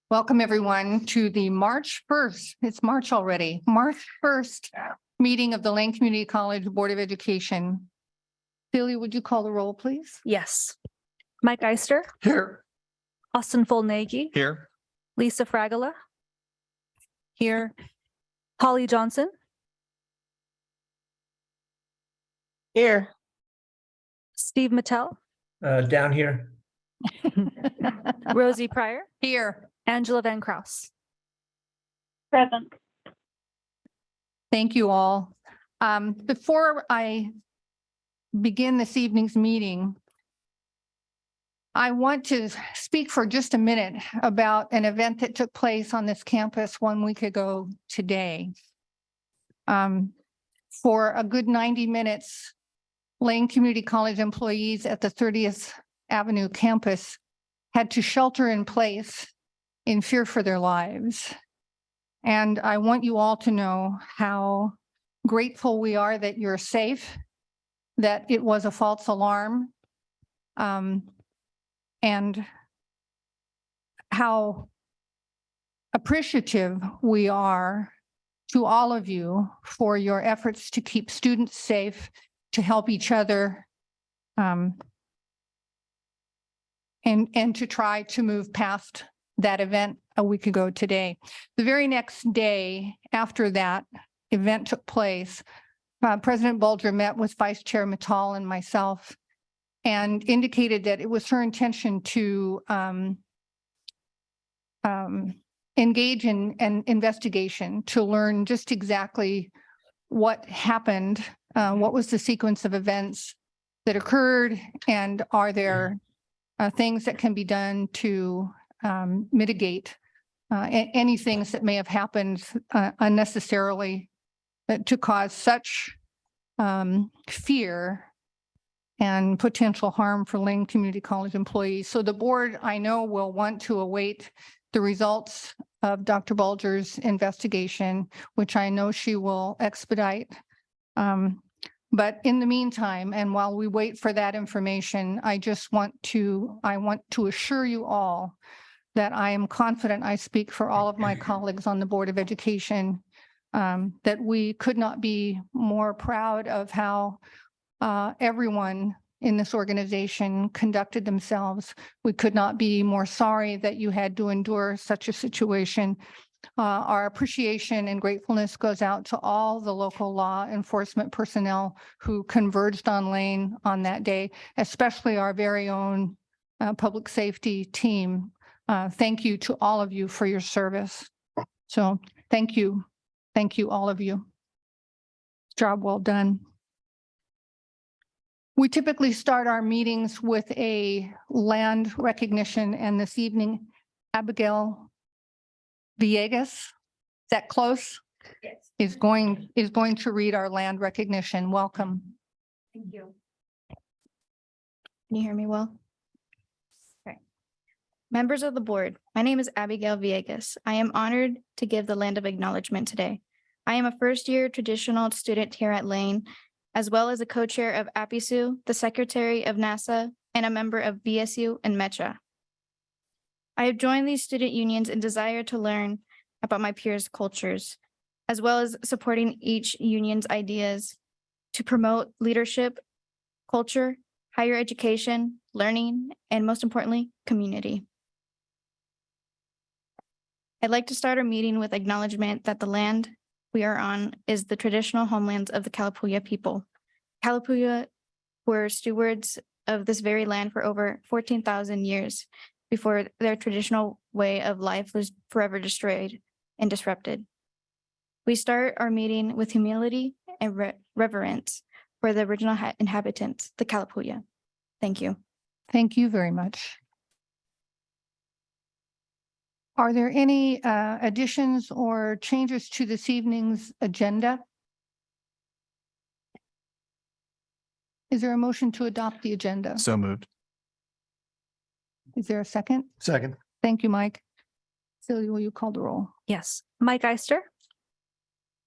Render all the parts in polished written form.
Welcome, everyone, to the March 1st, it's March already, March 1st meeting of the Lane Community College Board of Education. Celia, would you call the roll, please? Yes. Mike Eister, Here. Austin Fullnagy, Here. Lisa Fragola. Here. Holly Johnson, Here. Steve Mattel, Down here. Rosie Pryor, Here. Angela Van Kraus. Present. Thank you all. Before I begin this evening's meeting, I want to speak for just a minute about an event that took place on this campus 1 week ago today. For a good 90 minutes, Lane Community College employees at the 30th Avenue campus had to shelter in place in fear for their lives. And I want you all to know how grateful we are that you're safe, that it was a false alarm, and how appreciative we are to all of you for your efforts to keep students safe, to help each other, and to try to move past that event a week ago today. The very next day after that event took place, President Bulger met with Vice Chair Mattal and myself and indicated that it was her intention to engage in an investigation to learn just exactly what happened, what was the sequence of events that occurred, and are there things that can be done to mitigate any things that may have happened unnecessarily to cause such fear and potential harm for Lane Community College employees. So the board, I know, will want to await the results of Dr. Bulger's investigation, which I know she will expedite. But in the meantime, and while we wait for that information, I want to assure you all that I am confident I speak for all of my colleagues on the Board of Education, that we could not be more proud of how everyone in this organization conducted themselves. We could not be more sorry that you had to endure such a situation. Our appreciation and gratefulness goes out to all the local law enforcement personnel who converged on Lane on that day, especially our very own public safety team. Thank you to all of you for your service. So thank you. Thank you, all of you. Job well done. We typically start our meetings with a land recognition, and this evening, Abigail Villegas, is that close? Yes. Is going to read our land recognition. Welcome. Thank you. Can you hear me well? Okay. Members of the board, my name is Abigail Villegas. I am honored to give the land of acknowledgement today. I am a first-year traditional student here at Lane, as well as a co-chair of APISU, the secretary of NASA, and a member of BSU and METRA. I have joined these student unions in desire to learn about my peers' cultures, as well as supporting each union's ideas to promote leadership, culture, higher education, learning, and most importantly, community. I'd like to start our meeting with acknowledgement that the land we are on is the traditional homelands of the Kalapuya people. Kalapuya were stewards of this very land for over 14,000 years before their traditional way of life was forever destroyed and disrupted. We start our meeting with humility and reverence for the original inhabitants, the Kalapuya. Thank you. Thank you very much. Are there any additions or changes to this evening's agenda? Is there a motion to adopt the agenda? So moved. Is there a second? Second. Thank you, Mike. Celia, will you call the roll? Yes. Mike Eister,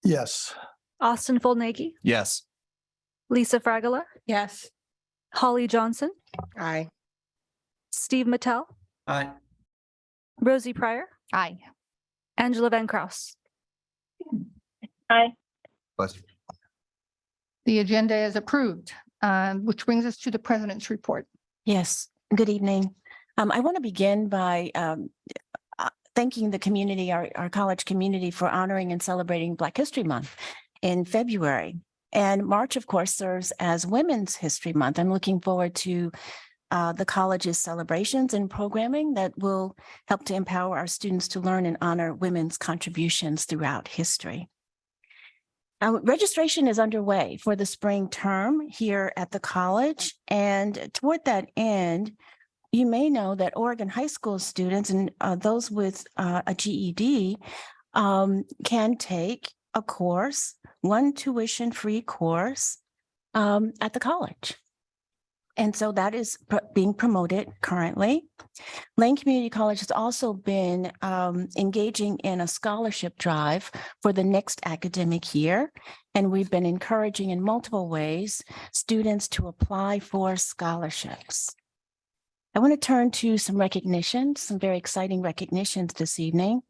Yes. Austin Fullnagy, Yes. Lisa Fragola, Yes. Holly Johnson, Aye. Steve Mattel, Aye. Rosie Pryor, Aye. Angela Van Kraus. Aye. The agenda is approved, which brings us to the president's report. Yes, good evening. I want to begin by thanking the community, our college community, for honoring and celebrating Black History Month in February. And March, of course, serves as Women's History Month. I'm looking forward to the college's celebrations and programming that will help to empower our students to learn and honor women's contributions throughout history. Registration is underway for the spring term here at the college. And toward that end, you may know that Oregon high school students and those with a GED can take a course, one tuition-free course at the college. And so that is being promoted currently. Lane Community College has also been engaging in a scholarship drive for the next academic year. And we've been encouraging in multiple ways students to apply for scholarships. I want to turn to some recognitions, some very exciting recognitions this evening.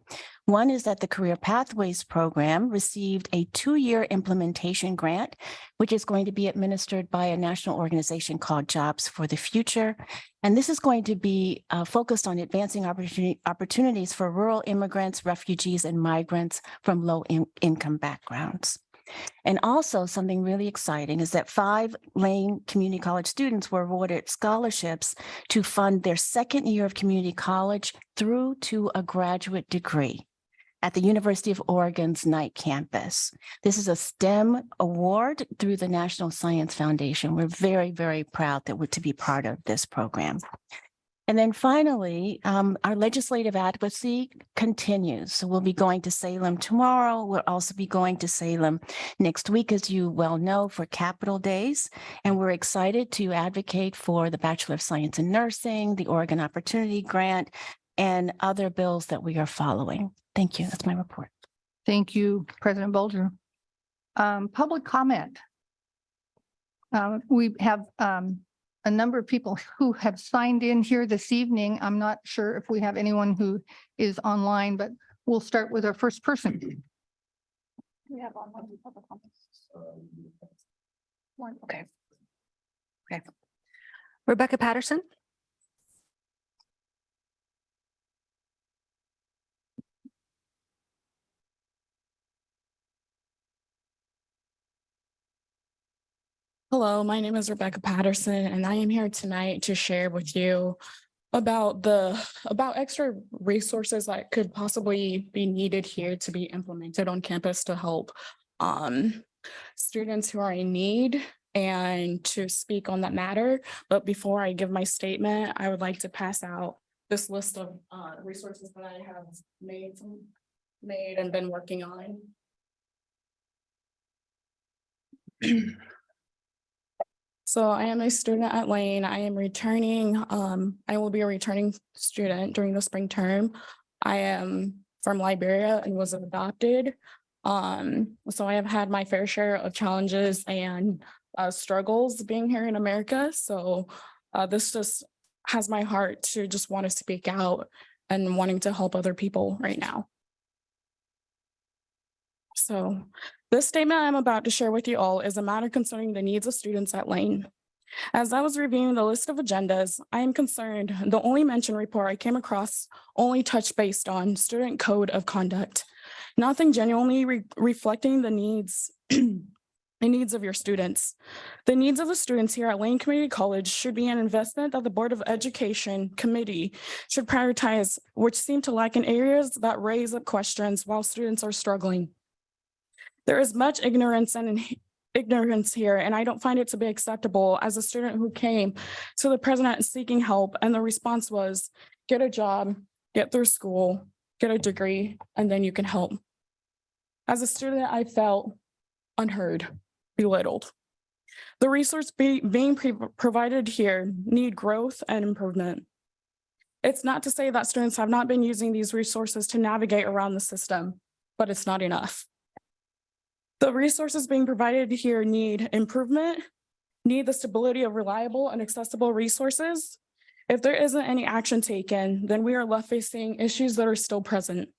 One is that the Career Pathways program received a 2-year implementation grant, which is going to be administered by a national organization called Jobs for the Future. And this is going to be focused on advancing opportunities for rural immigrants, refugees, and migrants from low-income backgrounds. And also something really exciting is that 5 Lane Community College students were awarded scholarships to fund their second year of community college through to a graduate degree at the University of Oregon's Knight campus. This is a STEM award through the National Science Foundation. We're very, very proud that we're to be part of this program. And then finally, our legislative advocacy continues. So we'll be going to Salem tomorrow. We'll also be going to Salem next week, as you well know, for Capitol Days. And we're excited to advocate for the Bachelor of Science in Nursing, the Oregon Opportunity Grant, and other bills that we are following. Thank you. That's my report. Thank you, President Bolger. Public comment. We have a number of people who have signed in here this evening. I'm not sure if we have anyone who is online, but we'll start with our first person. We have online public comments. One, okay. Okay. Rebecca Patterson. Hello, my name is Rebecca Patterson, and I am here tonight to share with you about extra resources that could possibly be needed here to be implemented on campus to help students who are in need and to speak on that matter. But before I give my statement, I would like to pass out this list of resources that I have made and been working on. So I am a student at Lane. I am returning, I will be a returning student during the spring term. I am from Liberia and was adopted. So I have had my fair share of challenges and struggles being here in America. So this just has my heart to just want to speak out and wanting to help other people right now. So this statement I'm about to share with you all is a matter concerning the needs of students at Lane. As I was reviewing the list of agendas, I am concerned the only mention report I came across only touched based on student code of conduct, nothing genuinely reflecting the needs the needs of your students. The needs of the students here at Lane Community College should be an investment that the Board of Education Committee should prioritize, which seem to lack in areas that raise up questions while students are struggling. There is much ignorance here, and I don't find it to be acceptable as a student who came to the president seeking help, and the response was, get a job, get through school, get a degree, and then you can help. As a student, I felt unheard, belittled. The resources being provided here need growth and improvement. It's not to say that students have not been using these resources to navigate around the system, but it's not enough. The resources being provided here need improvement, need the stability of reliable and accessible resources, If there isn't any action taken, then we are left facing issues that are still present.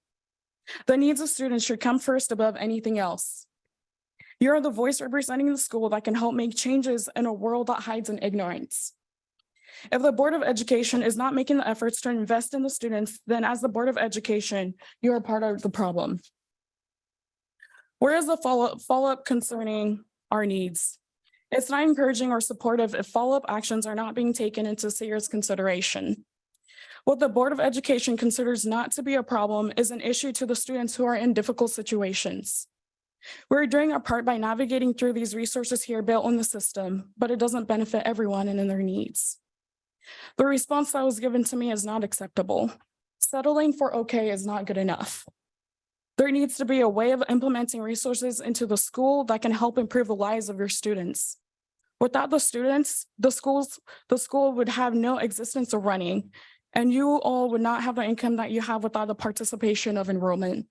The needs of students should come first above anything else. You are the voice representing the school that can help make changes in a world that hides in ignorance. If the Board of Education is not making the efforts to invest in the students, then as the Board of Education, you are part of the problem. Where is the follow-up concerning our needs? It's not encouraging or supportive if follow-up actions are not being taken into serious consideration. What the Board of Education considers not to be a problem is an issue to the students who are in difficult situations. We're doing our part by navigating through these resources here built on the system, but it doesn't benefit everyone and in their needs. The response that was given to me is not acceptable. Settling for okay is not good enough. There needs to be a way of implementing resources into the school that can help improve the lives of your students. Without the students, the school would have no existence of running, and you all would not have the income that you have without the participation of enrollment.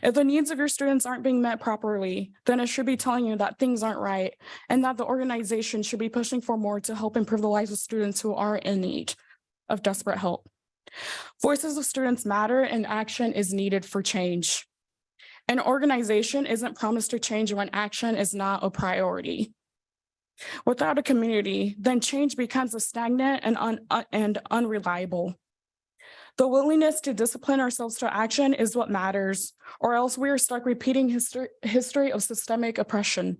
If the needs of your students aren't being met properly, then it should be telling you that things aren't right and that the organization should be pushing for more to help improve the lives of students who are in need of desperate help. Voices of students matter and action is needed for change. An organization isn't promised to change when action is not a priority. Without a community, then change becomes stagnant and unreliable. The willingness to discipline ourselves to action is what matters, or else we are stuck repeating history of systemic oppression.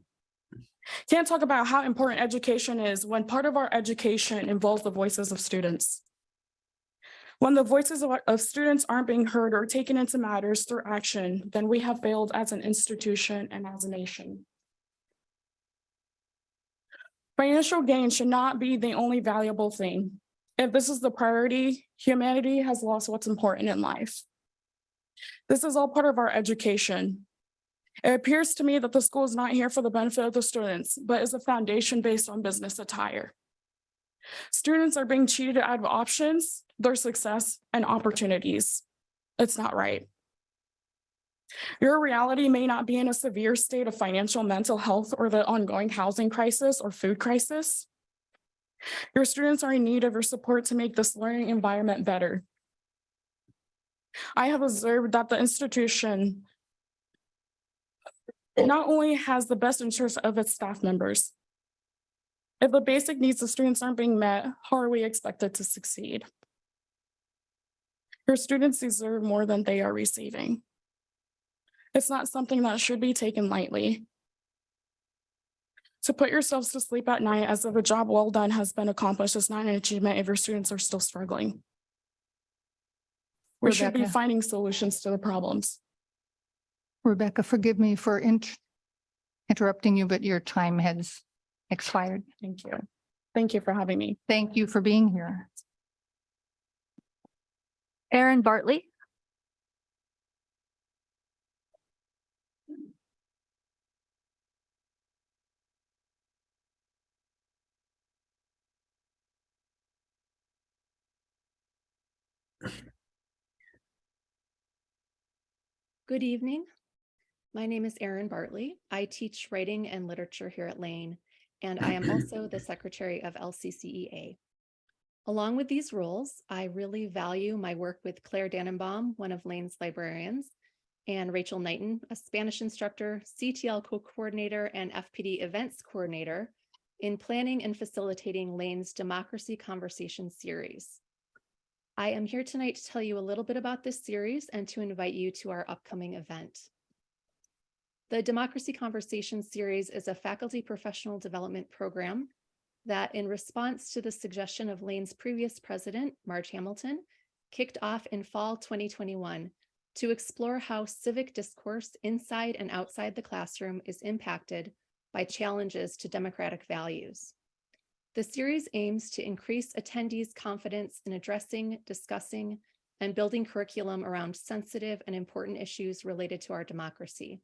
Can't talk about how important education is when part of our education involves the voices of students. When the voices of students aren't being heard or taken into matters through action, then we have failed as an institution and as a nation. Financial gain should not be the only valuable thing. If this is the priority, humanity has lost what's important in life. This is all part of our education. It appears to me that the school is not here for the benefit of the students, but is a foundation based on business attire. Students are being cheated out of options, their success, and opportunities. It's not right. Your reality may not be in a severe state of financial mental health or the ongoing housing crisis or food crisis. Your students are in need of your support to make this learning environment better. I have observed that the institution not only has the best interest of its staff members. If the basic needs of students aren't being met, how are we expected to succeed? Your students deserve more than they are receiving. It's not something that should be taken lightly. To put yourselves to sleep at night as if a job well done has been accomplished is not an achievement if your students are still struggling. We should be Rebecca. finding solutions to the problems. Rebecca, forgive me for interrupting you, but your time has expired. Thank you. Thank you for having me. Thank you for being here. Aaron Bartley. Good evening. My name is Erin Bartley. I teach writing and literature here at Lane, and I am also the secretary of LCCEA. Along with these roles, I really value my work with Claire Dannenbaum, one of Lane's librarians, and Rachel Knighton, a Spanish instructor, CTL co-coordinator, and FPD events coordinator in planning and facilitating Lane's Democracy Conversation series. I am here tonight to tell you a little bit about this series and to invite you to our upcoming event. The Democracy Conversation series is a faculty professional development program that, in response to the suggestion of Lane's previous president, Marge Hamilton, kicked off in fall 2021 to explore how civic discourse inside and outside the classroom is impacted by challenges to democratic values. The series aims to increase attendees' confidence in addressing, discussing, and building curriculum around sensitive and important issues related to our democracy.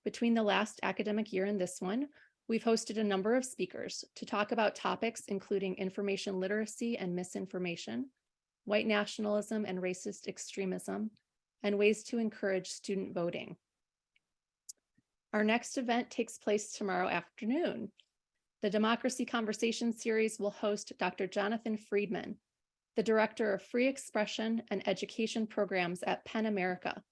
Between the last academic year and this one, we've hosted a number of speakers to talk about topics including information literacy and misinformation, white nationalism and racist extremism, and ways to encourage student voting. Our next event takes place tomorrow afternoon. The Democracy Conversation Series will host Dr. Jonathan Friedman, the Director of Free Expression and Education Programs at PEN America,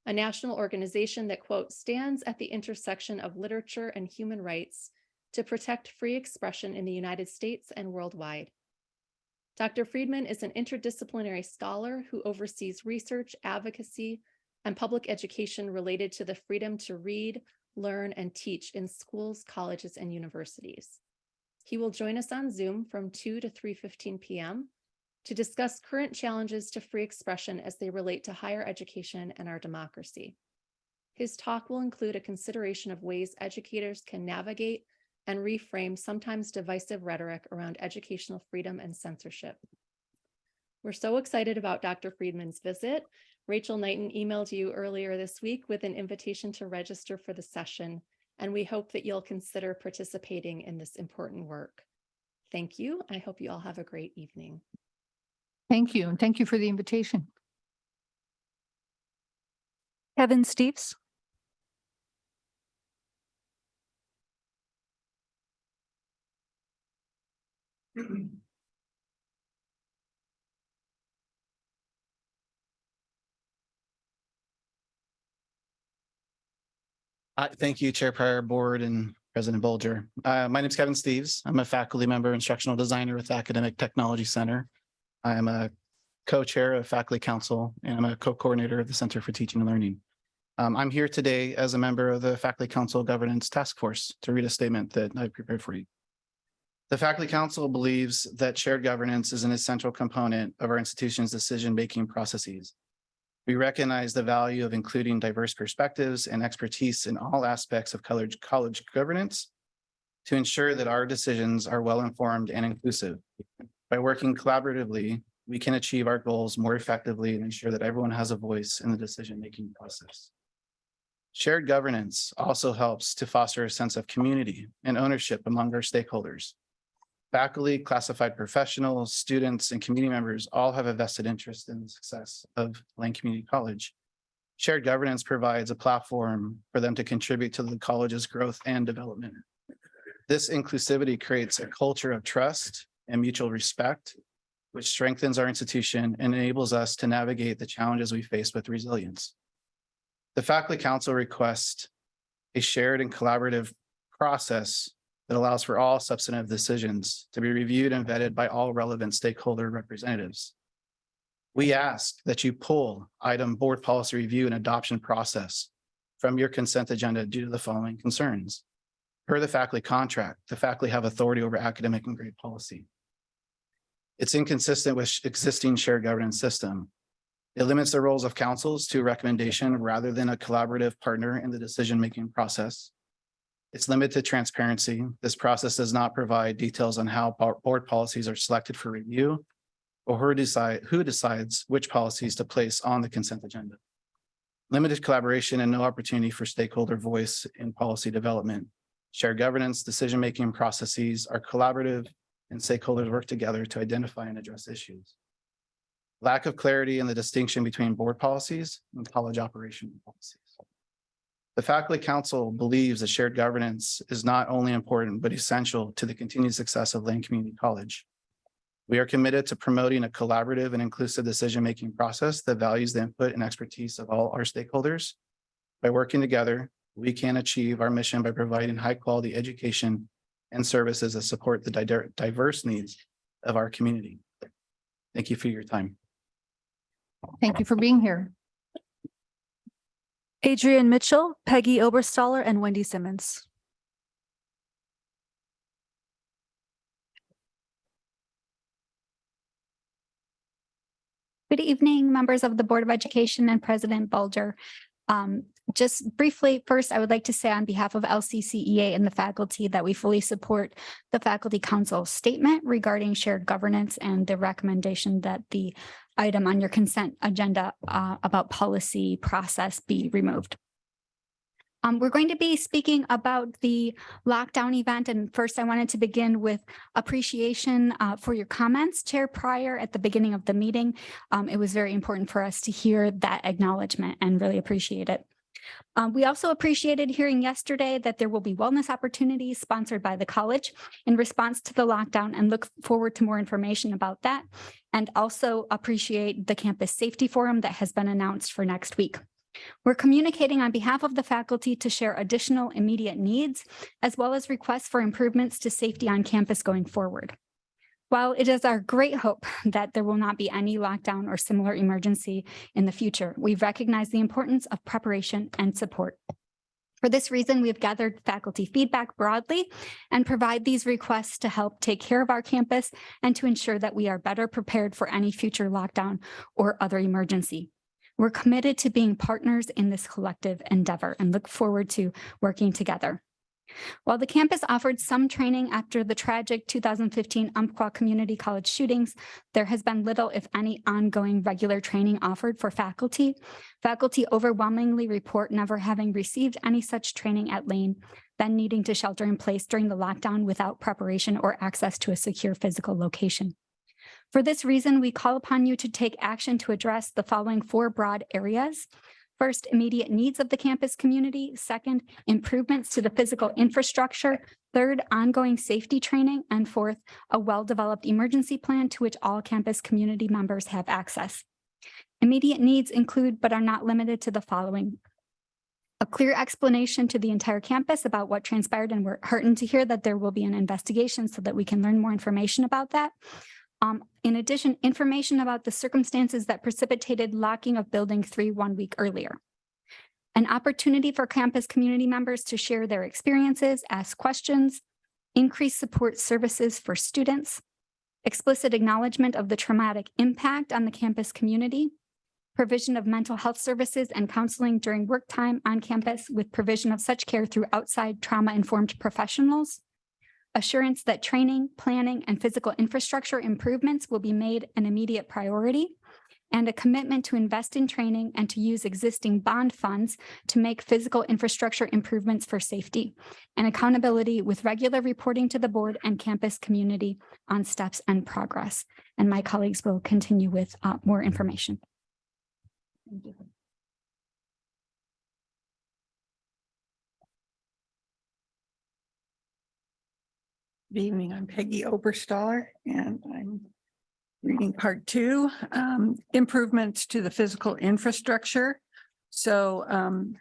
a national organization that, quote, stands at the intersection of literature and human rights to protect free expression in the United States and worldwide. Dr. Friedman is an interdisciplinary scholar who oversees research, advocacy, and public education related to the freedom to read, learn, and teach in schools, colleges, and universities. He will join us on Zoom from 2 to 3:15 p.m. to discuss current challenges to free expression as they relate to higher education and our democracy. His talk will include a consideration of ways educators can navigate and reframe sometimes divisive rhetoric around educational freedom and censorship. We're so excited about Dr. Friedman's visit. Rachel Knighton emailed you earlier this week with an invitation to register for the session, and we hope that you'll consider participating in this important work. Thank you. I hope you all have a great evening. Thank you. And thank you for the invitation. Kevin Steves. Thank you, Chair Pryor, Board, and President Bolger. My name is Kevin Steves. I'm a faculty member, instructional designer with Academic Technology Center. I am a co-chair of Faculty Council, and I'm a co-coordinator of the Center for Teaching and Learning. I'm here today as a member of the Faculty Council Governance Task Force to read a statement that I prepared for you. The Faculty Council believes that shared governance is an essential component of our institution's decision-making processes. We recognize the value of including diverse perspectives and expertise in all aspects of college governance to ensure that our decisions are well-informed and inclusive. By working collaboratively, we can achieve our goals more effectively and ensure that everyone has a voice in the decision-making process. Shared governance also helps to foster a sense of community and ownership among our stakeholders. Faculty, classified professionals, students, and community members all have a vested interest in the success of Lane Community College. Shared governance provides a platform for them to contribute to the college's growth and development. This inclusivity creates a culture of trust and mutual respect, which strengthens our institution and enables us to navigate the challenges we face with resilience. The Faculty Council requests a shared and collaborative process that allows for all substantive decisions to be reviewed and vetted by all relevant stakeholder representatives. We ask that you pull item board policy review and adoption process from your consent agenda due to the following concerns. Per the faculty contract, the faculty have authority over academic and grade policy. It's inconsistent with existing shared governance system. It limits the roles of councils to recommendation rather than a collaborative partner in the decision-making process. It's limited to transparency. This process does not provide details on how board policies are selected for review or who decides which policies to place on the consent agenda. Limited collaboration and no opportunity for stakeholder voice in policy development. Shared governance, decision-making processes are collaborative and stakeholders work together to identify and address issues. Lack of clarity in the distinction between board policies and college operation policies. The Faculty Council believes that shared governance is not only important, but essential to the continued success of Lane Community College. We are committed to promoting a collaborative and inclusive decision-making process that values the input and expertise of all our stakeholders. By working together, we can achieve our mission by providing high-quality education and services that support the diverse needs of our community. Thank you for your time. Thank you for being here. Adrian Mitchell, Peggy Oberstaller, and Wendy Simmons. Good evening, members of the Board of Education and President Bolger. Just briefly, first, I would like to say on behalf of LCCEA and the faculty that we fully support the Faculty Council statement regarding shared governance and the recommendation that the item on your consent agenda about policy process be removed. We're going to be speaking about the lockdown event. And first, I wanted to begin with appreciation for your comments, Chair Pryor, at the beginning of the meeting. It was very important for us to hear that acknowledgement and really appreciate it. We also appreciated hearing yesterday that there will be wellness opportunities sponsored by the college in response to the lockdown, and look forward to more information about that. And also appreciate the campus safety forum that has been announced for next week. We're communicating on behalf of the faculty to share additional immediate needs, as well as requests for improvements to safety on campus going forward. While it is our great hope that there will not be any lockdown or similar emergency in the future, we recognize the importance of preparation and support. For this reason, we have gathered faculty feedback broadly and provide these requests to help take care of our campus and to ensure that we are better prepared for any future lockdown or other emergency. We're committed to being partners in this collective endeavor and look forward to working together. While the campus offered some training after the tragic 2015 Umpqua Community College shootings, there has been little, if any, ongoing regular training offered for faculty. Faculty overwhelmingly report never having received any such training at Lane, then needing to shelter in place during the lockdown without preparation or access to a secure physical location. For this reason, we call upon you to take action to address the following 4 broad areas. First, immediate needs of the campus community. Second, improvements to the physical infrastructure. Third, ongoing safety training. And fourth, a well-developed emergency plan to which all campus community members have access. Immediate needs include, but are not limited to, the following: a clear explanation to the entire campus about what transpired, and we're heartened to hear that there will be an investigation so that we can learn more information about that. In addition, information about the circumstances that precipitated locking of Building 3 1 week earlier. An opportunity for campus community members to share their experiences, ask questions, increase support services for students, explicit acknowledgement of the traumatic impact on the campus community, provision of mental health services and counseling during work time on campus with provision of such care through outside trauma-informed professionals, assurance that training, planning, and physical infrastructure improvements will be made an immediate priority, and a commitment to invest in training and to use existing bond funds to make physical infrastructure improvements for safety, and accountability with regular reporting to the board and campus community on steps and progress. And my colleagues will continue with more information. Thank you. Good evening, I'm Peggy Oberstaller, and I'm reading part 2, improvements to the physical infrastructure. So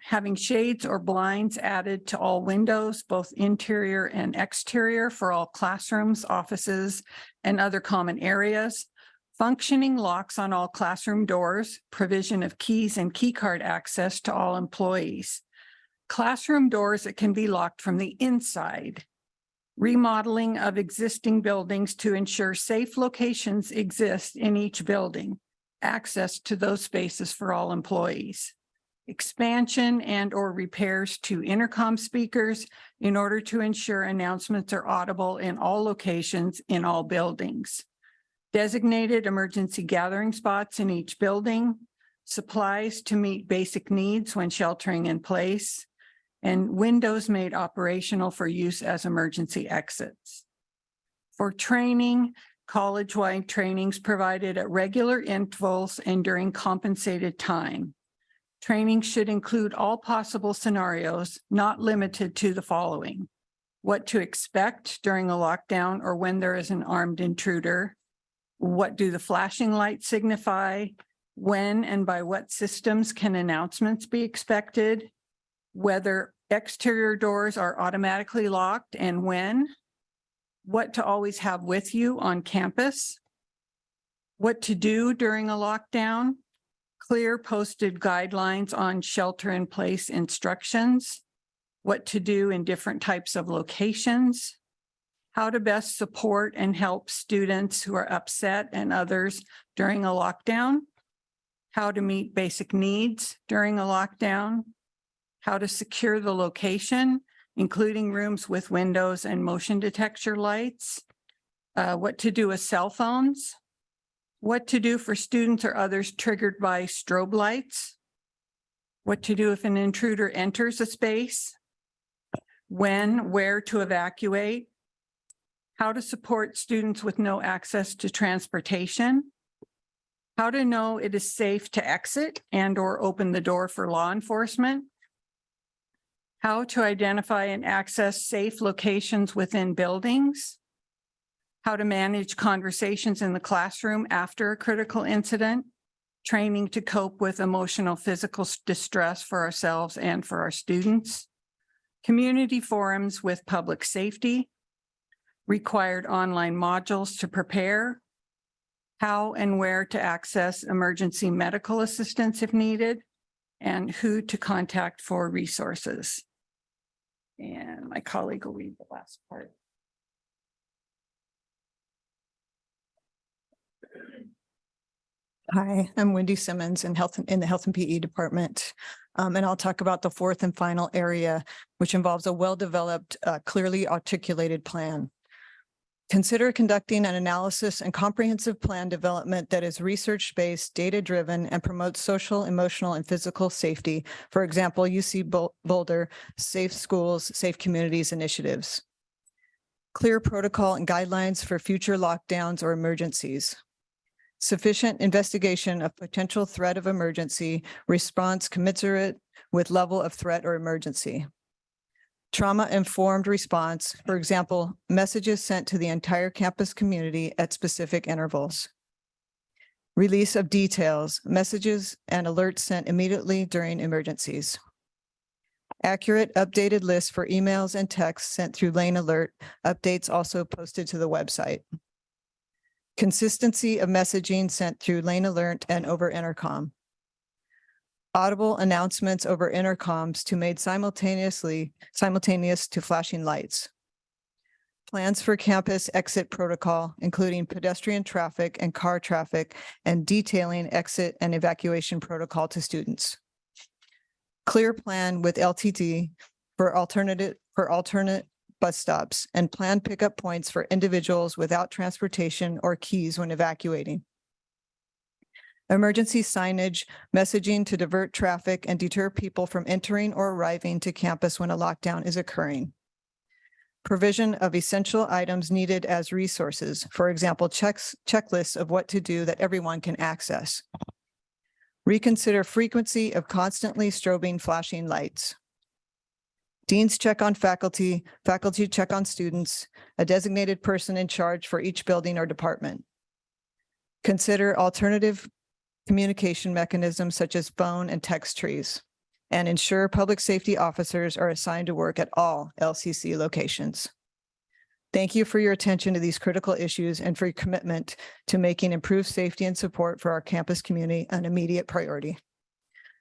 having shades or blinds added to all windows, both interior and exterior, for all classrooms, offices, and other common areas. Functioning locks on all classroom doors, provision of keys and key card access to all employees. Classroom doors that can be locked from the inside. Remodeling of existing buildings to ensure safe locations exist in each building. Access to those spaces for all employees. Expansion and or repairs to intercom speakers in order to ensure announcements are audible in all locations in all buildings. Designated emergency gathering spots in each building. Supplies to meet basic needs when sheltering in place. And windows made operational for use as emergency exits. For training, college-wide trainings provided at regular intervals and during compensated time. Training should include all possible scenarios, not limited to the following: what to expect during a lockdown or when there is an armed intruder. What do the flashing lights signify? When and by what systems can announcements be expected? Whether exterior doors are automatically locked and when, what to always have with you on campus, what to do during a lockdown, clear posted guidelines on shelter-in-place instructions, what to do in different types of locations, how to best support and help students who are upset and others during a lockdown, how to meet basic needs during a lockdown, how to secure the location, including rooms with windows and motion detector lights, what to do with cell phones, what to do for students or others triggered by strobe lights, what to do if an intruder enters a space, when, where to evacuate, how to support students with no access to transportation, how to know it is safe to exit and or open the door for law enforcement, how to identify and access safe locations within buildings, how to manage conversations in the classroom after a critical incident, training to cope with emotional, physical distress for ourselves and for our students, community forums with public safety, required online modules to prepare, how and where to access emergency medical assistance if needed, and who to contact for resources. And my colleague will read the last part. Hi, I'm Wendy Simmons in the Health and PE Department. And I'll talk about the fourth and final area, which involves a well-developed, clearly articulated plan. Consider conducting an analysis and comprehensive plan development that is research-based, data-driven, and promotes social, emotional, and physical safety. For example, UC Boulder Safe Schools, Safe Communities initiatives. Clear protocol and guidelines for future lockdowns or emergencies. Sufficient investigation of potential threat of emergency, response commensurate with level of threat or emergency. Trauma-informed response, for example, messages sent to the entire campus community at specific intervals. Release of details, messages and alerts sent immediately during emergencies. Accurate updated lists for emails and texts sent through Lane Alert, updates also posted to the website. Consistency of messaging sent through Lane Alert and over intercom. Audible announcements over intercoms to made simultaneous to flashing lights. Plans for campus exit protocol, including pedestrian traffic and car traffic, and detailing exit and evacuation protocol to students. Clear plan with LTD for alternate bus stops and plan pickup points for individuals without transportation or keys when evacuating. Emergency signage, messaging to divert traffic and deter people from entering or arriving to campus when a lockdown is occurring. Provision of essential items needed as resources, for example, checklists of what to do that everyone can access. Reconsider frequency of constantly strobing flashing lights. Deans check on faculty, faculty check on students, a designated person in charge for each building or department. Consider alternative communication mechanisms such as phone and text trees, and ensure public safety officers are assigned to work at all LCC locations. Thank you for your attention to these critical issues and for your commitment to making improved safety and support for our campus community an immediate priority.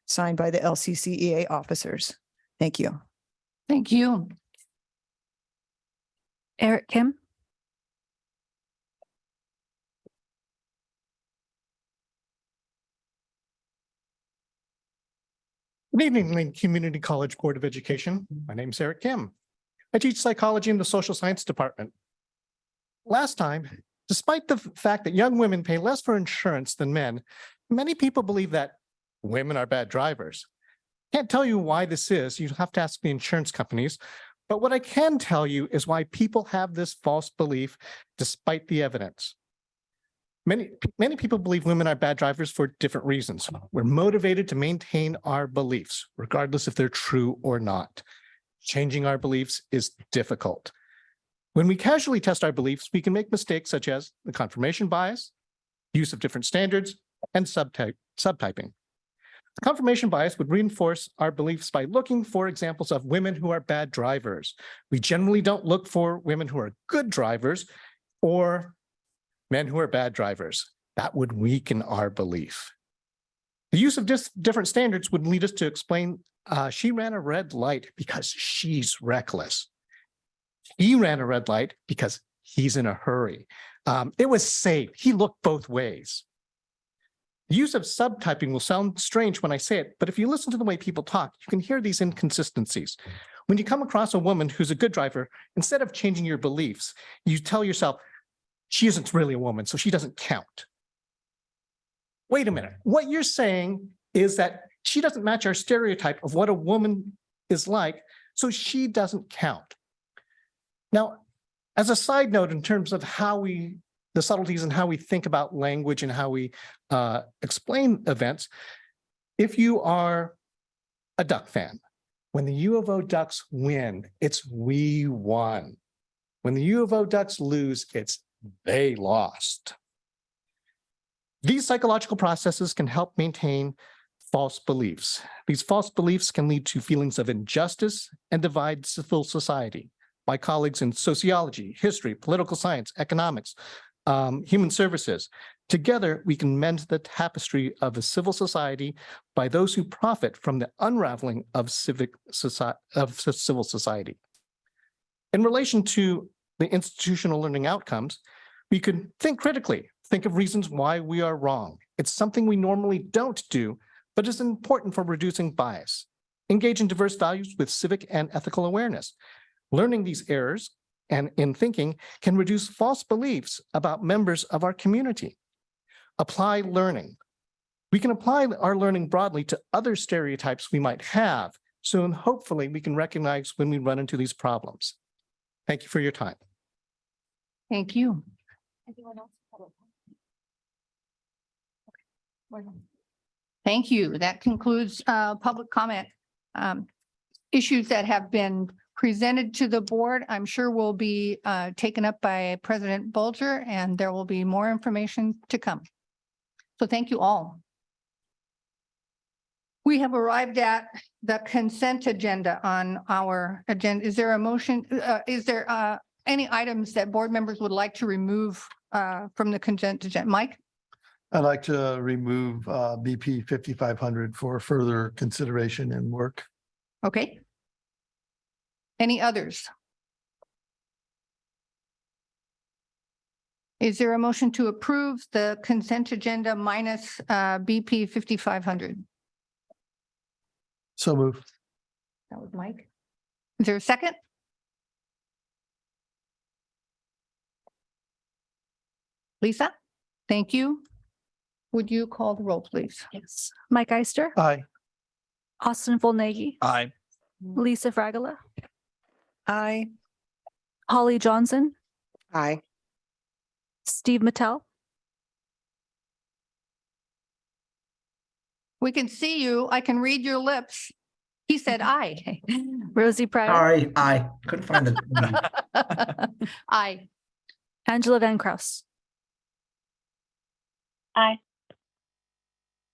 Signed by the LCCEA officers. Thank you. Thank you. Eric Kim. Good evening, Lane Community College Board of Education. My name is Eric Kim. I teach psychology in the social science department. Last time, despite the fact that young women pay less for insurance than men, many people believe that women are bad drivers. Can't tell you why this is. You have to ask the insurance companies. But what I can tell you is why people have this false belief despite the evidence. Many people believe women are bad drivers for different reasons. We're motivated to maintain our beliefs, regardless if they're true or not. Changing our beliefs is difficult. When we casually test our beliefs, we can make mistakes such as the confirmation bias, use of different standards, and subtyping. The confirmation bias would reinforce our beliefs by looking for examples of women who are bad drivers. We generally don't look for women who are good drivers or men who are bad drivers. That would weaken our belief. The use of different standards would lead us to explain she ran a red light because she's reckless. He ran a red light because he's in a hurry. It was safe. He looked both ways. The use of subtyping will sound strange when I say it, but if you listen to the way people talk, you can hear these inconsistencies. When you come across a woman who's a good driver, instead of changing your beliefs, you tell yourself, she isn't really a woman, so she doesn't count. Wait a minute. What you're saying is that she doesn't match our stereotype of what a woman is like, so she doesn't count. Now, as a side note, in terms of the subtleties and how we think about language and how we explain events, if you are a Duck fan, When the U of O Ducks win, it's we won. When the U of O Ducks lose, it's they lost. These psychological processes can help maintain false beliefs. These false beliefs can lead to feelings of injustice and divide civil society. My colleagues in sociology, history, political science, economics, human services. Together, we can mend the tapestry of a civil society by those who profit from the unraveling of civil society. In relation to the institutional learning outcomes, we could think critically, think of reasons why we are wrong. It's something we normally don't do, but is important for reducing bias. Engage in diverse values with civic and ethical awareness. Learning these errors and in thinking can reduce false beliefs about members of our community. Apply learning. We can apply our learning broadly to other stereotypes we might have, so hopefully we can recognize when we run into these problems. Thank you for your time. Thank you. Thank you. That concludes public comment. Issues that have been presented to the board, I'm sure will be taken up by President Bulger, and there will be more information to come. So thank you all. We have arrived at the consent agenda on our agenda. Is there a motion? Is there any items that board members would like to remove from the consent agenda? Mike? I'd like to remove BP 5500 for further consideration and work. Okay. Any others? Is there a motion to approve the consent agenda minus BP 5500? So move. That was Mike. Is there a second? Lisa? Thank you. Would you call the roll, please? Yes. Mike Ister, Aye. Austin Volnegi, Aye. Lisa Fragala, Aye. Holly Johnson, Aye. Steve Mattel, We can see you. I can read your lips. He said aye. Rosie Pryor, Sorry, aye. Couldn't find the. Aye. Angela Van Kraus.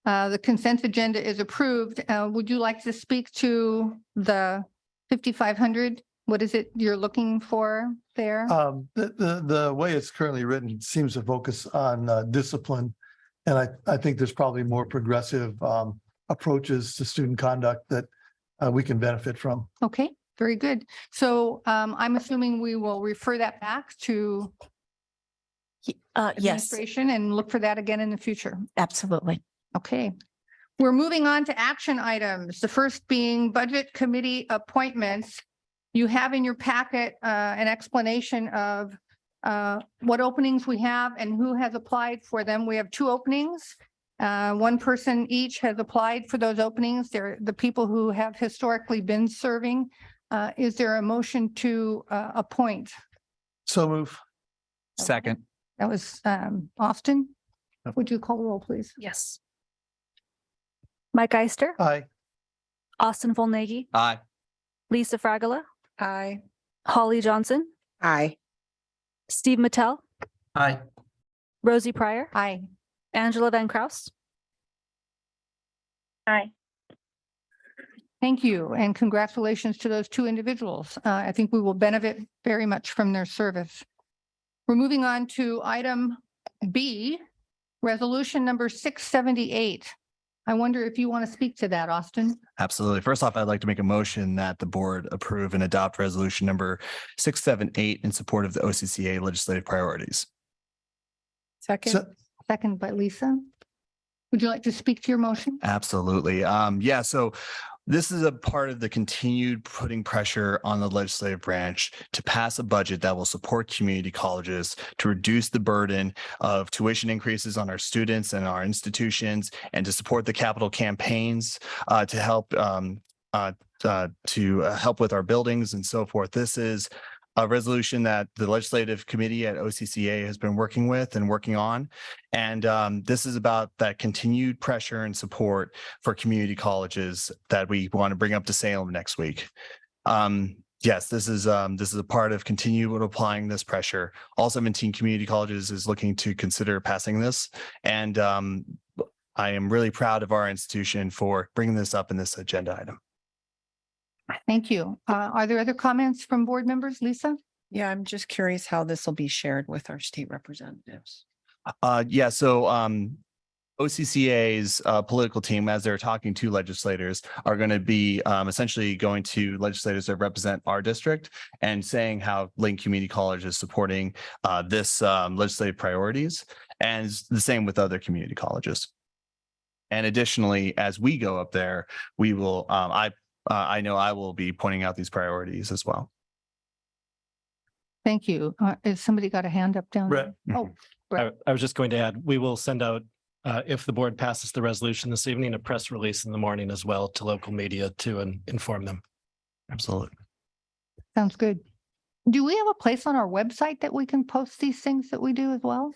The consent agenda is approved. Would you like to speak to the 5500? What is it you're looking for there? The way it's currently written seems to focus on discipline. And I think there's probably more progressive approaches to student conduct that we can benefit from. Okay, very good. So I'm assuming we will refer that back to Yes, administration and look for that again in the future. absolutely. Okay. We're moving on to action items. The first being budget committee appointments. You have in your packet an explanation of what openings we have and who has applied for them. We have 2 openings. One person each has applied for those openings. They're the people who have historically been serving. Is there a motion to appoint? So move. Second. That was Austin. Would you call the roll, please? Yes. Mike Ister, Aye. Austin Volnegi, Aye. Lisa Fragala, Aye. Holly Johnson, Aye. Steve Mattel, Aye. Rosie Pryor, Aye. Angela Van Kraus. Thank you, and congratulations to those 2 individuals. I think we will benefit very much from their service. We're moving on to item B, resolution number 678. I wonder if you want to speak to that, Austin. Absolutely. First off, I'd like to make a motion that the board approve and adopt resolution number 678 in support of the OCCA legislative priorities. Second. So- Second by Lisa. Would you like to speak to your motion? Absolutely. Yeah, so this is a part of the continued putting pressure on the legislative branch to pass a budget that will support community colleges, to reduce the burden of tuition increases on our students and our institutions, and to support the capital campaigns to help with our buildings and so forth. This is a resolution that the legislative committee at OCCA has been working with and working on. And this is about that continued pressure and support for community colleges that we want to bring up to Salem next week. Yes, this is a part of continuing applying this pressure. All 17 community colleges is looking to consider passing this. And I am really proud of our institution for bringing this up in this agenda item. Thank you. Are there other comments from board members? Lisa? Yeah, I'm just curious how this will be shared with our state representatives. Yeah, so OCCA's political team, as they're talking to legislators, are going to be essentially going to legislators that represent our district and saying how Lane Community College is supporting this legislative priorities, and it's the same with other community colleges. And additionally, as we go up there, we will, I know I will be pointing out these priorities as well. Thank you. Has somebody got a hand up down? Brett. there? Oh, Brett. I was just going to add, we will send out, if the board passes the resolution this evening, a press release in the morning as well to local media to inform them. Absolutely. Sounds good. Do we have a place on our website that we can post these things that we do as well?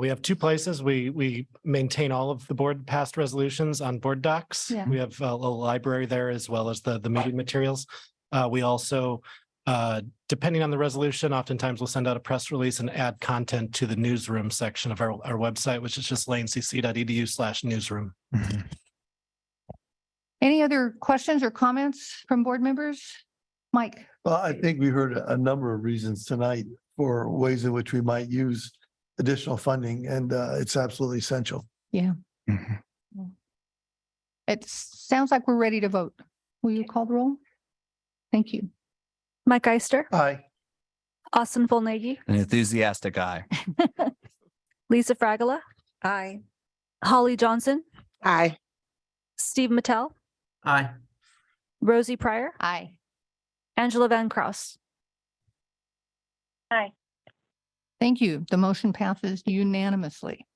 We have two places. We maintain all of the board passed resolutions on board docs. Yeah. We have a little library there as well as the meeting materials. We also, depending on the resolution, oftentimes we'll send out a press release and add content to the newsroom section of our website, which is just lanecc.edu/newsroom. Any other questions or comments from board members? Mike? Well, I think we heard a number of reasons tonight for ways in which we might use additional funding, and it's absolutely essential. Yeah. Mhm. It sounds like we're ready to vote. Will you call the roll? Thank you. Mike Eister, Aye. Austin Volnegi, An enthusiastic eye. Lisa Fragala, Aye. Holly Johnson, Aye. Steve Mattel, Aye. Rosie Pryor, Aye. Angela Van Kraus. Aye. Thank you. The motion passes unanimously.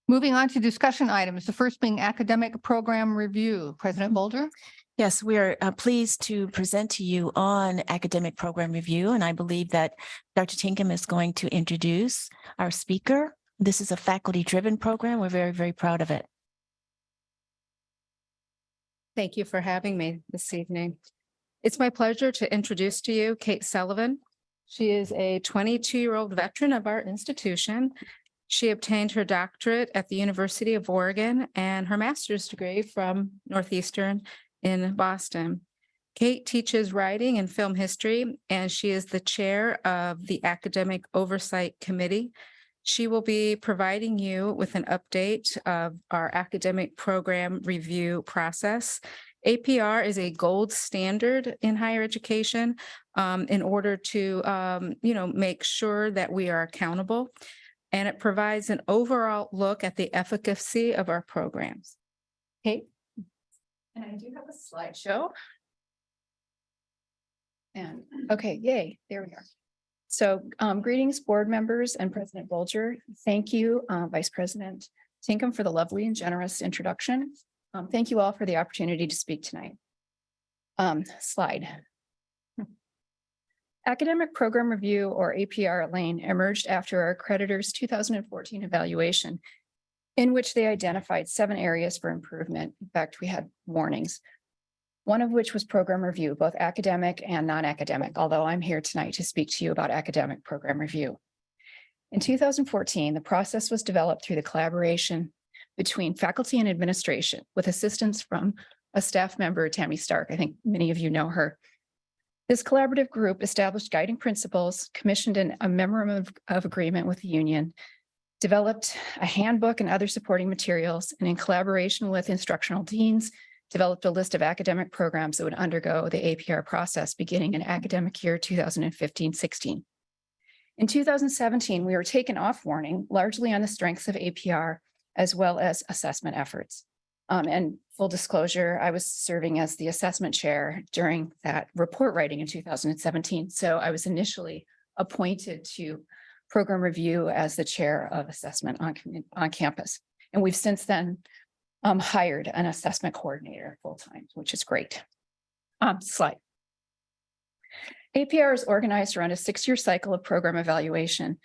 Moving on to discussion items, the first being academic program review. President Bolger? Yes, we are pleased to present to you on academic program review, and I believe that Dr. Tinkham is going to introduce our speaker. This is a faculty-driven program. We're very, very proud of it. Thank you for having me this evening. It's my pleasure to introduce to you Kate Sullivan. She is a 22-year-old veteran of our institution. She obtained her doctorate at the University of Oregon and her master's degree from Northeastern in Boston. Kate teaches writing and film history, and she is the chair of the Academic Oversight Committee. She will be providing you with an update of our academic program review process. APR is a gold standard in higher education in order to, make sure that we are accountable. And it provides an overall look at the efficacy of our programs. Kate? And I do have a slideshow. And, okay, yay, there we are. So greetings, board members and President Bolger. Thank you, Vice President Tinkham, for the lovely and generous introduction. Thank you all for the opportunity to speak tonight. Slide. Academic Program Review, or APR at Lane, emerged after our accreditors' 2014 evaluation, in which they identified 7 areas for improvement. In fact, we had warnings, one of which was program review, both academic and non-academic, although I'm here tonight to speak to you about academic program review. In 2014, the process was developed through the collaboration between faculty and administration with assistance from a staff member, Tammy Stark. I think many of you know her. This collaborative group established guiding principles, commissioned a memorandum of agreement with the union, developed a handbook and other supporting materials, and in collaboration with instructional deans, developed a list of academic programs that would undergo the APR process beginning in academic year 2015-16. In 2017, we were taken off warning, largely on the strengths of APR, as well as assessment efforts. And full disclosure, I was serving as the assessment chair during that report writing in 2017. So I was initially appointed to program review as the chair of assessment on campus. And we've since then hired an assessment coordinator full-time, which is great. Slide. APR is organized around a 6-year cycle of program evaluation,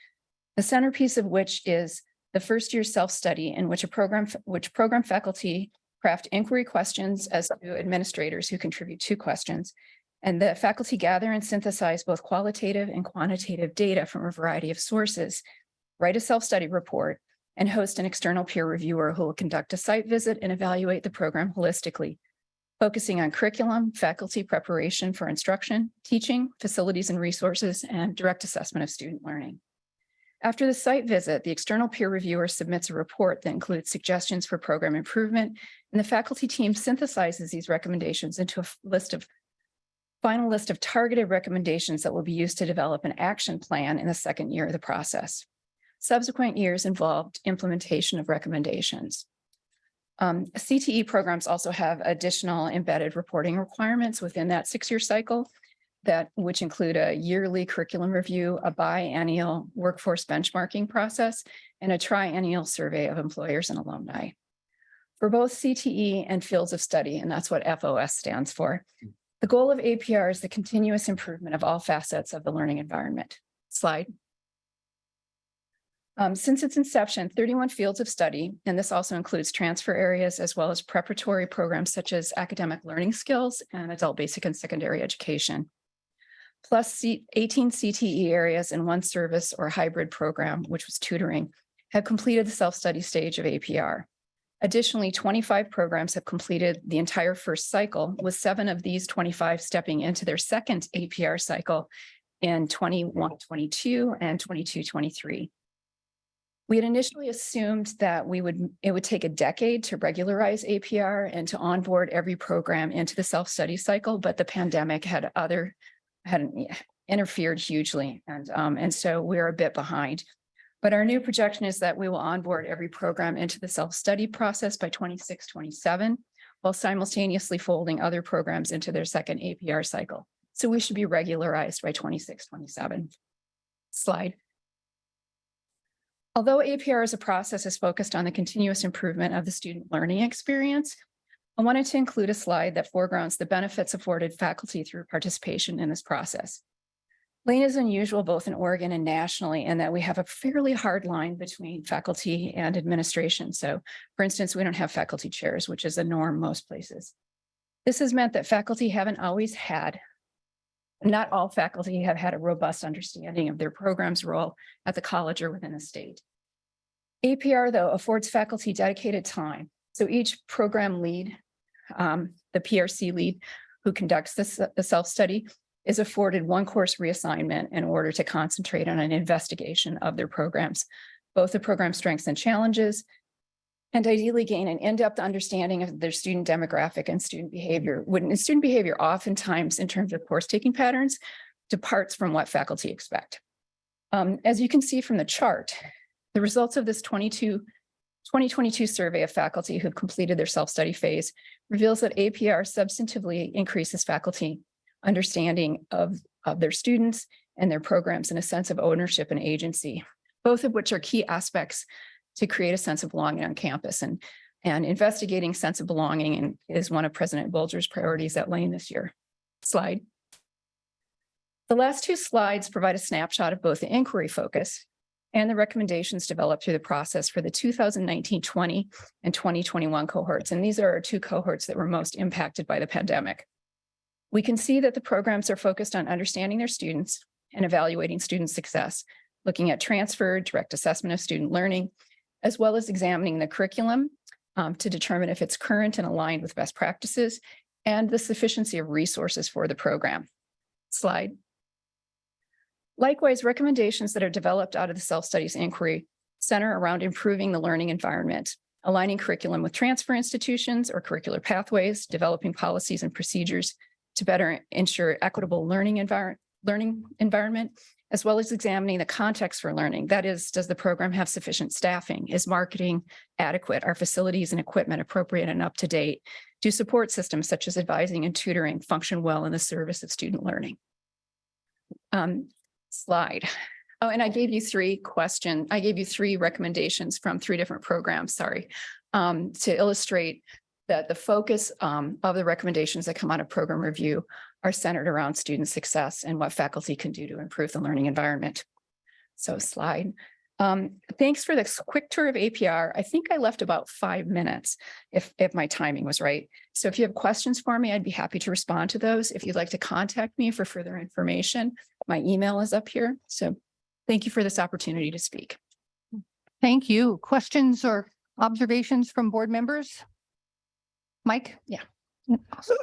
the centerpiece of which is the first year self-study in which program faculty craft inquiry questions as to administrators who contribute 2 questions. And the faculty gather and synthesize both qualitative and quantitative data from a variety of sources, write a self-study report, and host an external peer reviewer who will conduct a site visit and evaluate the program holistically, focusing on curriculum, faculty preparation for instruction, teaching, facilities and resources, and direct assessment of student learning. After the site visit, the external peer reviewer submits a report that includes suggestions for program improvement, and the faculty team synthesizes these recommendations into a final list of targeted recommendations that will be used to develop an action plan in the 2nd year of the process. Subsequent years involved implementation of recommendations. CTE programs also have additional embedded reporting requirements within that 6-year cycle, which include a yearly curriculum review, a biennial workforce benchmarking process, and a triennial survey of employers and alumni. For both CTE and fields of study, and that's what FOS stands for, the goal of APR is the continuous improvement of all facets of the learning environment. Slide. Since its inception, 31 fields of study, and this also includes transfer areas as well as preparatory programs such as academic learning skills and adult basic and secondary education, plus 18 CTE areas and 1 service or hybrid program, which was tutoring, have completed the self-study stage of APR. Additionally, 25 programs have completed the entire first cycle, with 7 of these 25 stepping into their second APR cycle in 21-22 and 22-23. We had initially assumed that it would take a decade to regularize APR and to onboard every program into the self-study cycle, but the pandemic had interfered hugely, and so we're a bit behind. But our new projection is that we will onboard every program into the self-study process by 26-27, while simultaneously folding other programs into their second APR cycle. So we should be regularized by 26-27. Slide. Although APR as a process is focused on the continuous improvement of the student learning experience, I wanted to include a slide that foregrounds the benefits afforded faculty through participation in this process. Lane is unusual both in Oregon and nationally in that we have a fairly hard line between faculty and administration. So for instance, we don't have faculty chairs, which is a norm most places. This has meant that faculty haven't always had, not all faculty have had a robust understanding of their program's role at the college or within the state. APR, though, affords faculty dedicated time. So each program lead, the PRC lead who conducts the self-study, is afforded 1 course reassignment in order to concentrate on an investigation of their programs, both the program strengths and challenges, and ideally gain an in-depth understanding of their student demographic and student behavior. Student behavior oftentimes in terms of course taking patterns departs from what faculty expect. As you can see from the chart, the results of this 2022 survey of faculty who've completed their self-study phase reveals that APR substantively increases faculty understanding of their students and their programs and a sense of ownership and agency, both of which are key aspects to create a sense of belonging on campus. And investigating sense of belonging is one of President Bolger's priorities at Lane this year. Slide. The last 2 slides provide a snapshot of both the inquiry focus and the recommendations developed through the process for the 2019-20 and 2021 cohorts. And these are our 2 cohorts that were most impacted by the pandemic. We can see that the programs are focused on understanding their students and evaluating student success, looking at transfer, direct assessment of student learning, as well as examining the curriculum to determine if it's current and aligned with best practices and the sufficiency of resources for the program. Slide. Likewise, recommendations that are developed out of the self-studies inquiry center around improving the learning environment, aligning curriculum with transfer institutions or curricular pathways, developing policies and procedures to better ensure equitable learning environment, as well as examining the context for learning. That is, does the program have sufficient staffing? Is marketing adequate? Are facilities and equipment appropriate and up to date? Do support systems such as advising and tutoring function well in the service of student learning? Slide. Oh, and I gave you 3 recommendations from 3 different programs, sorry, to illustrate that the focus of the recommendations that come out of program review are centered around student success and what faculty can do to improve the learning environment. So slide. Thanks for this quick tour of APR. I think I left about 5 minutes if my timing was right. So if you have questions for me, I'd be happy to respond to those. If you'd like to contact me for further information, my email is up here. So thank you for this opportunity to speak. Thank you. Questions or observations from board members? Mike? Yeah.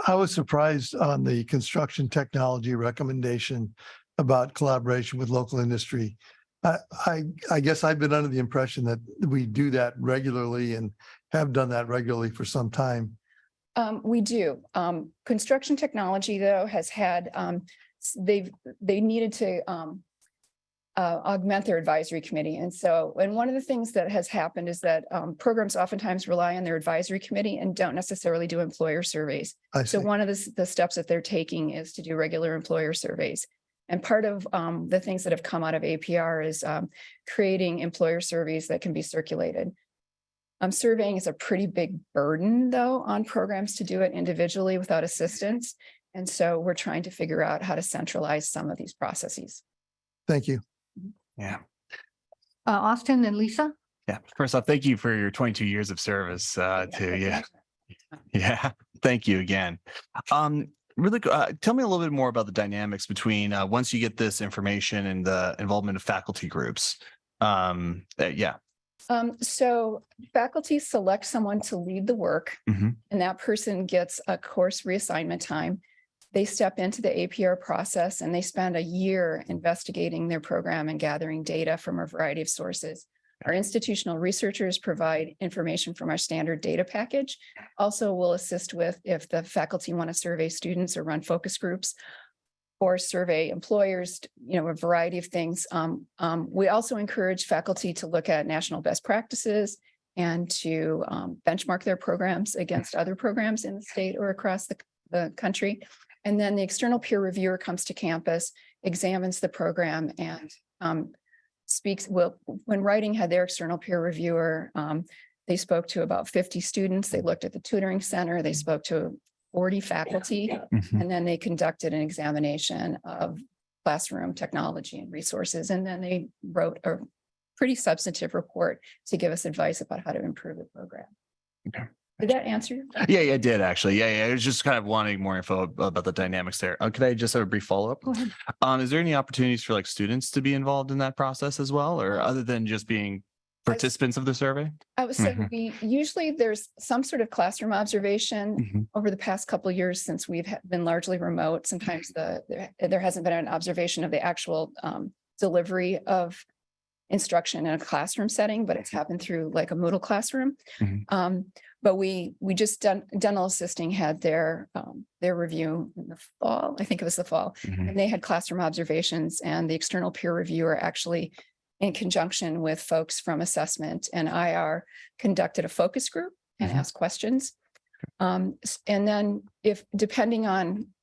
I was surprised on the construction technology recommendation about collaboration with local industry. I guess I've been under the impression that we do that regularly and have done that regularly for some time. We do. Construction technology, though, has had, they needed to augment their advisory committee. And one of the things that has happened is that programs oftentimes rely on their advisory committee and don't necessarily do employer surveys. I So see. one of the steps that they're taking is to do regular employer surveys. And part of the things that have come out of APR is creating employer surveys that can be circulated. Surveying is a pretty big burden, though, on programs to do it individually without assistance. And so we're trying to figure out how to centralize some of these processes. Thank you. Yeah. Austin and Lisa? Yeah. First off, thank you for your 22 years of service to you. Yeah. Thank you again. Really, tell me a little bit more about the dynamics between once you get this information and the involvement of faculty groups. Yeah. So faculty select someone to lead the work, Mhm. and that person gets a course reassignment time. They step into the APR process and they spend a year investigating their program and gathering data from a variety of sources. Our institutional researchers provide information from our standard data package. Also will assist with if the faculty want to survey students or run focus groups or survey employers, a variety of things. We also encourage faculty to look at national best practices and to benchmark their programs against other programs in the state or across the country. And then the external peer reviewer comes to campus, examines the program, and when Writing had their external peer reviewer, they spoke to about 50 students. They looked at the tutoring center. They spoke to 40 faculty, Mhm. and then they conducted an examination of classroom technology and resources. And then they wrote a pretty substantive report to give us advice about how to improve the program. Okay. Did that answer your question? Yeah, it did actually. Yeah. I was just kind of wanting more info about the dynamics there. Could I just have a brief follow-up? Go ahead. Is there any opportunities for students to be involved in that process as well, or other than just being participants of the survey? I would say Mhm. there's some sort of classroom observation Mhm. over the past couple of years since we've been largely remote. Sometimes there hasn't been an observation of the actual delivery of instruction in a classroom setting, but it's happened through like a Moodle classroom. Mhm. But we just Dental Assisting had their review in the fall. I think it was the fall. Mhm. And they had classroom observations, and the external peer reviewer actually, in conjunction with folks from assessment and IR, conducted a focus group and Mhm. asked questions. And then depending on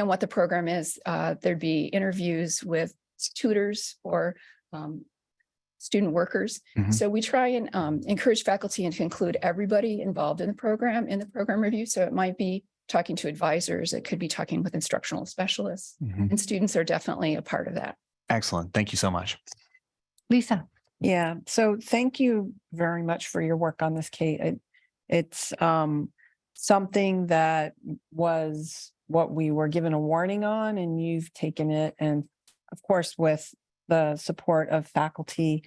what the program is, there'd be interviews with tutors or student workers. Mhm. So we try and encourage faculty and to include everybody involved in the program review. So it might be talking to advisors, it could be talking with instructional specialists, Mhm. and students are definitely a part of that. Excellent. Thank you so much. Lisa? Yeah, so thank you very much for your work on this, Kate. It's something that was what we were given a warning on, and you've taken it, and of course, with the support of faculty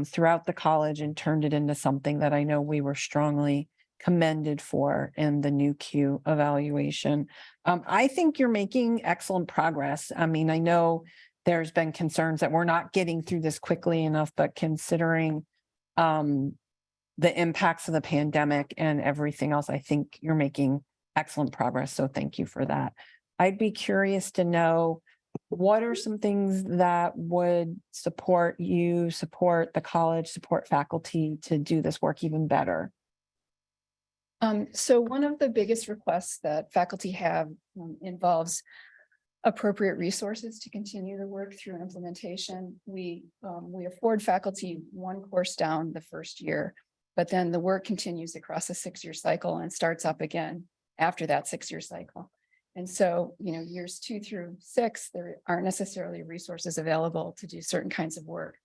throughout the college, and turned it into something that I know we were strongly commended for in the new Q evaluation. I think you're making excellent progress. I mean, I know there's been concerns that we're not getting through this quickly enough, but considering the impacts of the pandemic and everything else, I think you're making excellent progress. So thank you for that. I'd be curious to know, what are some things that would support you, support the college, support faculty to do this work even better? So one of the biggest requests that faculty have involves appropriate resources to continue the work through implementation. We afford faculty one course down the first year, but then the work continues across a 6-year cycle and starts up again after that 6-year cycle. And so, years 2 through 6, there aren't necessarily resources available to do certain kinds of work.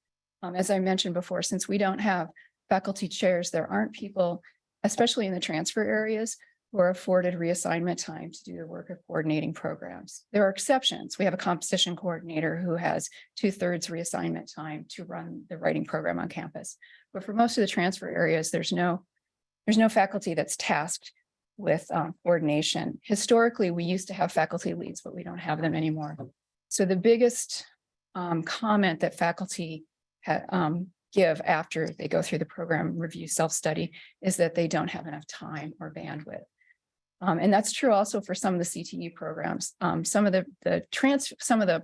As I mentioned before, since we don't have faculty chairs, there aren't people, especially in the transfer areas, who are afforded reassignment time to do the work of coordinating programs. There are exceptions. We have a composition coordinator who has 2/3 reassignment time to run the writing program on campus. But for most of the transfer areas, there's no faculty that's tasked with coordination. Historically, we used to have faculty leads, but we don't have them anymore. So the biggest comment that faculty give after they go through the program review self-study is that they don't have enough time or bandwidth. And that's true also for some of the CTE programs. Some of the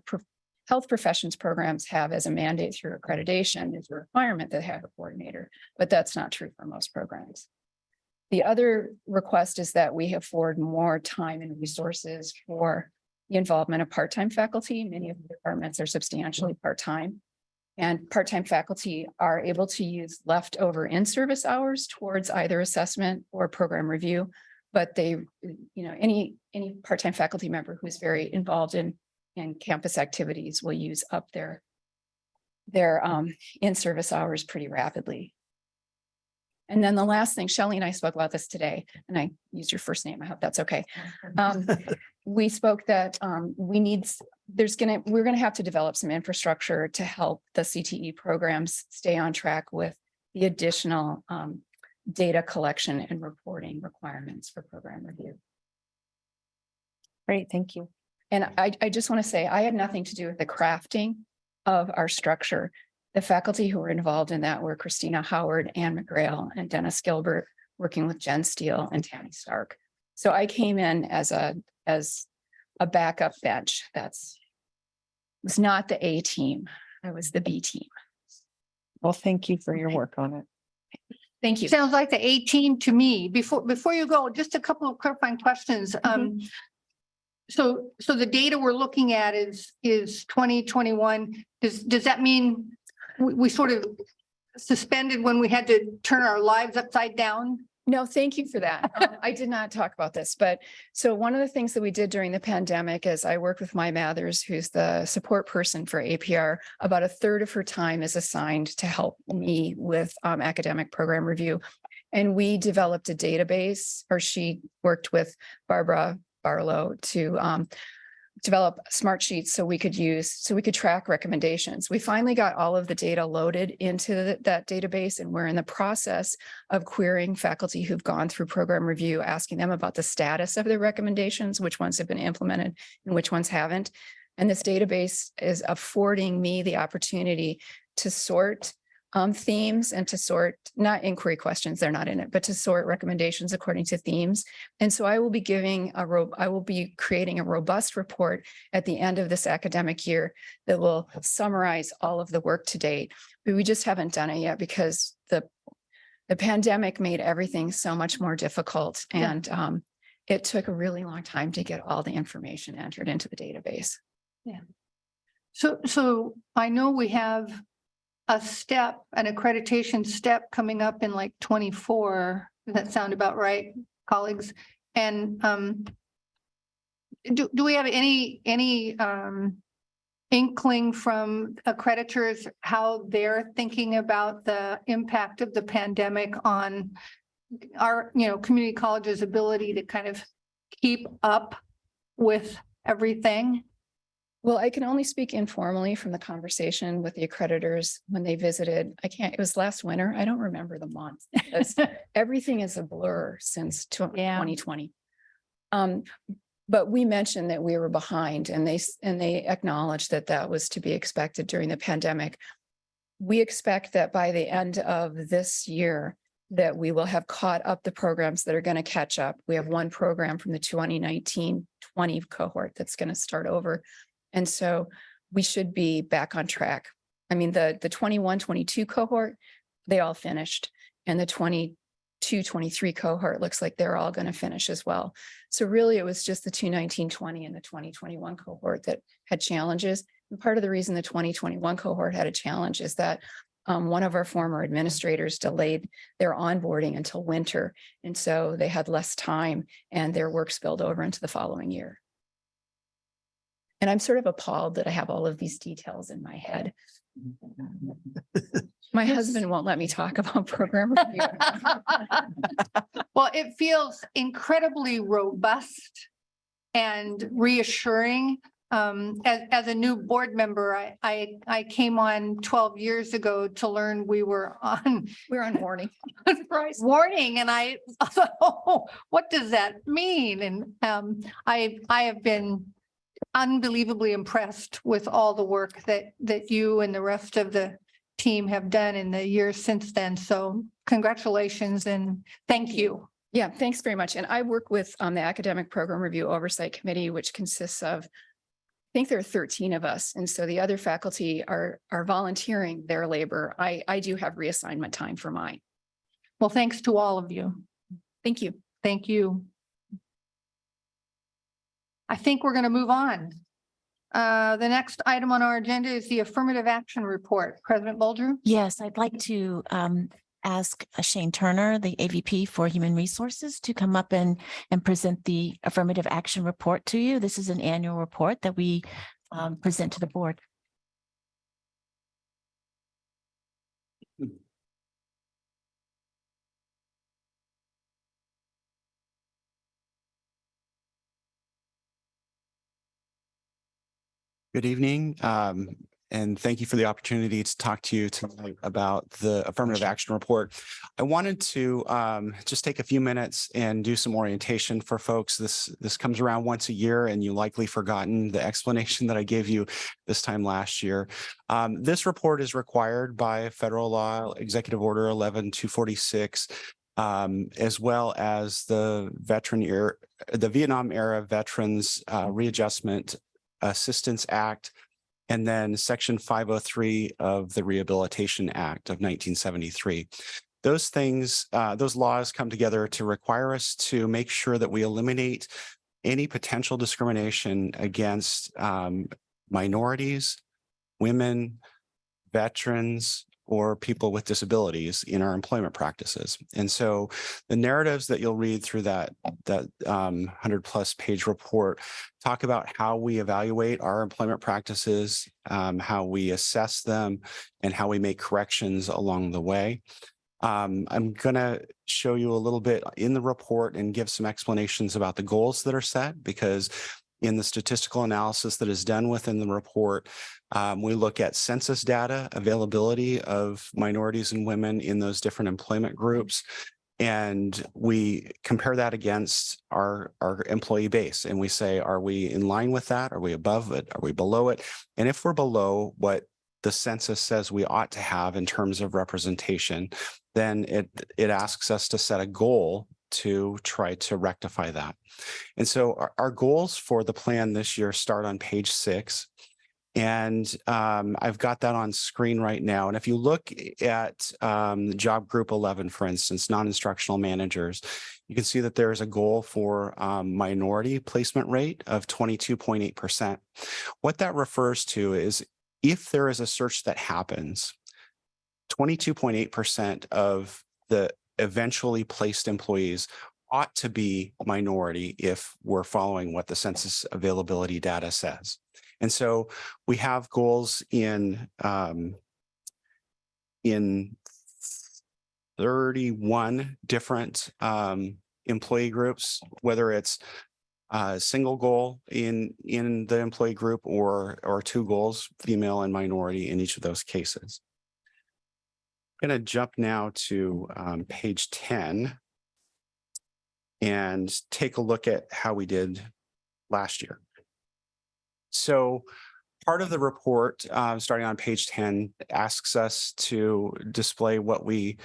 health professions programs have as a mandate through accreditation is a requirement that have a coordinator, but that's not true for most programs. The other request is that we afford more time and resources for the involvement of part-time faculty. Many of the departments are substantially part-time. And part-time faculty are able to use leftover in-service hours towards either assessment or program review. But they, any part-time faculty member who's very involved in campus activities will use up their in-service hours pretty rapidly. And then the last thing, Shelley and I spoke about this today, and I used your first name. I hope that's okay. We spoke that we're gonna have to develop some infrastructure to help the CTE programs stay on track with the additional data collection and reporting requirements for program review. Great, thank you. And I just want to say, I had nothing to do with the crafting of our structure. The faculty who were involved in that were Christina Howard, Ann McGrail, and Dennis Gilbert, working with Jen Steele and Tammy Stark. So I came in as a backup bench. Was not the A team. I was the B team. Well, thank you for your work on it. Thank you. Sounds like the 18 to me. Before you go, just a couple of clarifying questions. So the data we're looking at is 2021. Does that mean we sort of suspended when we had to turn our lives upside down? No, thank you for that. I did not talk about this, but so one of the things that we did during the pandemic is I worked with Mai Mathers, who's the support person for APR. About 1/3 of her time is assigned to help me with academic program review. And we developed a database, or she worked with Barbara Barlow to develop smart sheets so we could track recommendations. We finally got all of the data loaded into that database, and we're in the process of querying faculty who've gone through program review, asking them about the status of their recommendations, which ones have been implemented and which ones haven't. And this database is affording me the opportunity to sort themes and to sort, not inquiry questions, they're not in it, but to sort recommendations according to themes. And so I will be creating a robust report at the end of this academic year that will summarize all of the work to date. But we just haven't done it yet because the pandemic made everything so much more difficult. And it took a really long time to get all the information entered into the database. Yeah. So I know we have an accreditation step coming up in like 24. Does that sound about right, colleagues? And do we have any inkling from accreditors how they're thinking about the impact of the pandemic on our, community colleges' ability to kind of keep up with everything? Well, I can only speak informally from the conversation with the accreditors when they visited. It was last winter. I don't remember the month. Everything is a blur since 2020. But we mentioned that we were behind, and they acknowledged that was to be expected during the pandemic. We expect that by the end of this year, that we will have caught up the programs that are going to catch up. We have one program from the 2019-20 cohort that's going to start over. And so we should be back on track. I mean, the 21-22 cohort, they all finished, and the 22-23 cohort looks like they're all going to finish as well. So really it was just the 2019-20 and the 2021 cohort that had challenges. And part of the reason the 2021 cohort had a challenge is that one of our former administrators delayed their onboarding until winter. And so they had less time and their work spilled over into the following year. And I'm sort of appalled that I have all of these details in my head. My husband won't let me talk about program review. Well, it feels incredibly robust and reassuring. As a new board member, I came on 12 years ago to learn we were on We're on warning. warning, and I thought, oh, what does that mean? And I have been unbelievably impressed with all the work that you and the rest of the team have done in the years since then. So congratulations and thank you. Yeah, thanks very much. And I work with the Academic Program Review Oversight Committee, which consists of, I think there are 13 of us. And so the other faculty are volunteering their labor. I do have reassignment time for mine. Well, thanks to all of you. Thank you. Thank you. I think we're going to move on. The next item on our agenda is the affirmative action report. President Bolger? Yes, I'd like to ask Shane Turner, the AVP for Human Resources, to come up and present the affirmative action report to you. This is an annual report that we present to the board. Good evening, and thank you for the opportunity to talk to you tonight about the affirmative action report. I wanted to just take a few minutes and do some orientation for folks. This comes around once a year, and you likely forgotten the explanation that I gave you this time last year. This report is required by federal law, Executive Order 11246, as well as the Vietnam era Veterans Readjustment Assistance Act, and then Section 503 of the Rehabilitation Act of 1973. Those things, those laws come together to require us to make sure that we eliminate any potential discrimination against minorities, women, veterans, or people with disabilities in our employment practices. And so the narratives that you'll read through that 100+ page report talk about how we evaluate our employment practices, how we assess them, and how we make corrections along the way. I'm going to show you a little bit in the report and give some explanations about the goals that are set, because in the statistical analysis that is done within the report, we look at census data, availability of minorities and women in those different employment groups, and we compare that against our employee base. And we say, are we in line with that? Are we above it? Are we below it? And if we're below what the census says we ought to have in terms of representation, then it asks us to set a goal to try to rectify that. And so our goals for the plan this year start on page 6. And I've got that on screen right now. And if you look at job group 11, for instance, non-instructional managers, you can see that there is a goal for minority placement rate of 22.8%. What that refers to is if there is a search that happens, 22.8% of the eventually placed employees ought to be minority if we're following what the census availability data says. And so we have goals in 31 different employee groups, whether it's a single goal in the employee group or 2 goals, female and minority in each of those cases. I'm going to jump now to page 10 and take a look at how we did last year. So part of the report, starting on page 10, asks us to display what we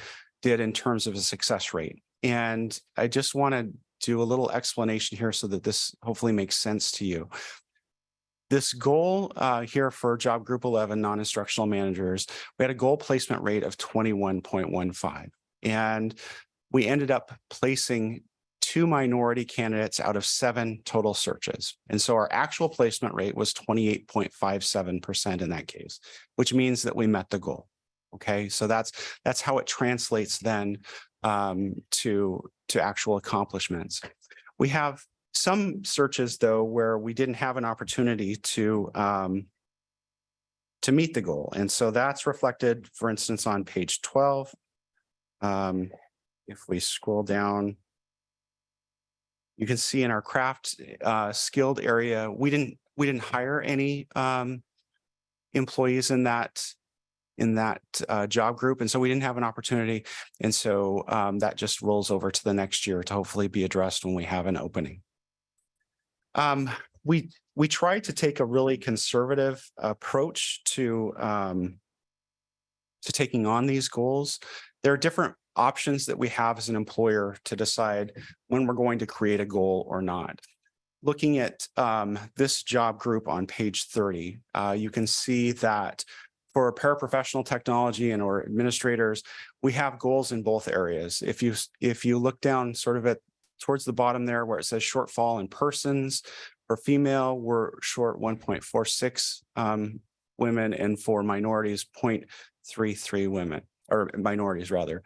did in terms of a success rate. And I just want to do a little explanation here so that this hopefully makes sense to you. This goal here for job group 11, non-instructional managers, we had a goal placement rate of 21.15. And we ended up placing 2 minority candidates out of 7 total searches. And so our actual placement rate was 28.57% in that case, which means that we met the goal. Okay, so that's how it translates then to actual accomplishments. We have some searches, though, where we didn't have an opportunity to meet the goal. And so that's reflected, for instance, on page 12. If we scroll down, you can see in our craft skilled area, we didn't hire any employees in that job group. And so we didn't have an opportunity. And so that just rolls over to the next year to hopefully be addressed when we have an opening. We tried to take a really conservative approach to taking on these goals. There are different options that we have as an employer to decide when we're going to create a goal or not. Looking at this job group on page 30, you can see that for paraprofessional technology and or administrators, we have goals in both areas. If you look down sort of towards the bottom there where it says shortfall in persons, for female, we're short 1.46 women, and for minorities, 0.33 women, or minorities rather.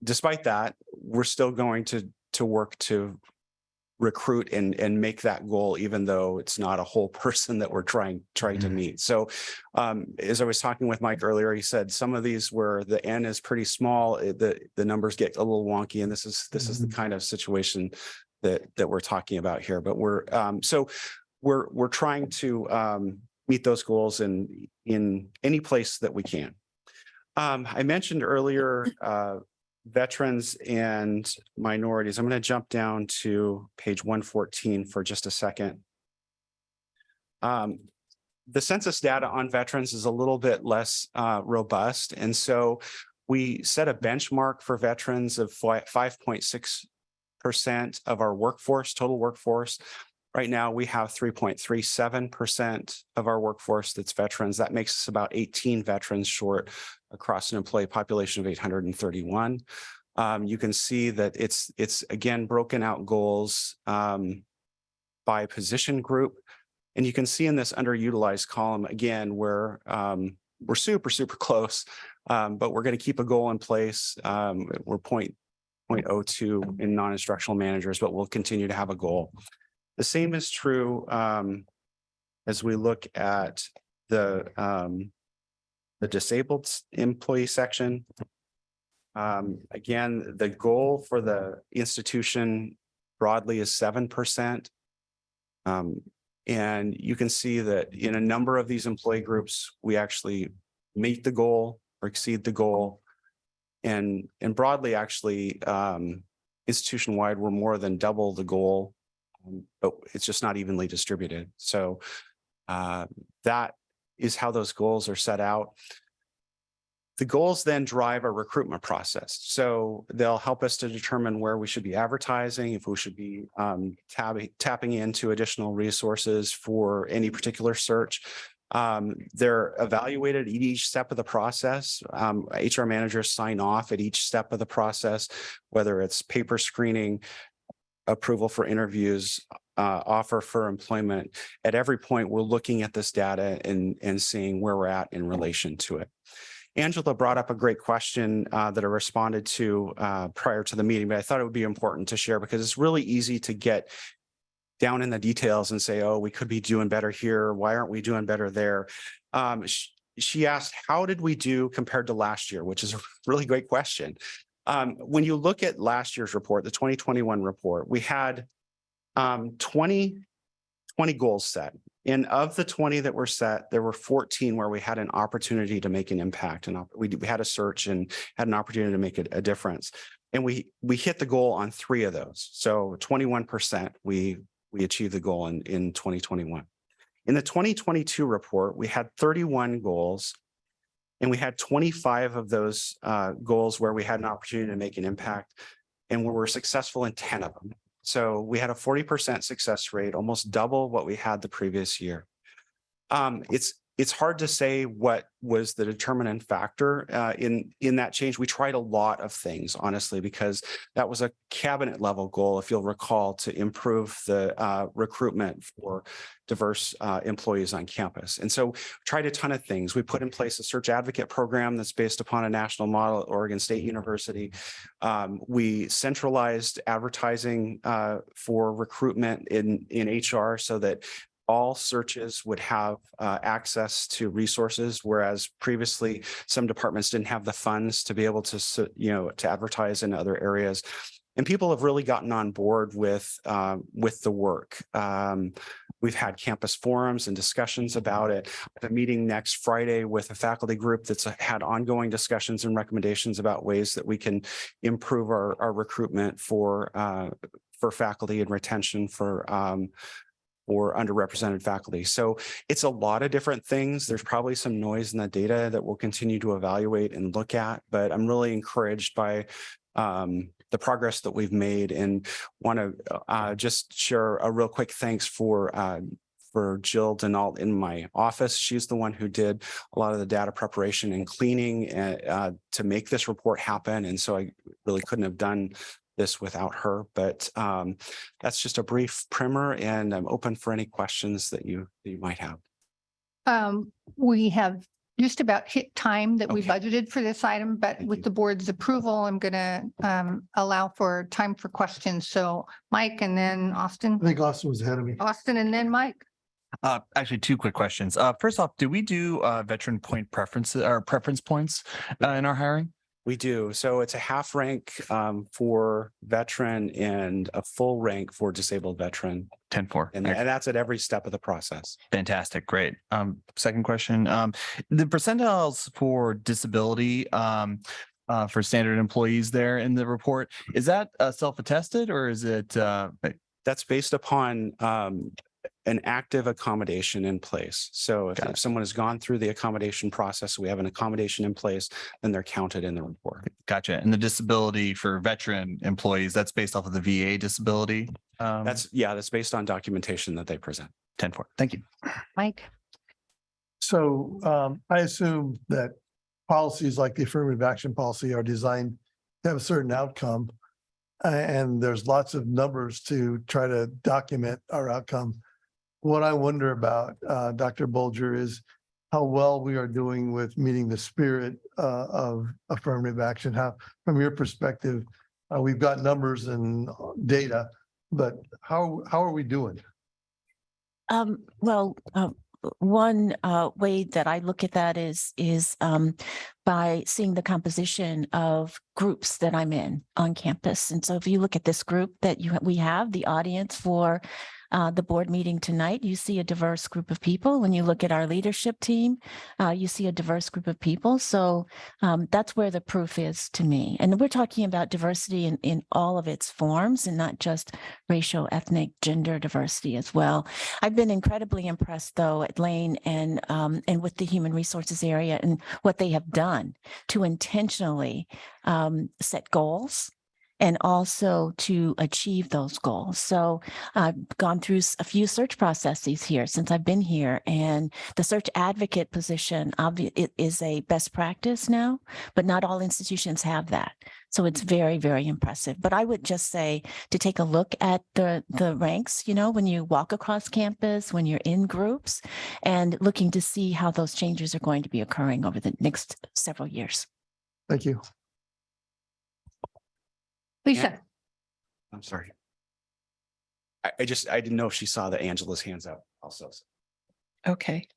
Despite that, we're still going to work to recruit and make that goal, even though it's not a whole person that we're trying to meet. So as I was talking with Mike earlier, he said some of these where the N is pretty small, the numbers get a little wonky, and this is the kind of situation that we're talking about here. But we're trying to meet those goals in any place that we can. I mentioned earlier veterans and minorities. I'm going to jump down to page 114 for just a second. The census data on veterans is a little bit less robust. And so we set a benchmark for veterans of 5.6% of our workforce, total workforce. Right now, we have 3.37% of our workforce that's veterans. That makes us about 18 veterans short across an employee population of 831. You can see that it's again broken out goals by position group. And you can see in this underutilized column again where we're super close, but we're going to keep a goal in place. We're 0.02 in non-instructional managers, but we'll continue to have a goal. The same is true as we look at the disabled employee section. Again, the goal for the institution broadly is 7%. And you can see that in a number of these employee groups, we actually meet the goal or exceed the goal. And broadly, actually, institution-wide, we're more than double the goal. But it's just not evenly distributed. So that is how those goals are set out. The goals then drive our recruitment process. So they'll help us to determine where we should be advertising, if we should be tapping into additional resources for any particular search. They're evaluated at each step of the process. HR managers sign off at each step of the process, whether it's paper screening, approval for interviews, offer for employment. At every point, we're looking at this data and seeing where we're at in relation to it. Angela brought up a great question that I responded to prior to the meeting, but I thought it would be important to share because it's really easy to get down in the details and say, oh, we could be doing better here. Why aren't we doing better there? She asked, how did we do compared to last year, which is a really great question. When you look at last year's report, the 2021 report, we had 20 goals set. And of the 20 that were set, there were 14 where we had an opportunity to make an impact. And we had a search and had an opportunity to make a difference. And we hit the goal on 3 of those. So 21%, we achieved the goal in 2021. In the 2022 report, we had 31 goals. And we had 25 of those goals where we had an opportunity to make an impact, and we were successful in 10 of them. So we had a 40% success rate, almost double what we had the previous year. it's hard to say what was the determinant factor in that change. We tried a lot of things, honestly, because that was a cabinet level goal, if you'll recall, to improve the recruitment for diverse employees on campus. And so tried a ton of things. We put in place a search advocate program that's based upon a national model at Oregon State University. We centralized advertising for recruitment in HR so that all searches would have access to resources, whereas previously some departments didn't have the funds to be able to, to advertise in other areas. And people have really gotten on board with the work. We've had campus forums and discussions about it. I have a meeting next Friday with a faculty group that's had ongoing discussions and recommendations about ways that we can improve our recruitment for faculty and retention for underrepresented faculty. So it's a lot of different things. There's probably some noise in the data that we'll continue to evaluate and look at, but I'm really encouraged by the progress that we've made, and want to just share a real quick thanks for Jill Denault in my office. She's the one who did a lot of the data preparation and cleaning to make this report happen. And so I really couldn't have done this without her, but that's just a brief primer, and I'm open for any questions that you might have. We have just about hit time that we budgeted for this item, but with the board's approval, I'm going to allow for time for questions. So Mike and then Austin. I think Austin was ahead of me. Austin and then Mike. Actually, two quick questions. First off, do we do veteran point preferences or preference points in our hiring? We do. So it's a half rank for veteran and a full rank for disabled veteran. 10-4. And that's at every step of the process. Fantastic. Great. Second question. The percentiles for disability for standard employees there in the report, is that self-attested or is it? That's based upon an active accommodation in place. So if someone has gone through the accommodation process, we have an accommodation in place, then they're counted in the report. Gotcha. And the disability for veteran employees, that's based off of the VA disability? That's based on documentation that they present. 10-4. Thank you. Mike. So I assume that policies like the affirmative action policy are designed to have a certain outcome. And there's lots of numbers to try to document our outcome. What I wonder about, Dr. Bulger, is how well we are doing with meeting the spirit of affirmative action. How, from your perspective, we've got numbers and data, but how are we doing? One way that I look at that is by seeing the composition of groups that I'm in on campus. And so if you look at this group that we have, the audience for the board meeting tonight, you see a diverse group of people. When you look at our leadership team, you see a diverse group of people. So that's where the proof is to me. And we're talking about diversity in all of its forms and not just racial, ethnic, gender diversity as well. I've been incredibly impressed, though, at Lane and with the human resources area and what they have done to intentionally set goals and also to achieve those goals. So I've gone through a few search processes here since I've been here, and the search advocate position it is a best practice now, but not all institutions have that. So it's very, very impressive. But I would just say to take a look at the ranks, when you walk across campus, when you're in groups, and looking to see how those changes are going to be occurring over the next several years. Thank you. Lisa. I'm sorry. I didn't know if she saw that Angela's hands up also. Okay,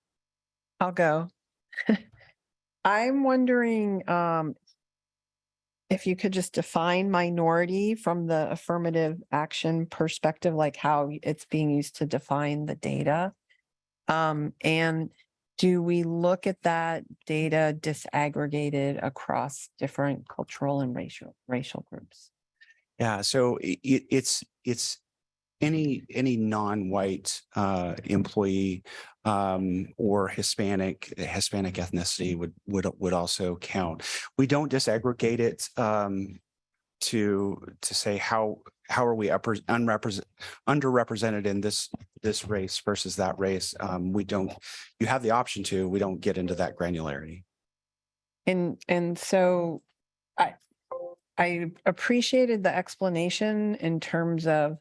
I'll go. I'm wondering if you could just define minority from the affirmative action perspective, like how it's being used to define the data. And do we look at that data disaggregated across different cultural and racial groups? Yeah, so it's any non-white employee or Hispanic ethnicity would also count. We don't disaggregate it to say how are we underrepresented in this this race versus that race. We don't, you have the option to, we don't get into that granularity. And so I appreciated the explanation in terms of,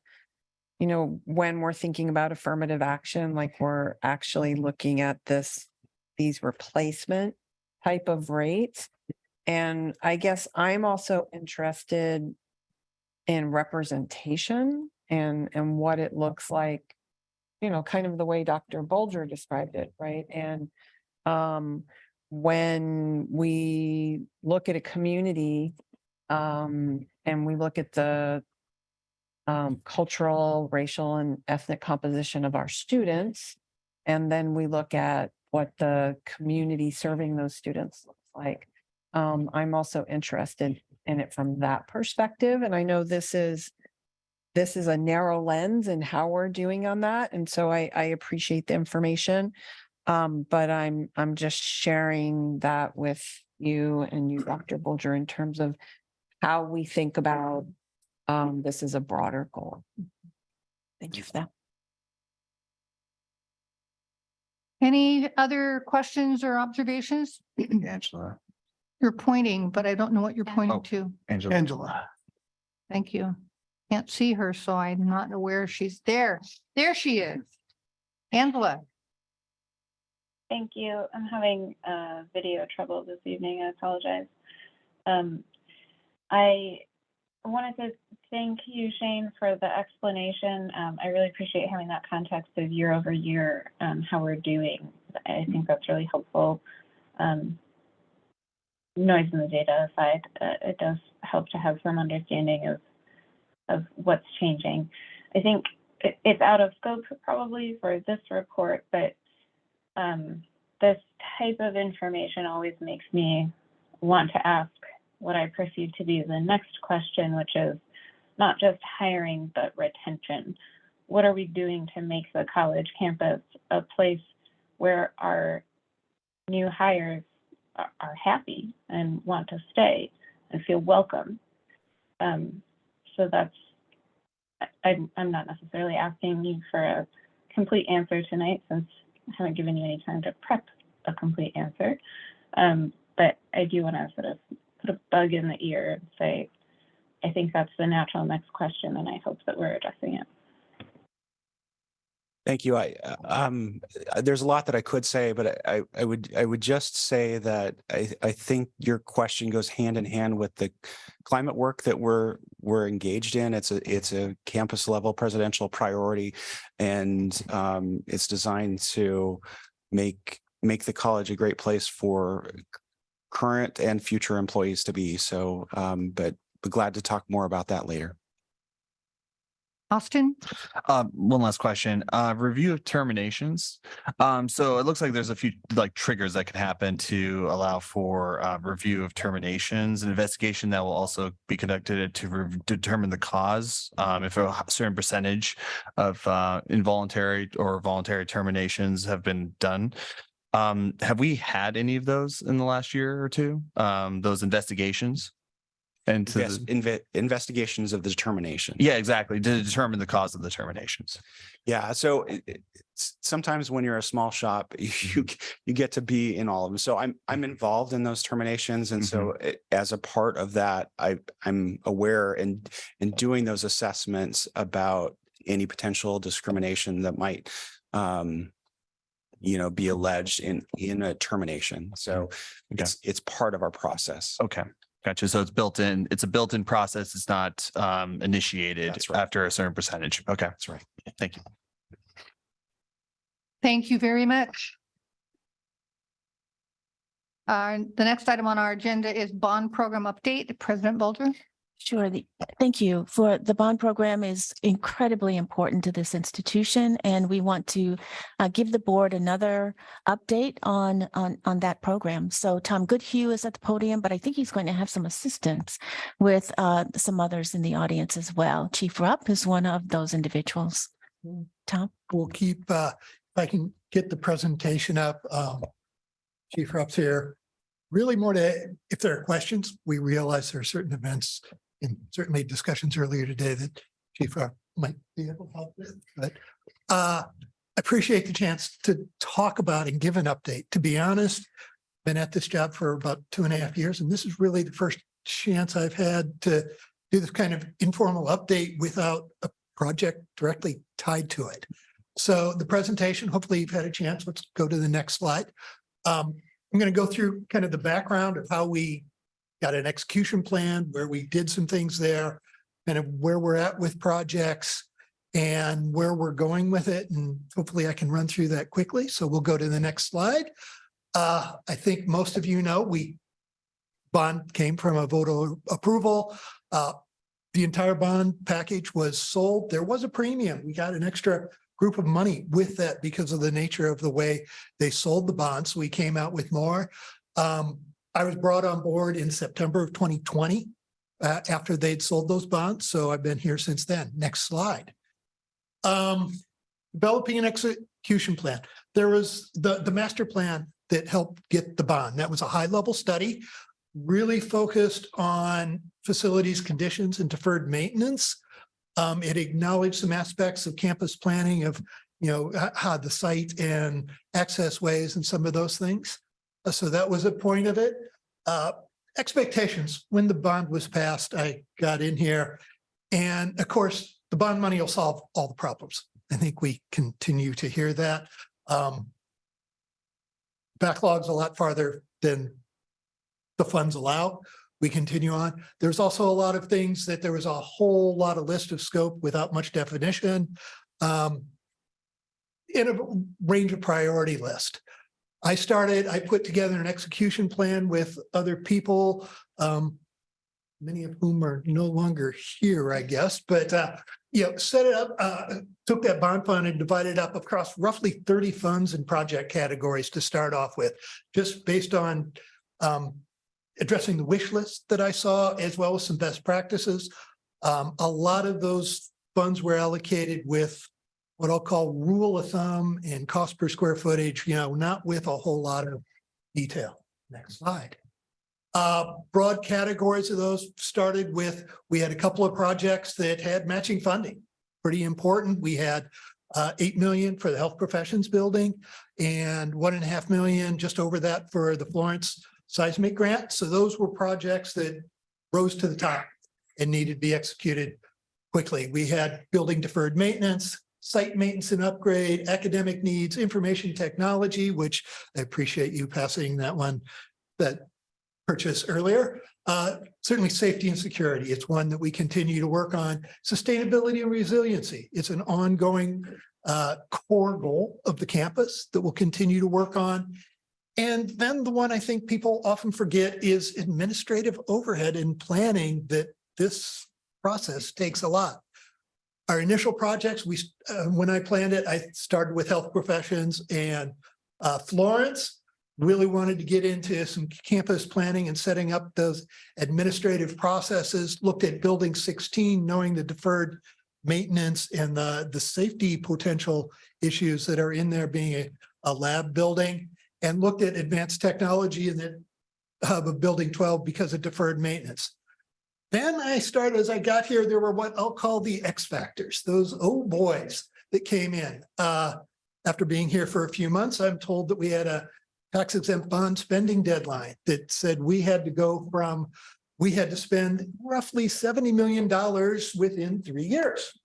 you know, when we're thinking about affirmative action, like we're actually looking at these replacement type of rates. And I guess I'm also interested in representation and what it looks like, you know, kind of the way Dr. Bulger described it, right? And when we look at a community and we look at the cultural, racial, and ethnic composition of our students, and then we look at what the community serving those students looks like. I'm also interested in it from that perspective. And I know this is a narrow lens in how we're doing on that. And so I appreciate the information. But I'm just sharing that with you and you, Dr. Bulger, in terms of how we think about this as a broader goal. Thank you for that. Any other questions or observations? Angela. You're pointing, but I don't know what you're pointing Oh. to. Angela. Thank you. Can't see her, so I'm not aware she's there. There she is. Angela. Thank you. I'm having video trouble this evening. I apologize. I wanted to thank you, Shane, for the explanation. I really appreciate having that context of year over year, how we're doing. I think that's really helpful. Noise in the data aside, it does help to have some understanding of what's changing. I think it's out of scope probably for this report, but this type of information always makes me want to ask what I perceive to be the next question, which is not just hiring, but retention. What are we doing to make the college campus a place where our new hires are happy and want to stay and feel welcome? So that's, I'm not necessarily asking you for a complete answer tonight, since I haven't given you any time to prep a complete answer. But I do want to sort of put a bug in the ear and say, I think that's the natural next question, and I hope that we're addressing it. Thank you. There's a lot that I could say, but I would just say that I think your question goes hand in hand with the climate work that we're engaged in. It's a campus level presidential priority, and it's designed to make the college a great place for current and future employees to be. So, but glad to talk more about that later. Austin? One last question. Review of terminations. So it looks like there's a few like triggers that can happen to allow for review of terminations. An investigation that will also be conducted to determine the cause. If a certain percentage of involuntary or voluntary terminations have been done. Have we had any of those in the last year or two? Those investigations? And to investigations of the determination. Yeah, exactly. To determine the cause of the terminations. Yeah. So sometimes when you're a small shop, you get to be in all of them. So I'm involved in those terminations. And so as a part of that, I'm aware and doing those assessments about any potential discrimination that might be alleged in a termination. So it's part of our process. Okay. Gotcha. So it's built in, it's a built-in process. It's not initiated after a certain percentage. Okay. That's right. Thank you. Thank you very much. The next item on our agenda is bond program update. President Bulger. Sure. Thank you. For the bond program is incredibly important to this institution, and we want to give the board another update on that program. So Tom Goodhue is at the podium, but I think he's going to have some assistance with some others in the audience as well. Chief Rupp is one of those individuals. Tom? We'll keep, if I can get the presentation up, Chief Rupp's here. Really more to, if there are questions, we realize there are certain events and certainly discussions earlier today that Chief Rupp might be able to help with, but I appreciate the chance to talk about and give an update. To be honest, been at this job for about 2.5 years, and this is really the first chance I've had to do this kind of informal update without a project directly tied to it. So the presentation, hopefully you've had a chance. Let's go to the next slide. I'm going to go through kind of the background of how we got an execution plan, where we did some things there, kind of where we're at with projects and where we're going with it. And hopefully I can run through that quickly. So we'll go to the next slide. I think most of you know, bond came from a vote of approval. The entire bond package was sold. There was a premium. We got an extra group of money with that because of the nature of the way they sold the bonds. We came out with more. I was brought on board in September of 2020 after they'd sold those bonds. So I've been here since then. Next slide. Developing an execution plan. There was the master plan that helped get the bond. That was a high-level study, really focused on facilities conditions and deferred maintenance. It acknowledged some aspects of campus planning of, how the site and access ways and some of those things. So that was a point of it. Expectations. When the bond was passed, I got in here, and of course, the bond money will solve all the problems. I think we continue to hear that. Backlog's a lot farther than the funds allow. We continue on. There's also a lot of things that there was a whole lot of list of scope without much definition in a range of priority list. I put together an execution plan with other people, many of whom are no longer here, I guess, but set it up, took that bond fund and divided it up across roughly 30 funds and project categories to start off with, just based on addressing the wish list that I saw, as well as some best practices. A lot of those funds were allocated with what I'll call rule of thumb and cost per square footage, not with a whole lot of detail. Next slide. Broad categories of those started with, we had a couple of projects that had matching funding, pretty important. We had 8 million for the health professions building and 1.5 million, just over that, for the Florence seismic grant. So those were projects that rose to the top and needed to be executed quickly. We had building deferred maintenance, site maintenance and upgrade, academic needs, information technology, which I appreciate you passing that purchase earlier. Certainly safety and security. It's one that we continue to work on. Sustainability and resiliency. It's an ongoing core goal of the campus that we'll continue to work on. And then the one I think people often forget is administrative overhead and planning, that this process takes a lot. Our initial projects, when I planned it, I started with health professions and Florence. Really wanted to get into some campus planning and setting up those administrative processes. Looked at building 16, knowing the deferred maintenance and the safety potential issues that are in there, being a lab building, and looked at advanced technology in the hub of building 12 because of deferred maintenance. Then as I got here, there were what I'll call the X factors, those old boys that came in. After being here for a few months, I'm told that we had a tax exempt bond spending deadline that said we had to spend roughly $70 million within 3 years.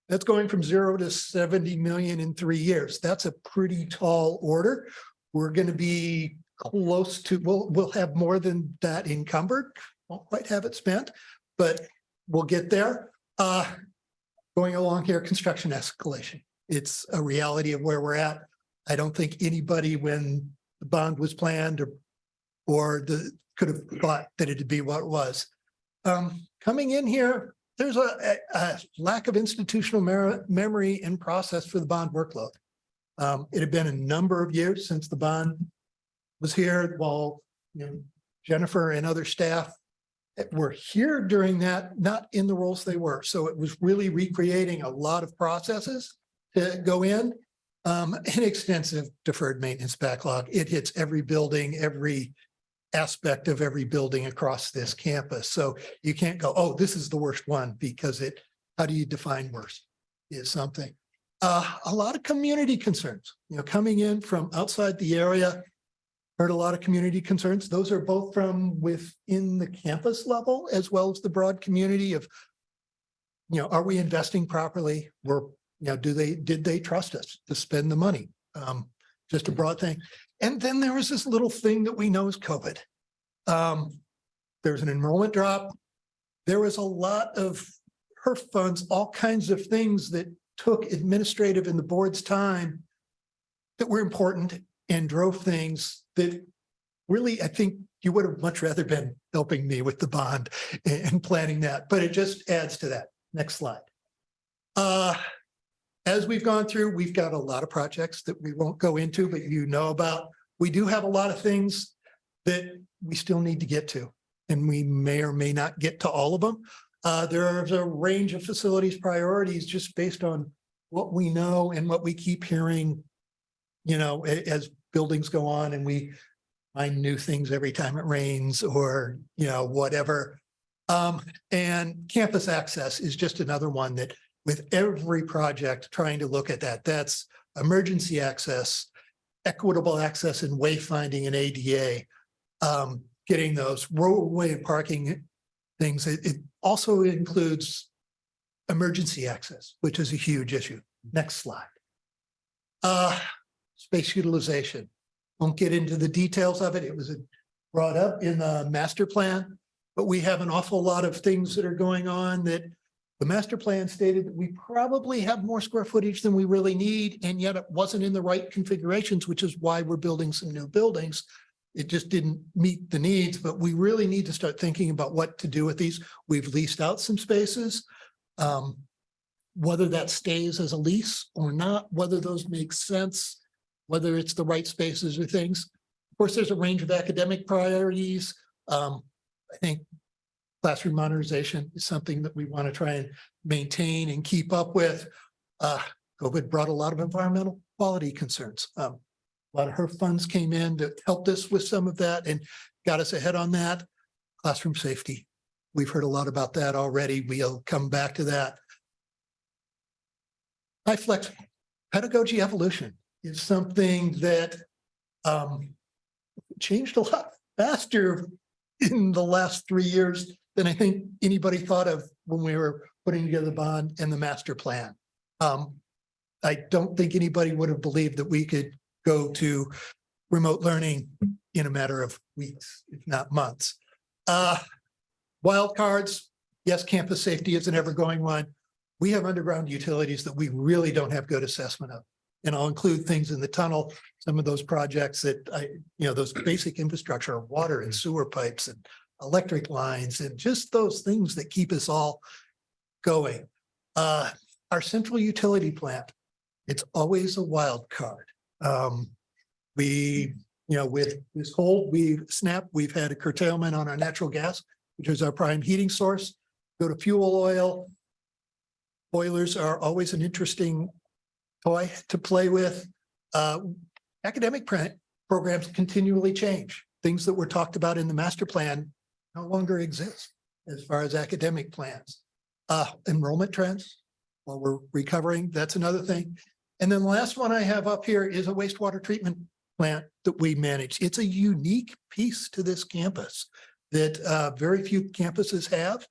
That's going from 0 to 70 million in 3 years. That's a pretty tall order. We're going to be close to, we'll have more than that encumbered. Won't quite have it spent, but we'll get there. Going along here, construction escalation. It's a reality of where we're at. I don't think anybody, when the bond was planned could have thought that it'd be what it was. Coming in here, there's a lack of institutional memory and process for the bond workload. It had been a number of years since the bond was here, while Jennifer and other staff were here during that, not in the roles they were. So it was really recreating a lot of processes to go in. An extensive deferred maintenance backlog. It hits every building, every aspect of every building across this campus. So you can't go, oh, this is the worst one, because it how do you define worse is something. A lot of community concerns, coming in from outside the area. Heard a lot of community concerns. Those are both from within the campus level as well as the broad community of, are we investing properly? Did they trust us to spend the money? Just a broad thing. And then there was this little thing that we know is COVID. There's an enrollment drop. There was a lot of HERF funds, all kinds of things that took administrative and the board's time that were important and drove things that really, I think you would have much rather been helping me with the bond and planning that, but it just adds to that. Next slide. As we've gone through, we've got a lot of projects that we won't go into, but about. We do have a lot of things that we still need to get to, and we may or may not get to all of them. There's a range of facilities priorities just based on what we know and what we keep hearing, as buildings go on and we find new things every time it rains or, whatever. And campus access is just another one that with every project trying to look at that, that's emergency access, equitable access and wayfinding and ADA, getting those roadway and parking things. It also includes emergency access, which is a huge issue. Next slide. Space utilization. Won't get into the details of it. It was brought up in the master plan, but we have an awful lot of things that are going on that the master plan stated that we probably have more square footage than we really need, and yet it wasn't in the right configurations, which is why we're building some new buildings. It just didn't meet the needs, but we really need to start thinking about what to do with these. We've leased out some spaces. Whether that stays as a lease or not, whether those make sense, whether it's the right spaces or things. Of course, there's a range of academic priorities. I think classroom modernization is something that we want to try and maintain and keep up with. COVID brought a lot of environmental quality concerns. A lot of HERF funds came in that helped us with some of that and got us ahead on that. Classroom safety. We've heard a lot about that already. We'll come back to that. HyFlex pedagogy evolution is something that changed a lot faster in the last 3 years than I think anybody thought of when we were putting together the bond and the master plan. I don't think anybody would have believed that we could go to remote learning in a matter of weeks, if not months. Wild cards, yes, campus safety is an ever-going one. We have underground utilities that we really don't have good assessment of. And I'll include things in the tunnel, some of those projects that those basic infrastructure of water and sewer pipes and electric lines and just those things that keep us all going. Our central utility plant, it's always a wild card. With this cold, we've had a curtailment on our natural gas, which is our prime heating source. Go to fuel oil. Boilers are always an interesting toy to play with. Academic programs continually change. Things that were talked about in the master plan no longer exist as far as academic plans. Enrollment trends, while we're recovering, that's another thing. And then the last one I have up here is a wastewater treatment plant that we manage. It's a unique piece to this campus that very few campuses have.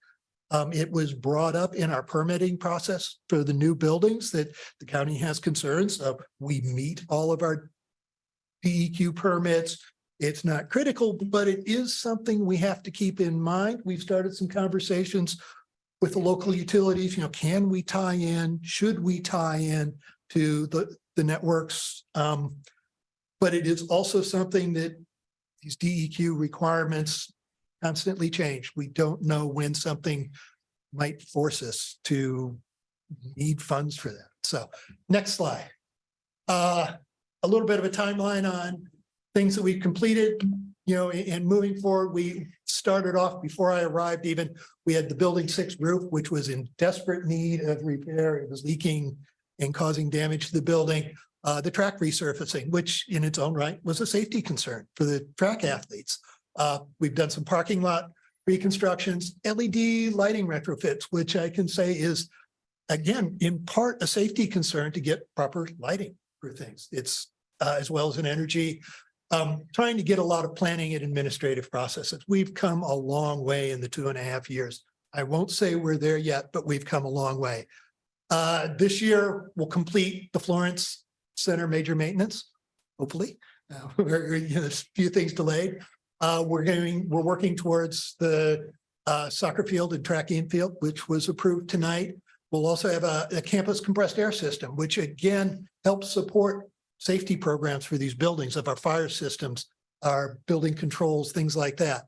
It was brought up in our permitting process for the new buildings that the county has concerns of. We meet all of our DEQ permits. It's not critical, but it is something we have to keep in mind. We've started some conversations with the local utilities. Can we tie in? Should we tie in to the networks? But it is also something that these DEQ requirements constantly change. We don't know when something might force us to need funds for that. So next slide. A little bit of a timeline on things that we've completed, and moving forward. We started off before I arrived even, we had the building 6 roof, which was in desperate need of repair. It was leaking and causing damage to the building. The track resurfacing, which in its own right was a safety concern for the track athletes. We've done some parking lot reconstructions, LED lighting retrofits, which I can say is again, in part, a safety concern to get proper lighting for things. It's as well as an energy, trying to get a lot of planning and administrative processes. We've come a long way in the 2.5 years. I won't say we're there yet, but we've come a long way. This year, we'll complete the Florence Center major maintenance, hopefully. There's a few things delayed. We're working towards the soccer field and track infield, which was approved tonight. We'll also have a campus compressed air system, which again helps support safety programs for these buildings of our fire systems, our building controls, things like that.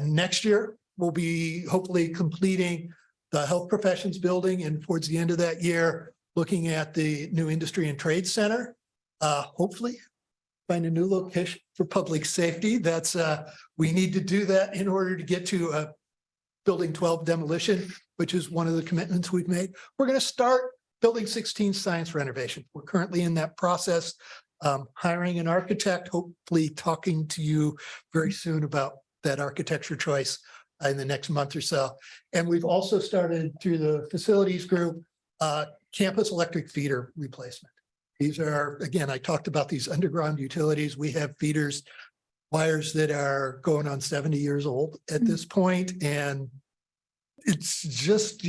Next year, we'll be hopefully completing the health professions building, and towards the end of that year, looking at the new industry and trade center. Hopefully find a new location for public safety. That's we need to do that in order to get to building 12 demolition, which is one of the commitments we've made. We're going to start building 16 science renovation. We're currently in that process, hiring an architect, hopefully talking to you very soon about that architecture choice in the next month or so. And we've also started through the facilities group, campus electric feeder replacement. These are, again, I talked about these underground utilities. We have feeders, wires that are going on 70 years old at this point, and it's just,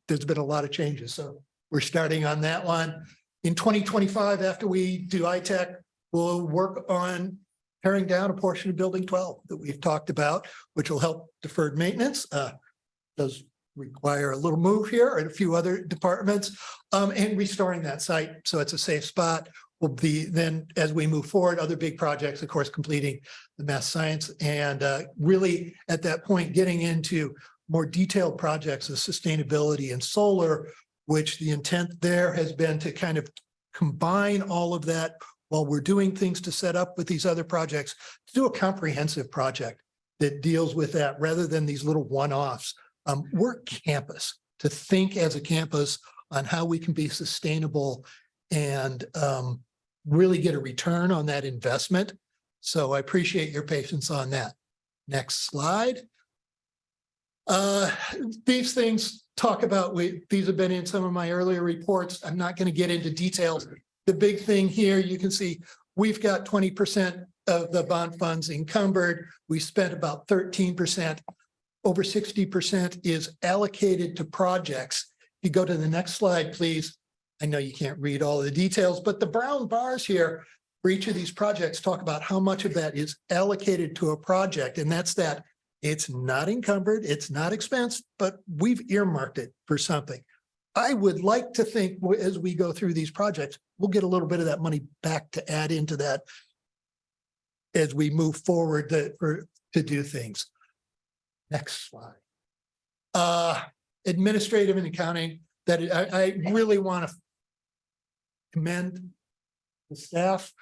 there's been a lot of changes. So we're starting on that one. In 2025, after we do ITech, we'll work on tearing down a portion of building 12 that we've talked about, which will help deferred maintenance. Does require a little move here and a few other departments, and restoring that site so it's a safe spot. Will be then, as we move forward, other big projects, of course, completing the math science, and really at that point getting into more detailed projects of sustainability and solar, which the intent there has been to kind of combine all of that while we're doing things to set up with these other projects, to do a comprehensive project that deals with that rather than these little one-offs. We're campus, to think as a campus on how we can be sustainable and really get a return on that investment. So I appreciate your patience on that. Next slide. These things talk about, these have been in some of my earlier reports. I'm not going to get into details. The big thing here, you can see we've got 20% of the bond funds encumbered. We spent about 13%. Over 60% is allocated to projects. If you go to the next slide, please. I know you can't read all the details, but the brown bars here for each of these projects talk about how much of that is allocated to a project. And that's that it's not encumbered, it's not expensed, but we've earmarked it for something. I would like to think as we go through these projects, we'll get a little bit of that money back to add into that as we move forward to do things. Next slide. Administrative and accounting, that I really want to commend the staff,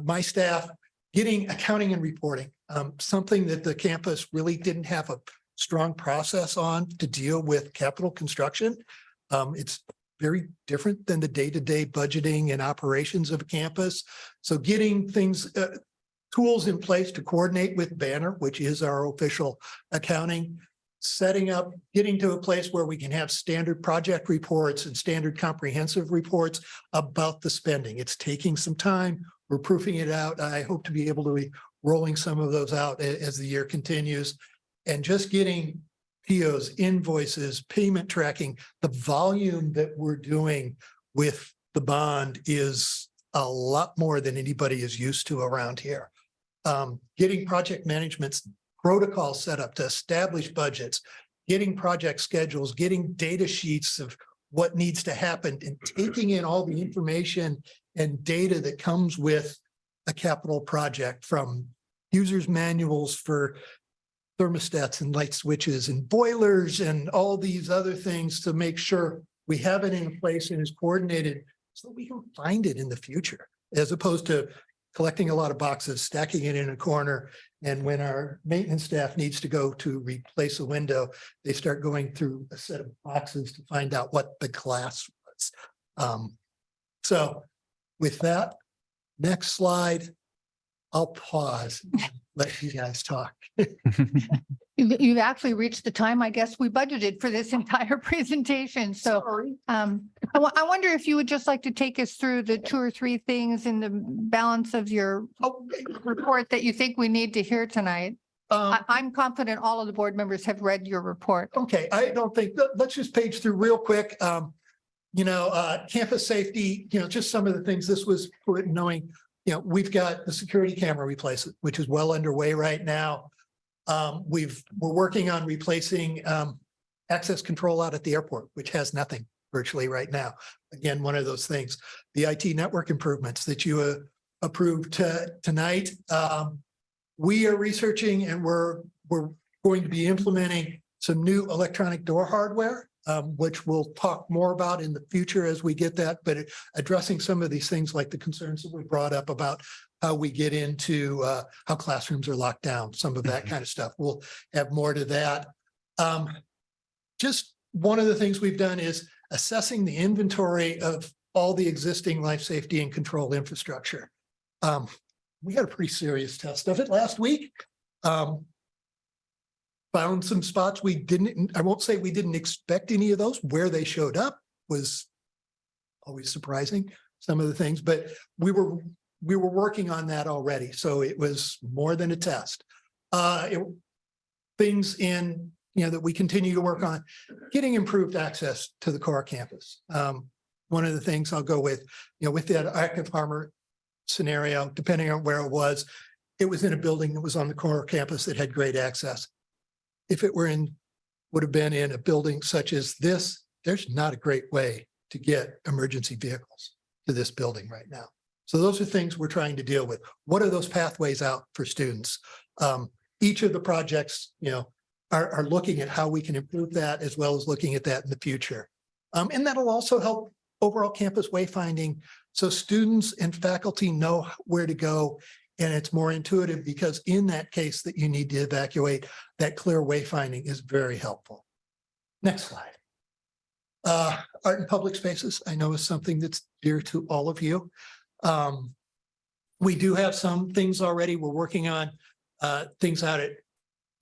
my staff, getting accounting and reporting, something that the campus really didn't have a strong process on to deal with capital construction. It's very different than the day-to-day budgeting and operations of a campus. So getting things, tools in place to coordinate with Banner, which is our official accounting, setting up, getting to a place where we can have standard project reports and standard comprehensive reports about the spending. It's taking some time. We're proofing it out. I hope to be able to be rolling some of those out as the year continues, and just getting POs, invoices, payment tracking. The volume that we're doing with the bond is a lot more than anybody is used to around here. Getting project management's protocols set up to establish budgets, getting project schedules, getting data sheets of what needs to happen, and taking in all the information and data that comes with a capital project, from users manuals for thermostats and light switches and boilers and all these other things, to make sure we have it in place and is coordinated so that we can find it in the future, as opposed to collecting a lot of boxes, stacking it in a corner. And when our maintenance staff needs to go to replace a window, they start going through a set of boxes to find out what the glass was. So with that, next slide, I'll pause, and let you guys talk. You've actually reached the time, I guess, we budgeted for this entire presentation. So I wonder if you would just like to take us through the 2 or 3 things in the balance of your report that you think we need to hear tonight. I'm confident all of the board members have read your report. Okay, I don't think, let's just page through real quick. Campus safety, just some of the things this was knowing, we've got the security camera replacement, which is well underway right now. We're working on replacing access control out at the airport, which has nothing virtually right now. Again, one of those things. The IT network improvements that you approved tonight. We are researching and we're going to be implementing some new electronic door hardware, which we'll talk more about in the future as we get that, but addressing some of these things like the concerns that we brought up about how we get into how classrooms are locked down, some of that kind of stuff. We'll have more to that. Just one of the things we've done is assessing the inventory of all the existing life safety and control infrastructure. We had a pretty serious test of it last week. Found some spots I won't say we didn't expect any of those. Where they showed up was always surprising, some of the things, but we were working on that already. So it was more than a test. Things in, that we continue to work on, getting improved access to the core campus. One of the things I'll go with, with that active harm scenario, depending on where it was in a building that was on the core campus that had great access. If it would have been in a building such as this, there's not a great way to get emergency vehicles to this building right now. So those are things we're trying to deal with. What are those pathways out for students? Each of the projects, are looking at how we can improve that as well as looking at that in the future. And that'll also help overall campus wayfinding. So students and faculty know where to go. And it's more intuitive because in that case that you need to evacuate, that clear wayfinding is very helpful. Next slide. Art in public spaces, I know is something that's dear to all of you. We do have some things already. We're working on things out at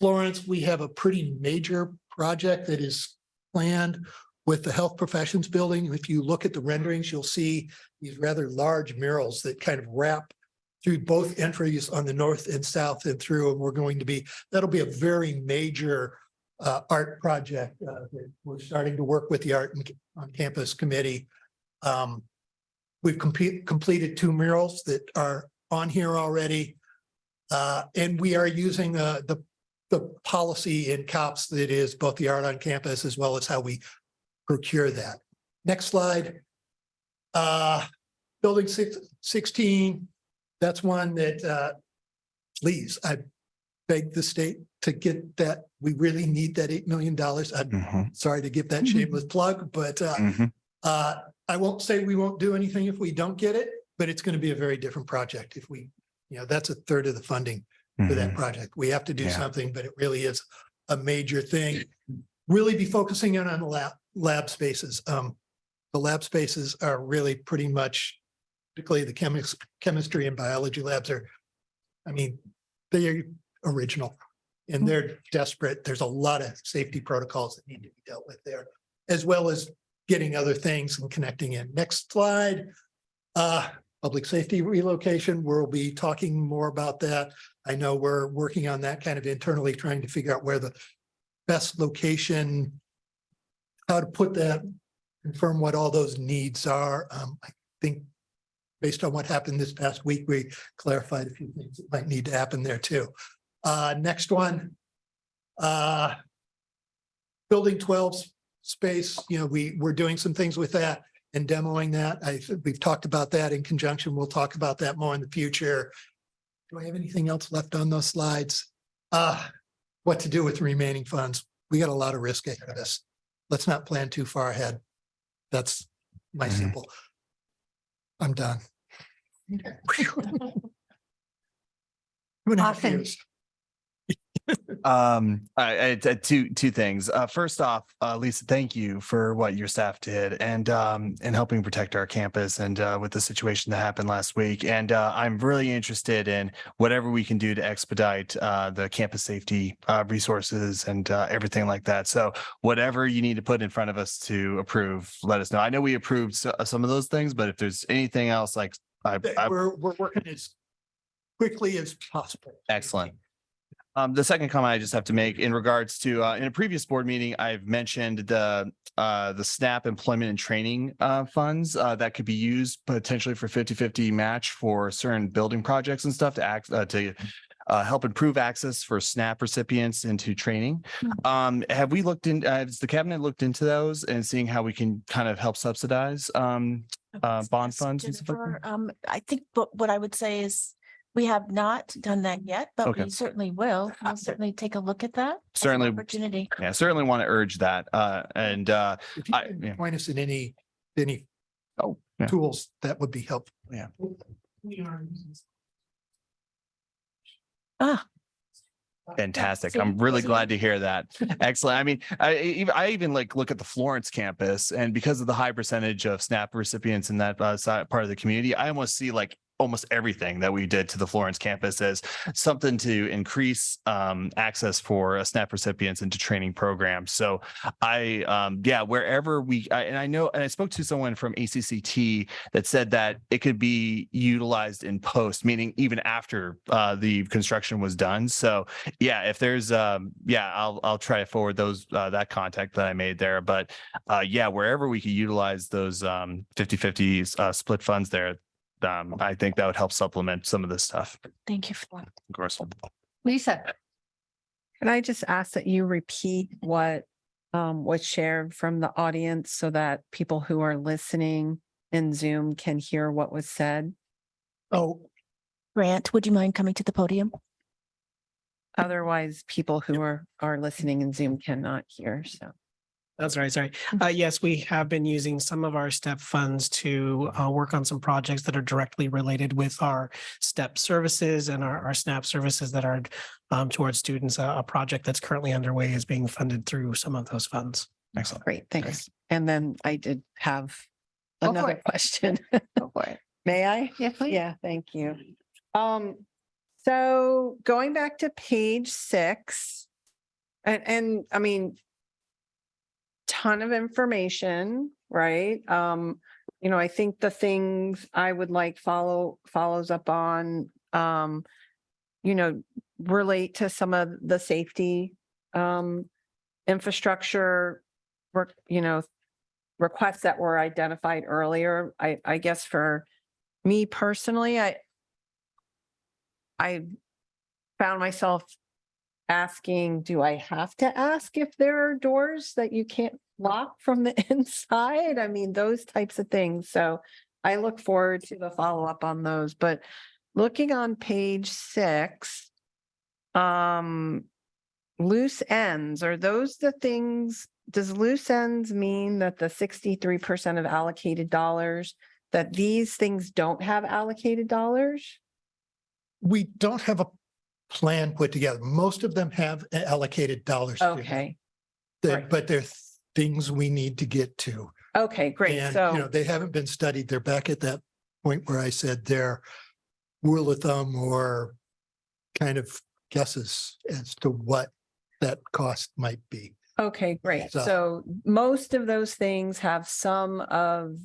Florence. We have a pretty major project that is planned with the health professions building. If you look at the renderings, you'll see these rather large murals that kind of wrap through both entries on the north and south and through, and that'll be a very major art project. We're starting to work with the Art on Campus Committee. We've completed 2 murals that are on here already. And we are using the policy in COPS that is both the art on campus as well as how we procure that. Next slide. Building 16. That's one that, please, I beg the state to get that. We really need that $8 million. I'm sorry to give that shameless plug, but I won't say we won't do anything if we don't get it, but it's going to be a very different project. If we, that's 1/3 of the funding for that project. We have to do something, but it really is a major thing. Really be focusing on the lab spaces. The lab spaces are really pretty much, particularly the chemistry and biology labs they are original and they're desperate. There's a lot of safety protocols that need to be dealt with there, as well as getting other things and connecting in. Next slide. Public safety relocation. We'll be talking more about that. I know we're working on that kind of internally, trying to figure out where the best location, how to put that, confirm what all those needs are. I think based on what happened this past week, we clarified a few things that might need to happen there too. Next one. Building 12 space, we're doing some things with that and demoing that. We've talked about that in conjunction. We'll talk about that more in the future. Do I have anything else left on those slides? What to do with remaining funds? We got a lot of risk ahead of us. Let's not plan too far ahead. That's my simple. I'm done. 2.5 Awesome. years. Two things. First off, Lisa, thank you for what your staff did and helping protect our campus and with the situation that happened last week. And I'm really interested in whatever we can do to expedite the campus safety resources and everything like that. So whatever you need to put in front of us to approve, let us know. I know we approved some of those things, but if there's anything else, like We're working as quickly as possible. excellent. The second comment I just have to make in regards to, in a previous board meeting, I've mentioned the SNAP employment and training funds that could be used potentially for 50-50 match for certain building projects and stuff to help improve access for SNAP recipients into training. Have we looked in, has the cabinet looked into those and seeing how we can kind of help subsidize bond funds and stuff like that? Jennifer, I think what I would say is we have not done that yet, but Okay. we certainly will. I'll certainly take a look at that. as an Certainly. Opportunity. Yeah, certainly want to urge that. And If you can point us in any tools, that would be helpful. Yeah. Ah, Fantastic. See, I'm really see. glad to hear that. Excellent. I mean, I even like look at the Florence campus, and because of the high percentage of SNAP recipients in that part of the community, I almost see like almost everything that we did to the Florence campus as something to increase access for SNAP recipients into training programs. So wherever and I know, and I spoke to someone from ACCT that said that it could be utilized in post, meaning even after the construction was done. So yeah, if there's I'll try to forward those that contact that I made there. But wherever we could utilize those 50-50 split funds there, I think that would help supplement some of this stuff. Thank you for that. Of course. Lisa, Can I just ask that you repeat what was shared from the audience so that people who are listening in Zoom can hear what was said? Oh, Grant, would you mind coming to the podium? Otherwise, people who are listening in Zoom cannot hear, so. That's right. Sorry. Yes, we have been using some of our STEP funds to work on some projects that are directly related with our STEP services and our SNAP services that are towards students. A project that's currently underway is being funded through some of those funds. Excellent. Great, thanks. And then I did have Go for another it. question. go for it. May I? Yes, please. Yeah, thank you. So going back to page 6, and I mean, ton of information, right? I think the things I would like follows up on, relate to some of the safety, infrastructure, requests that were identified earlier. I guess for me personally, I found myself asking, do I have to ask if there are doors that you can't lock from the inside? I mean, those types of things. So I look forward to the follow-up on those, but looking on page 6, loose ends, are those the things, does loose ends mean that the 63% of allocated dollars, that these things don't have allocated dollars? we don't have a plan put together. Most of them have allocated dollars. to them. Okay. But they're things we need to get to. Okay, great. And, So, they haven't been studied. They're back at that point where I said they're rule of thumb or kind of guesses as to what that cost might be. okay, great. So- So most of those things have some of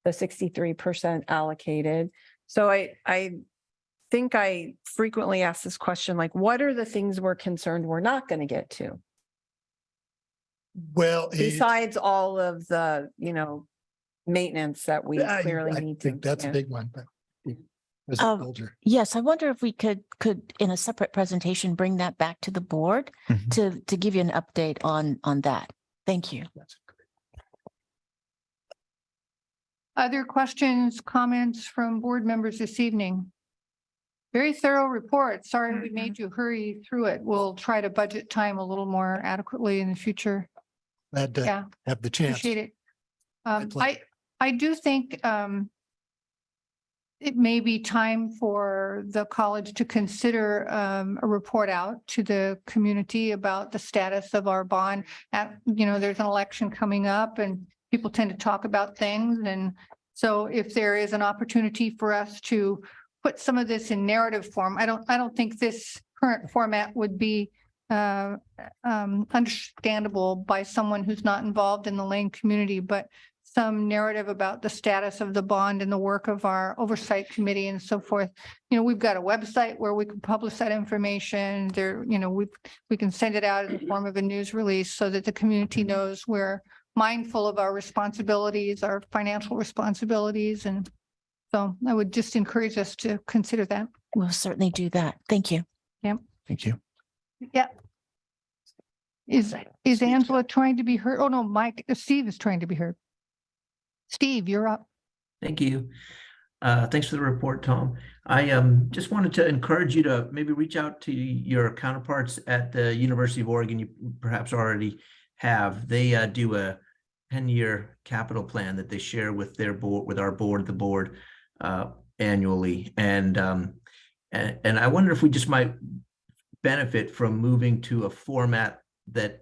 the 63% allocated. So I think I frequently ask this question, like, what are the things we're concerned we're not going to get to? Well, Besides all of the, maintenance that we clearly I need to. think that's a yeah. big one, but President Bolger. Yes, I wonder if we could in a separate presentation, bring that back to the board Mhm. to give you an update on that. Thank you. Other questions, comments from board members this evening? Very thorough report. Sorry we made you hurry through it. We'll try to budget time a little more adequately in the future. Glad to Yeah, have the chance. appreciate it. pleasure. I do think it may be time for the college to consider a report out to the community about the status of our bond. There's an election coming up and people tend to talk about things. And so if there is an opportunity for us to put some of this in narrative form, I don't think this current format would be understandable by someone who's not involved in the Lane community, but some narrative about the status of the bond and the work of our oversight committee and so forth. We've got a website where we can publish that information there. We can send it out in the form of a news release so that the community knows we're mindful of our responsibilities, our financial responsibilities. And so I would just encourage us to consider that. We'll certainly do that. Thank you. Yep. Thank you. Yeah. Is Angela trying to be heard? Oh, no, Steve is trying to be heard. Steve, you're up. Thank you. Thanks for the report, Tom. I just wanted to encourage you to maybe reach out to your counterparts at the University of Oregon. You perhaps already have. They do a 10-year capital plan that they share with their board, with our board, the board annually. And I wonder if we just might benefit from moving to a format that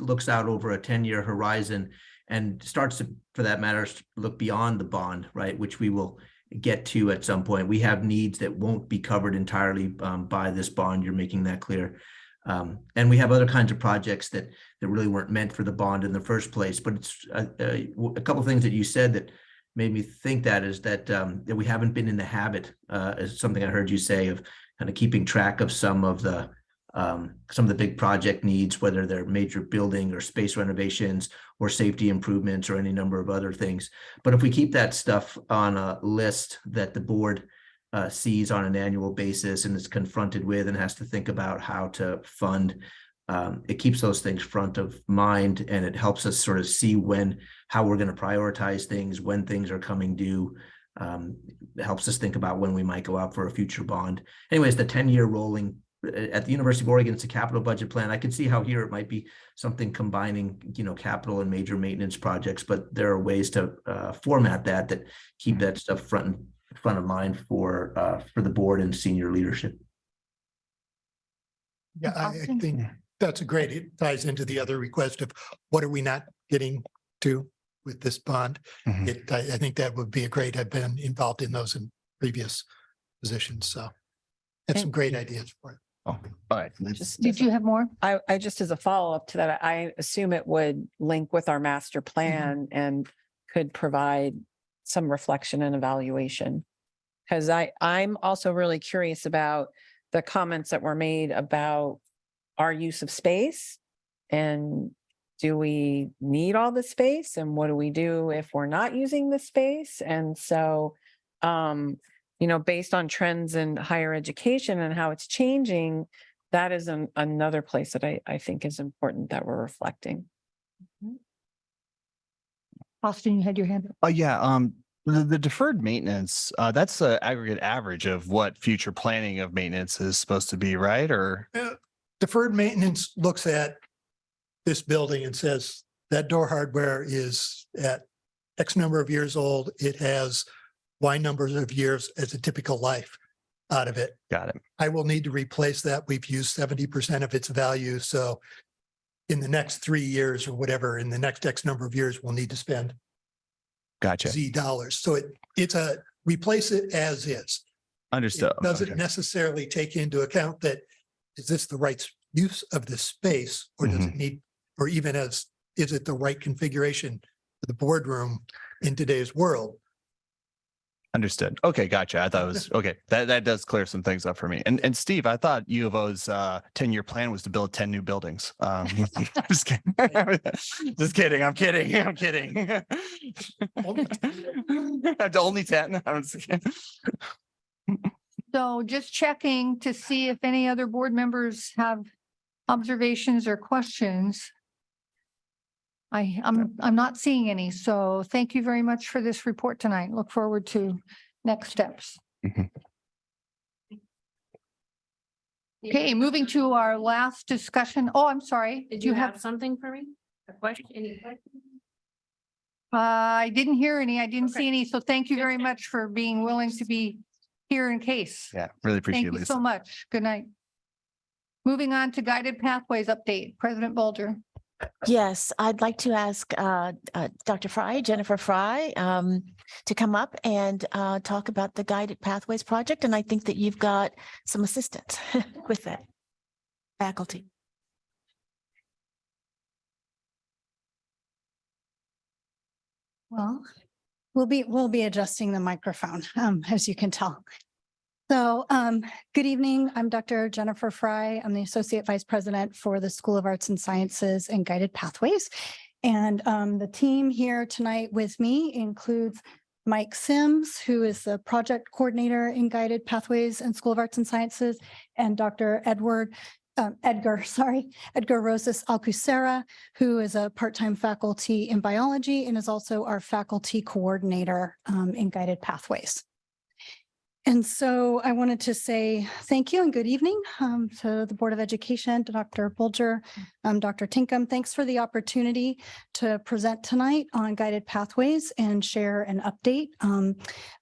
looks out over a 10-year horizon and starts to, for that matter, look beyond the bond, right? Which we will get to at some point. We have needs that won't be covered entirely by this bond. You're making that clear. And we have other kinds of projects that really weren't meant for the bond in the first place. But it's a couple of things that you said that made me think that is that we haven't been in the habit, as something I heard you say, of kind of keeping track of some of the big project needs, whether they're major building or space renovations or safety improvements or any number of other things. But if we keep that stuff on a list that the board sees on an annual basis and is confronted with and has to think about how to fund, it keeps those things front of mind, and it helps us sort of see how we're going to prioritize things, when things are coming due. It helps us think about when we might go out for a future bond. Anyways, the 10-year rolling at the University of Oregon, it's a capital budget plan. I could see how here it might be something combining, capital and major maintenance projects, but there are ways to format that keep that stuff front of mind for the board and senior leadership. Yeah, I think that's great. It ties into the other request of what are we not getting to with this bond? I think that would be I've been involved in those in previous positions, so that's some great ideas for it. Oh, all right. Did you have more? I just as a follow-up to that, I assume it would link with our master plan and could provide some reflection and evaluation. Because I'm also really curious about the comments that were made about our use of space, and do we need all the space, and what do we do if we're not using the space? And so based on trends in higher education and how it's changing, that is another place that I think is important that we're reflecting. Austin, you had your hand up. Oh, yeah. The deferred maintenance, that's the aggregate average of what future planning of maintenance is supposed to be, right? Or Deferred maintenance looks at this building and says that door hardware is at X number of years old. It has Y numbers of years as a typical life out of it. Got it. I will need to replace that. We've used 70% of its value. So in the next 3 years or whatever, in the next X number of years, we'll need to spend Z dollars. So it's replace it as is. Understood. It doesn't necessarily take into account that, is this the right use of this space, or does it need, or even is it the right configuration for the boardroom in today's world? Understood. Okay, gotcha. I thought it was okay. That does clear some things up for me. And Steve, I thought U of O's 10-year plan was to build 10 new buildings. Just kidding. Just kidding. I'm kidding. I'm kidding. Only 10. I'm just kidding. So just checking to see if any other board members have observations or questions. I'm not seeing any, so thank you very much for this report tonight. Look forward to next steps. Okay, moving to our last discussion. Oh, I'm sorry. Did you have something for me? A question? Any questions? I didn't hear any. I didn't see any. So thank you very much for being willing to be here in case. Yeah, really appreciate Thank it, you so Lisa. much. Good night. Moving on to guided pathways update, President Bolger. Yes, I'd like to ask Dr. Fry, Jennifer Fry, to come up and talk about the Guided Pathways Project. And I think that you've got some assistance with that, faculty. Well, we'll be adjusting the microphone, as you can tell. So, good evening. I'm Dr. Jennifer Fry. I'm the Associate Vice President for the School of Arts and Sciences and Guided Pathways. And the team here tonight with me includes Mike Sims, who is the Project Coordinator in Guided Pathways and School of Arts and Sciences, and Dr. Edgar Rosas Alcusera, who is a part-time faculty in biology and is also our faculty coordinator in Guided Pathways. And so I wanted to say thank you and good evening to the Board of Education, to Dr. Bolger, Dr. Tinkham. Thanks for the opportunity to present tonight on Guided Pathways and share an update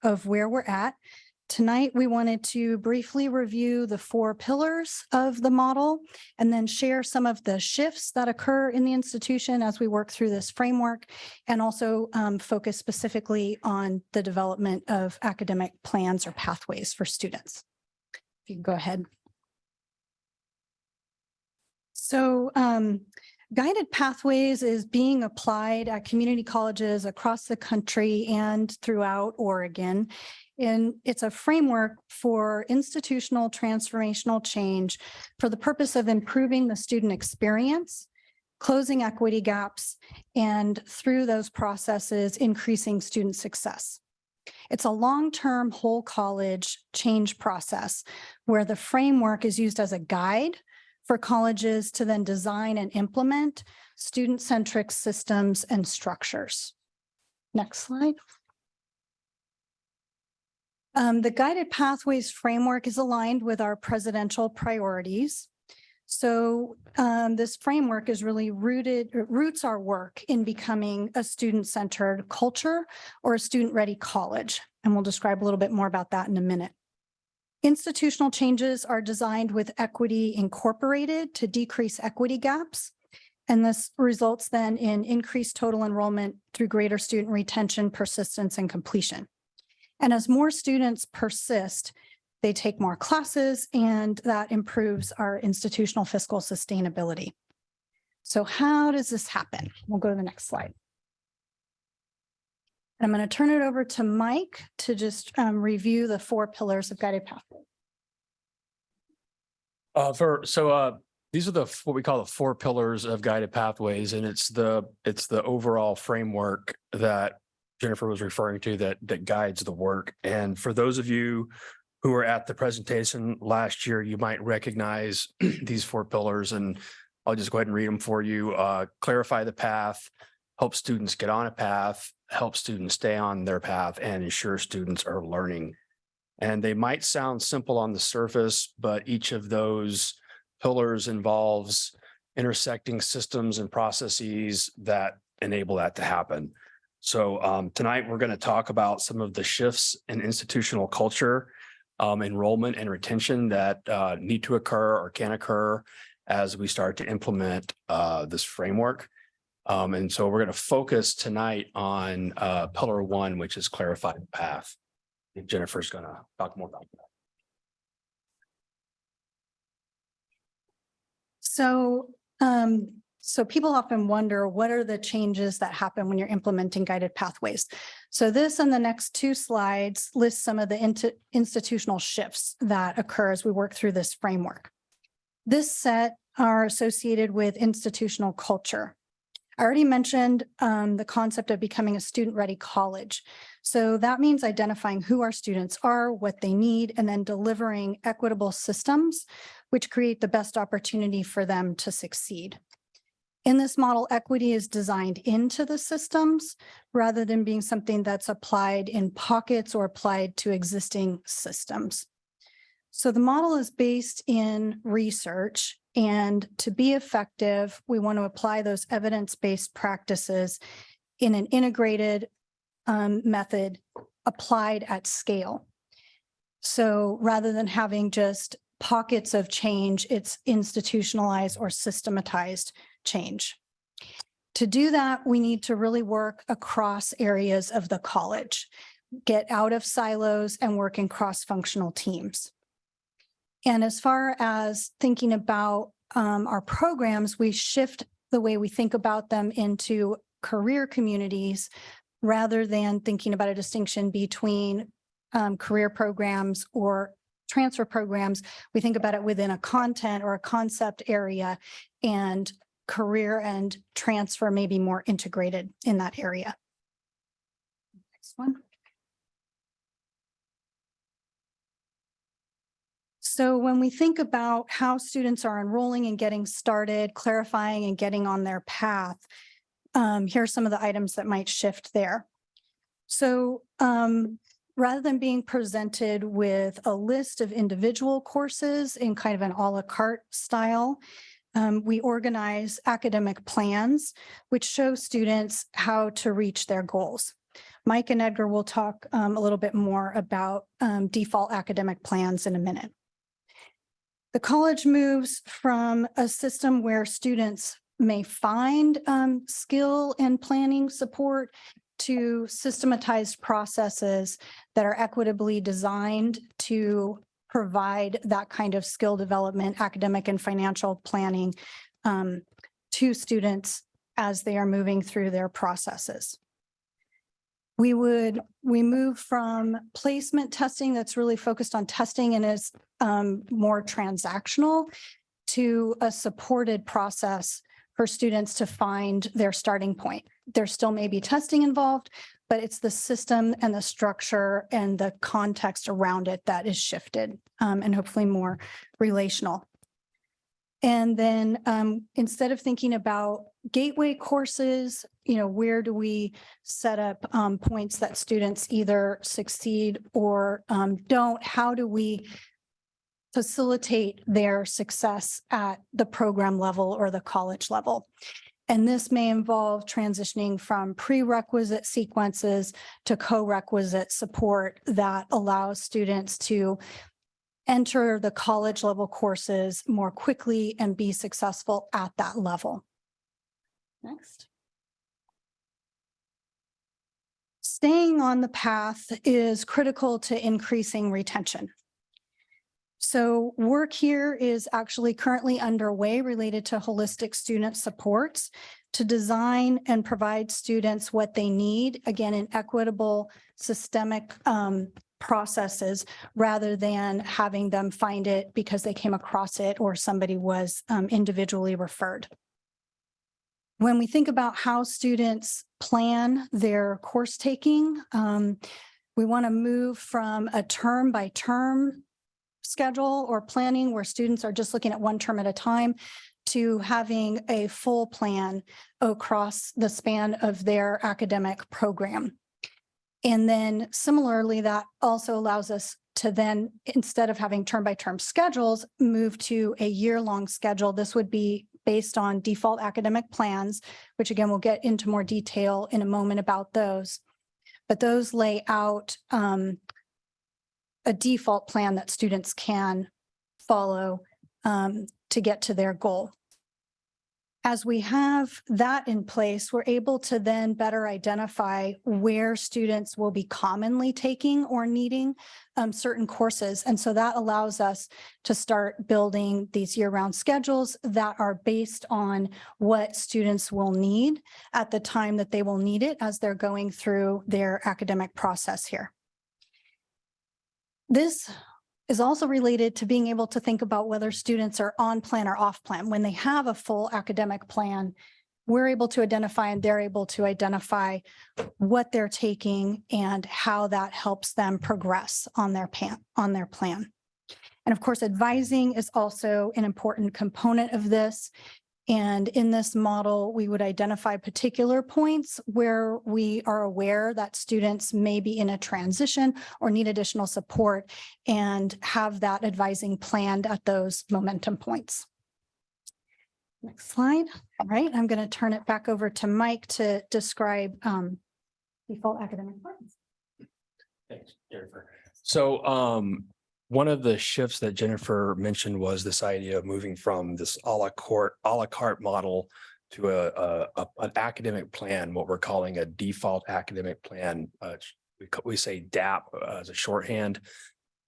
of where we're at. Tonight, we wanted to briefly review the 4 pillars of the model and then share some of the shifts that occur in the institution as we work through this framework, and also focus specifically on the development of academic plans or pathways for students. If you can go ahead. So Guided Pathways is being applied at community colleges across the country and throughout Oregon. And it's a framework for institutional transformational change for the purpose of improving the student experience, closing equity gaps, and through those processes, increasing student success. It's a long-term whole college change process where the framework is used as a guide for colleges to then design and implement student-centric systems and structures. Next slide. The Guided Pathways framework is aligned with our presidential priorities. So this framework is really roots our work in becoming a student-centered culture or a student-ready college. And we'll describe a little bit more about that in a minute. Institutional changes are designed with equity incorporated to decrease equity gaps. And this results then in increased total enrollment through greater student retention, persistence, and completion. And as more students persist, they take more classes, and that improves our institutional fiscal sustainability. So how does this happen? We'll go to the next slide. And I'm going to turn it over to Mike to just review the 4 pillars of Guided Pathways. These are what we call the 4 pillars of Guided Pathways, and it's the overall framework that Jennifer was referring to that guides the work. And for those of you who were at the presentation last year, you might recognize these 4 pillars, and I'll just go ahead and read them for you. Clarify the path, help students get on a path, help students stay on their path, and ensure students are learning. And they might sound simple on the surface, but each of those pillars involves intersecting systems and processes that enable that to happen. So tonight, we're going to talk about some of the shifts in institutional culture, enrollment and retention that need to occur or can occur as we start to implement this framework. And so we're going to focus tonight on pillar 1, which is clarify the path. And Jennifer's going to talk more about that. So people often wonder, what are the changes that happen when you're implementing Guided Pathways? So this and the next 2 slides list some of the institutional shifts that occur as we work through this framework. This set are associated with institutional culture. I already mentioned the concept of becoming a student-ready college. So that means identifying who our students are, what they need, and then delivering equitable systems which create the best opportunity for them to succeed. In this model, equity is designed into the systems rather than being something that's applied in pockets or applied to existing systems. So the model is based in research, and to be effective, we want to apply those evidence-based practices in an integrated method applied at scale. So rather than having just pockets of change, it's institutionalized or systematized change. To do that, we need to really work across areas of the college, get out of silos and work in cross-functional teams. And as far as thinking about our programs, we shift the way we think about them into career communities rather than thinking about a distinction between career programs or transfer programs. We think about it within a content or a concept area, and career and transfer may be more integrated in that area. Next one. So when we think about how students are enrolling and getting started, clarifying and getting on their path, here are some of the items that might shift there. So rather than being presented with a list of individual courses in kind of an a la carte style, we organize academic plans, which show students how to reach their goals. Mike and Edgar will talk a little bit more about default academic plans in a minute. The college moves from a system where students may find skill and planning support to systematized processes that are equitably designed to provide that kind of skill development, academic and financial planning to students as they are moving through their processes. We move from placement testing that's really focused on testing and is more transactional to a supported process for students to find their starting point. There still may be testing involved, but it's the system and the structure and the context around it that is shifted and hopefully more relational. And then instead of thinking about gateway courses, where do we set up points that students either succeed or don't? How do we facilitate their success at the program level or the college level? And this may involve transitioning from prerequisite sequences to co-requisite support that allows students to enter the college level courses more quickly and be successful at that level. Next. Staying on the path is critical to increasing retention. So work here is actually currently underway related to holistic student supports to design and provide students what they need, again, in equitable, systemic processes, rather than having them find it because they came across it or somebody was individually referred. When we think about how students plan their course taking, we want to move from a term by term schedule or planning where students are just looking at one term at a time to having a full plan across the span of their academic program. And then similarly, that also allows us to then, instead of having term by term schedules, move to a year-long schedule. This would be based on default academic plans, which again, we'll get into more detail in a moment about those. But those lay out a default plan that students can follow to get to their goal. As we have that in place, we're able to then better identify where students will be commonly taking or needing certain courses. And so that allows us to start building these year-round schedules that are based on what students will need at the time that they will need it as they're going through their academic process here. This is also related to being able to think about whether students are on plan or off plan. When they have a full academic plan, we're able to identify and they're able to identify what they're taking and how that helps them progress on their plan. And of course, advising is also an important component of this. And in this model, we would identify particular points where we are aware that students may be in a transition or need additional support and have that advising planned at those momentum points. Next slide. All right, I'm going to turn it back over to Mike to describe default academic plans. Thanks, Jennifer. So one of the shifts that Jennifer mentioned was this idea of moving from this a la carte model to an academic plan, what we're calling a default academic plan. We say DAP as a shorthand.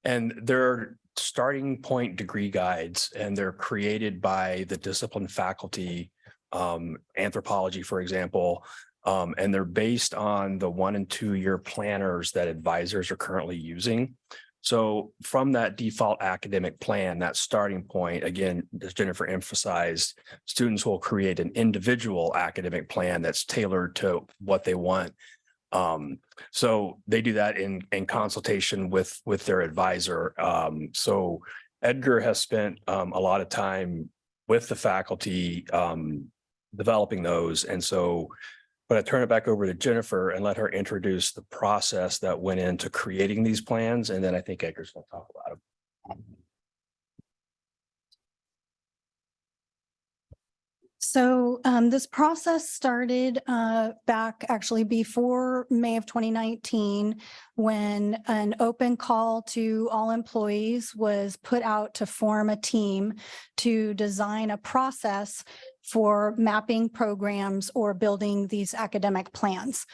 And they're starting point degree guides, and they're created by the discipline faculty, anthropology, for example. And they're based on the 1 and 2 year planners that advisors are currently using. So from that default academic plan, that starting point, again, as Jennifer emphasized, students will create an individual academic plan that's tailored to what they want. So they do that in consultation with their advisor. So Edgar has spent a lot of time with the faculty developing those. And so but I turn it back over to Jennifer and let her introduce the process that went into creating these plans. And then I think Edgar's going to talk about them. So this process started back actually before May of 2019, when an open call to all employees was put out to form a team to design a process for mapping programs or building these academic plans.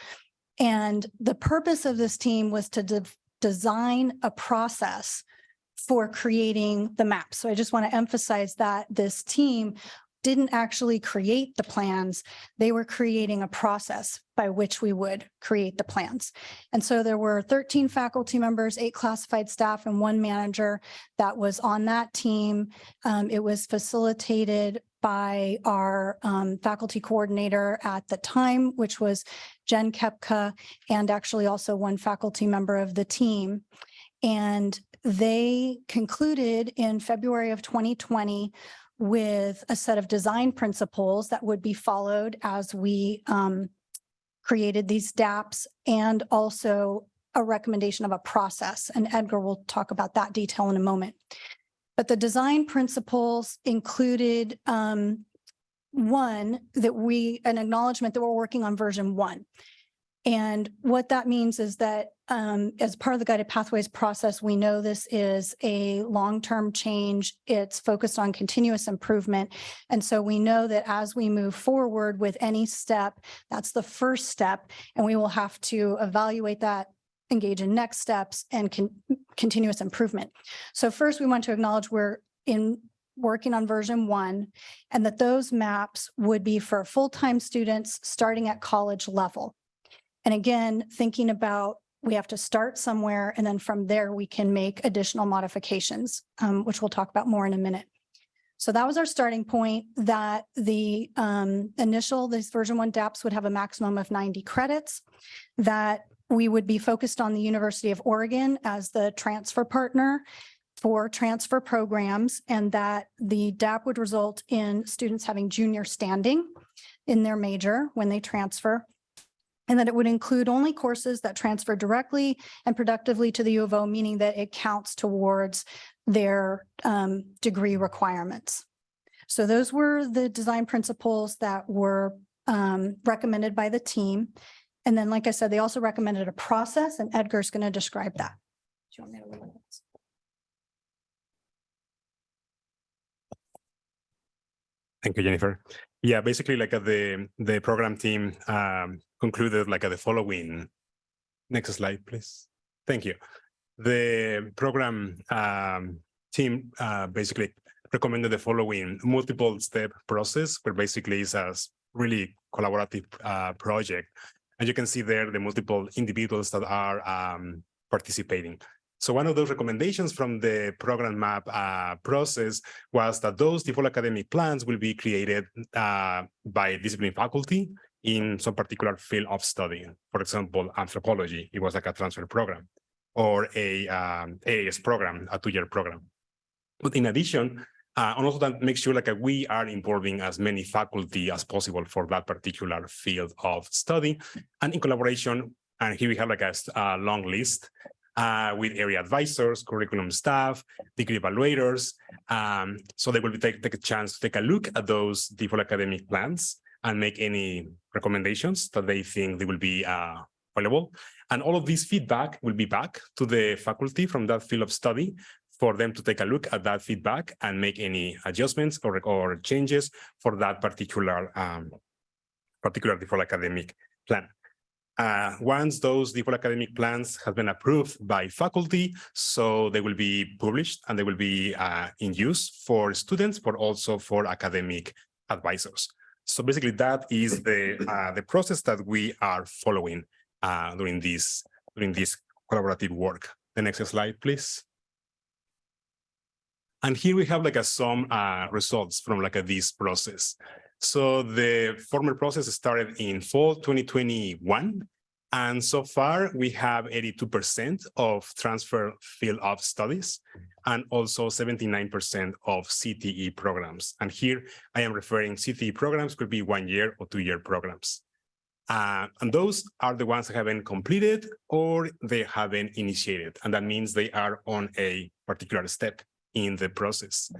And the purpose of this team was to design a process for creating the map. So I just want to emphasize that this team didn't actually create the plans. They were creating a process by which we would create the plans. And so there were 13 faculty members, 8 classified staff, and 1 manager that was on that team. It was facilitated by our faculty coordinator at the time, which was Jen Kepka, and actually also 1 faculty member of the team. And they concluded in February of 2020 with a set of design principles that would be followed as we created these DAPs, and also a recommendation of a process. And Edgar will talk about that detail in a moment. But the design principles included an acknowledgement that we're working on version 1. And what that means is that as part of the Guided Pathways process, we know this is a long-term change. It's focused on continuous improvement. And so we know that as we move forward with any step, that's the first step, and we will have to evaluate that, engage in next steps, and continuous improvement. So first, we want to acknowledge we're working on version 1, and that those maps would be for full-time students starting at college level. And again, thinking about we have to start somewhere, and then from there we can make additional modifications, which we'll talk about more in a minute. So that was our starting point, that the these version 1 DAPs would have a maximum of 90 credits, that we would be focused on the University of Oregon as the transfer partner for transfer programs, and that the DAP would result in students having junior standing in their major when they transfer, and that it would include only courses that transfer directly and productively to the U of O, meaning that it counts towards their degree requirements. So those were the design principles that were recommended by the team. And then, like I said, they also recommended a process, and Edgar's going to describe that. Do you want me to look at this? Thank you, Jennifer. Yeah, basically, like the program team concluded like the following. Next slide, please. Thank you. The program team basically recommended the following multiple step process, where basically it's a really collaborative project. And you can see there the multiple individuals that are participating. So one of those recommendations from the program map process was that those default academic plans will be created by discipline faculty in some particular field of study. For example, anthropology, it was like a transfer program, or a AAS program, a 2-year program. But in addition, and also that makes sure like we are involving as many faculty as possible for that particular field of study, and in collaboration. And here we have like a long list. with area advisors, curriculum staff, degree evaluators. So they will take a chance to take a look at those default academic plans and make any recommendations that they think they will be valuable. And all of this feedback will be back to the faculty from that field of study for them to take a look at that feedback and make any adjustments or changes for that particular default academic plan. Once those default academic plans have been approved by faculty, so they will be published and they will be in use for students, but also for academic advisors. So basically, that is the process that we are following during this collaborative work. The next slide, please. And here we have some results from this process. So the formal process started in fall 2021. And so far we have 82% of transfer field of studies and also 79% of CTE programs. And here I am referring CTE programs could be 1 year or 2 year programs. And those are the ones that haven't completed or they haven't initiated. And that means they are on a particular step in the process.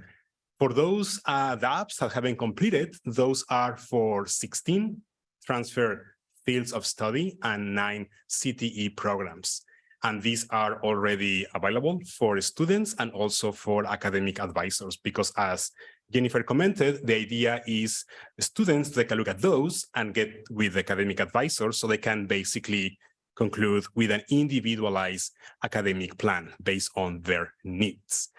For those DAPs that haven't completed, those are for 16 transfer fields of study and 9 CTE programs. And these are already available for students and also for academic advisors, because as Jennifer commented, the idea is students take a look at those and get with the academic advisors so they can basically conclude with an individualized academic plan based on their needs.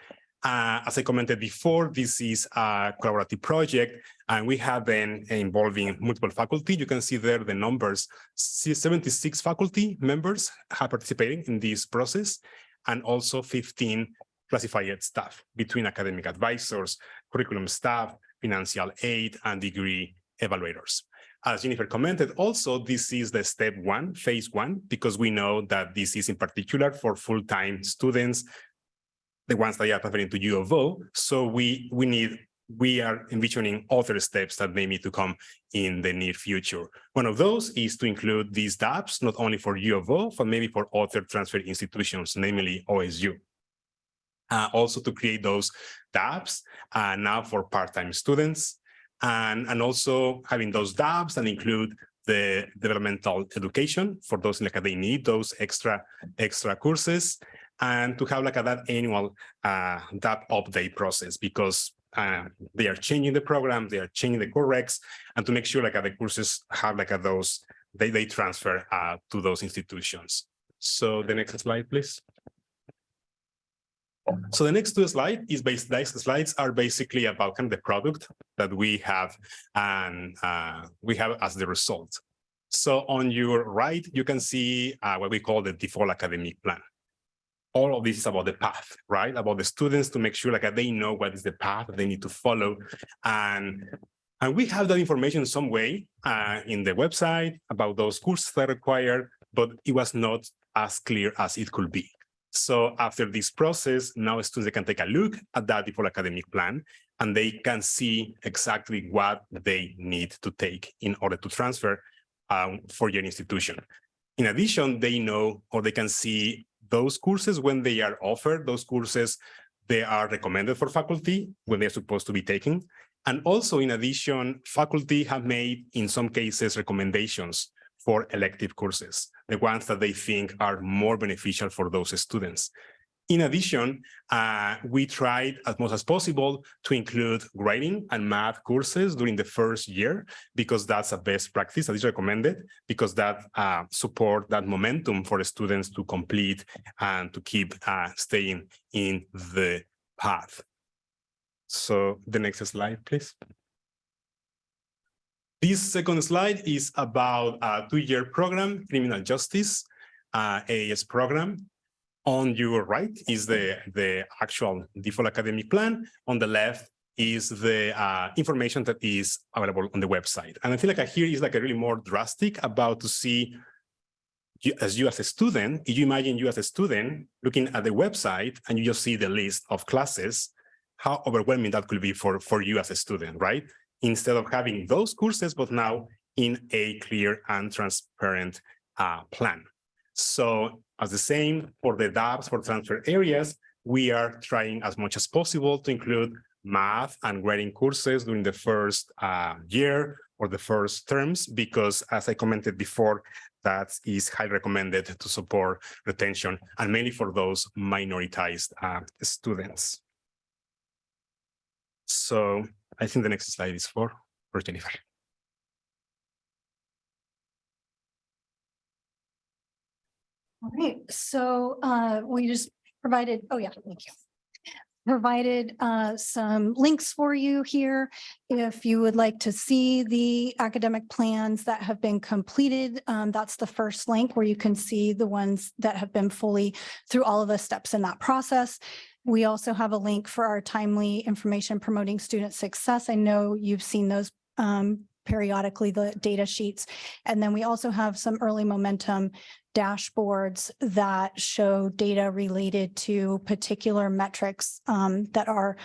As I commented before, this is a collaborative project, and we have been involving multiple faculty. You can see there the numbers. 76 faculty members have participated in this process, and also 15 classified staff between academic advisors, curriculum staff, financial aid, and degree evaluators. As Jennifer commented, also, this is the step 1, phase 1, because we know that this is in particular for full-time students, the ones that are transferring to U of O. So we are envisioning other steps that may need to come in the near future. One of those is to include these DAPs, not only for U of O, but maybe for other transfer institutions, namely OSU. Also to create those DAPs now for part-time students, and also having those DAPs and include the developmental education for those that they need those extra courses, and to have that annual DAP update process, because they are changing the program, they are changing the corrects, and to make sure the courses have those, they transfer to those institutions. So the next slide, please. So the next two slides are basically about kind of the product that we have and we have as the result. So on your right, you can see what we call the default academic plan. All of this is about the path, right? About the students to make sure they know what is the path that they need to follow. And we have that information in some way in the website about those courses that are required, but it was not as clear as it could be. So after this process, now students can take a look at that default academic plan, and they can see exactly what they need to take in order to transfer for your institution. In addition, they know, or they can see those courses when they are offered, those courses, they are recommended for faculty when they're supposed to be taken. And also, in addition, faculty have made, in some cases, recommendations for elective courses, the ones that they think are more beneficial for those students. In addition, we tried as much as possible to include writing and math courses during the first year, because that's a best practice that is recommended, because that support that momentum for the students to complete and to keep staying in the path. So the next slide, please. This second slide is about a 2-year program, criminal justice, AAS program. On your right is the actual default academic plan. On the left is the information that is available on the website. And I feel here is a really more drastic about to see you as a student. If you imagine you as a student looking at the website and you just see the list of classes, how overwhelming that could be for you as a student, right? Instead of having those courses, but now in a clear and transparent plan. So as the same for the DAPs, for transfer areas. We are trying as much as possible to include math and writing courses during the first year or the first terms, because as I commented before, that is highly recommended to support retention and mainly for those minoritized students. So I think the next slide is for Jennifer. All right, so we just provided, oh yeah, thank you. Provided some links for you here. If you would like to see the academic plans that have been completed, that's the first link where you can see the ones that have been fully through all of the steps in that process. We also have a link for our timely information promoting student success. I know you've seen those periodically, the data sheets. And then we also have some early momentum dashboards that show data related to particular metrics that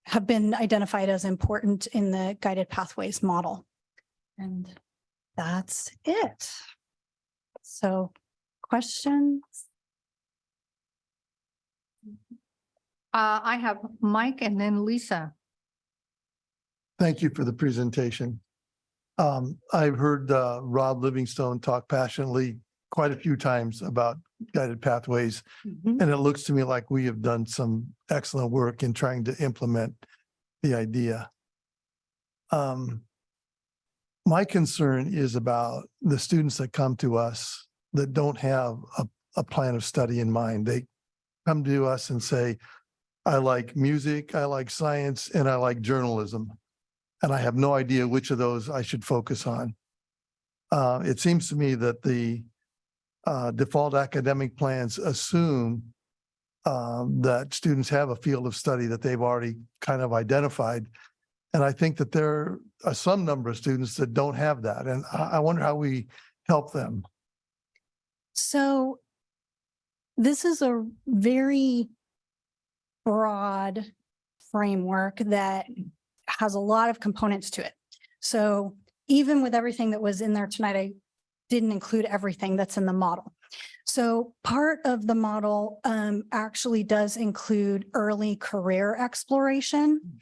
have been identified as important in the guided pathways model. And that's it. So questions? I have Mike and then Lisa. Thank you for the presentation. I've heard Rob Livingstone talk passionately quite a few times about guided pathways. And it looks to me like we have done some excellent work in trying to implement the idea. My concern is about the students that come to us that don't have a plan of study in mind. They come to us and say, I like music, I like science, and I like journalism. And I have no idea which of those I should focus on. It seems to me that the default academic plans assume that students have a field of study that they've already kind of identified. And I think that there are some number of students that don't have that. And I wonder how we help them. So this is a very broad framework that has a lot of components to it. So even with everything that was in there tonight, I didn't include everything that's in the model. So part of the model actually does include early career exploration.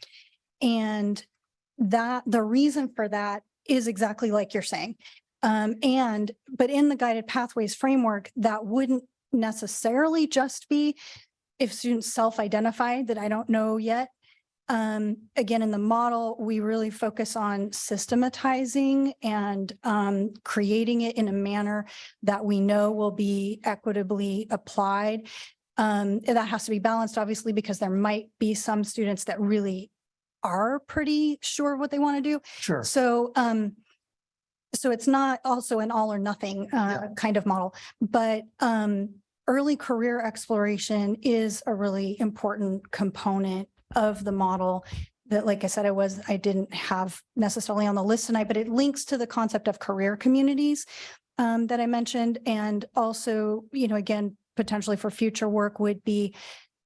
And that the reason for that is exactly like you're saying. But in the guided pathways framework, that wouldn't necessarily just be if students self-identified that I don't know yet. Again, in the model, we really focus on systematizing and creating it in a manner that we know will be equitably applied. And that has to be balanced, obviously, because there might be some students that really are pretty sure what they want to do. Sure. So, so it's not also an all or nothing kind of model, but early career exploration is a really important component of the model that, like I said, I didn't have necessarily on the list tonight, but it links to the concept of career communities that I mentioned. And also, again, potentially for future work would be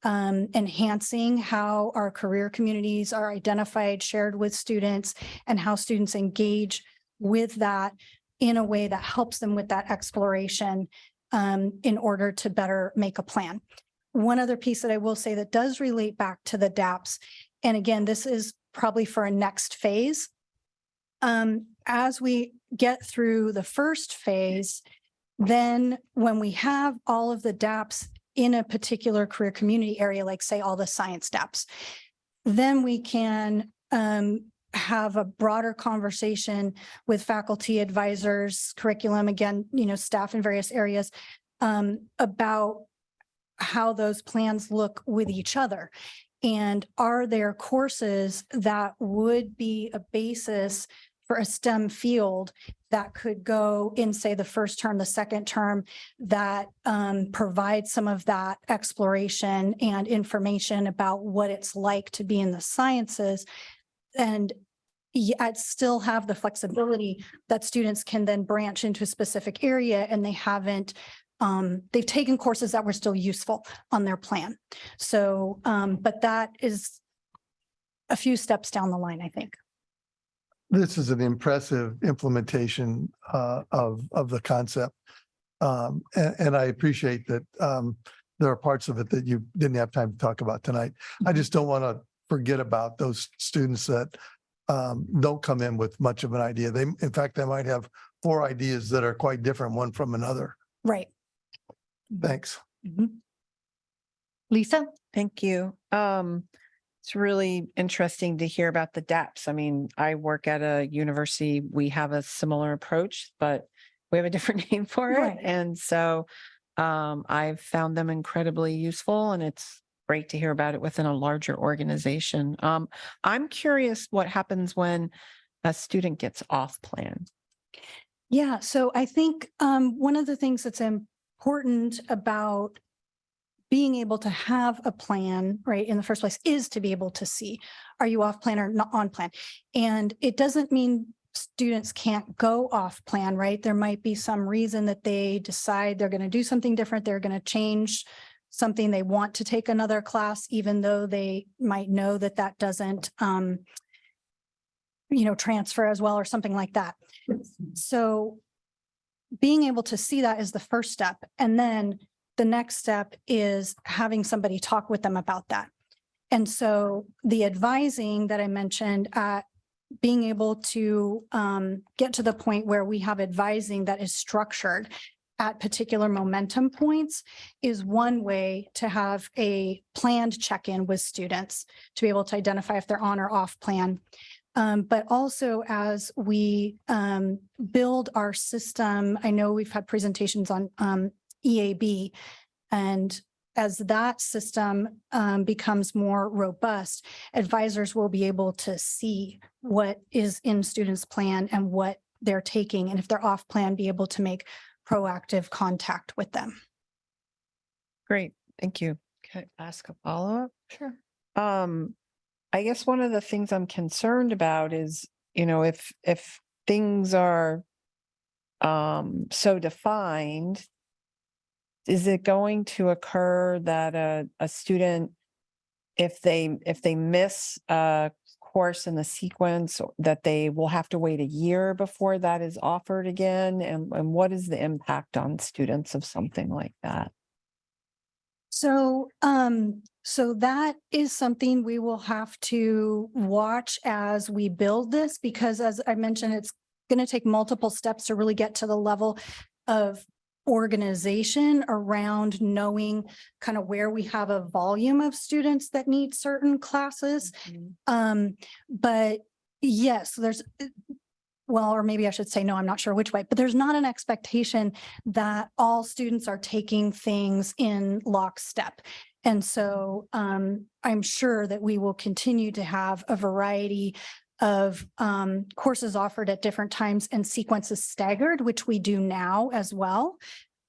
enhancing how our career communities are identified, shared with students, and how students engage with that in a way that helps them with that exploration in order to better make a plan. One other piece that I will say that does relate back to the DAPS, and again, this is probably for a next phase. As we get through the first phase, then when we have all of the DAPS in a particular career community area, like say all the science DAPS, then we can have a broader conversation with faculty, advisors, curriculum, again, staff in various areas about how those plans look with each other. And are there courses that would be a basis for a STEM field that could go in, say, the first term, the second term, that provide some of that exploration and information about what it's like to be in the sciences, and yet still have the flexibility that students can then branch into a specific area and they haven't they've taken courses that were still useful on their plan. So, but that is a few steps down the line, I think. This is an impressive implementation of the concept. And I appreciate that there are parts of it that you didn't have time to talk about tonight. I just don't want to forget about those students that don't come in with much of an idea. In fact, they might have 4 ideas that are quite different one from another. Right. Thanks. Lisa? Thank you. It's really interesting to hear about the DAPS. I mean, I work at a university, we have a similar approach, but we have a different name for it. Right. And so I've found them incredibly useful, and it's great to hear about it within a larger organization. I'm curious what happens when a student gets off plan. Yeah, so I think one of the things that's important about being able to have a plan, right, in the first place is to be able to see, are you off plan or not on plan? And it doesn't mean students can't go off plan, right? There might be some reason that they decide they're going to do something different. They're going to change something. They want to take another class, even though they might know that that doesn't, transfer as well or something like that. So being able to see that is the first step. And then the next step is having somebody talk with them about that. And so the advising that I mentioned, being able to get to the point where we have advising that is structured at particular momentum points is one way to have a planned check-in with students to be able to identify if they're on or off plan. But also as we build our system, I know we've had presentations on EAB, and as that system becomes more robust, advisors will be able to see what is in students' plan and what they're taking. And if they're off plan, be able to make proactive contact with them. Great, thank you. Can I ask a follow-up? Sure. I guess one of the things I'm concerned about is, if things are so defined, is it going to occur that a student, if they miss a course in the sequence, that they will have to wait a year before that is offered again? And what is the impact on students of something like that? So, so that is something we will have to watch as we build this, because as I mentioned, it's going to take multiple steps to really get to the level of organization around knowing kind of where we have a volume of students that need certain classes. But yes, or maybe I should say, no, I'm not sure which way, but there's not an expectation that all students are taking things in lockstep. And so I'm sure that we will continue to have a variety of courses offered at different times and sequences staggered, which we do now as well.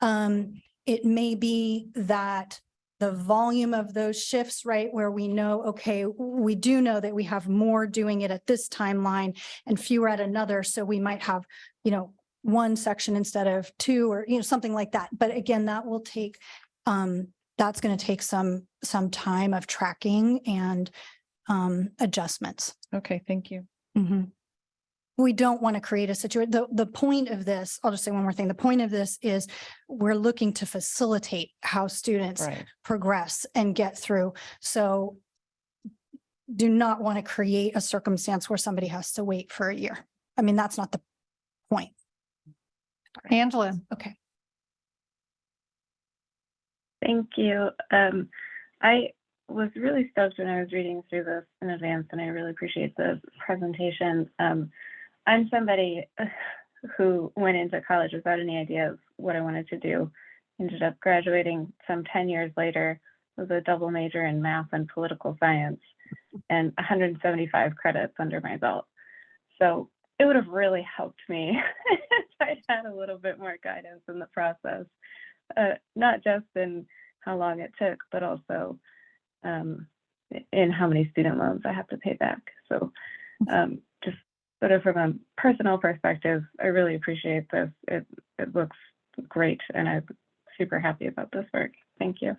It may be that the volume of those shifts, right, where we know, okay, we do know that we have more doing it at this timeline and fewer at another. So we might have, one section instead of 2 or, something like that. But again, that will take, that's going to take some time of tracking and adjustments. Okay, thank you. We don't want to create a situation. The point of this, I'll just say one more thing. The point of this is we're looking to facilitate how students progress and get through. So do not want to create a circumstance where somebody has to wait for a year. I mean, that's not the point. Angela. Okay. Thank you. I was really stoked when I was reading through this in advance, and I really appreciate the presentation. I'm somebody who went into college without any idea of what I wanted to do. Ended up graduating some 10 years later with a double major in math and political science and 175 credits under my belt. So it would have really helped me if I'd had a little bit more guidance in the process, not just in how long it took, but also in how many student loans I have to pay back. So just sort of from a personal perspective, I really appreciate this. It looks great, and I'm super happy about this work. Thank you.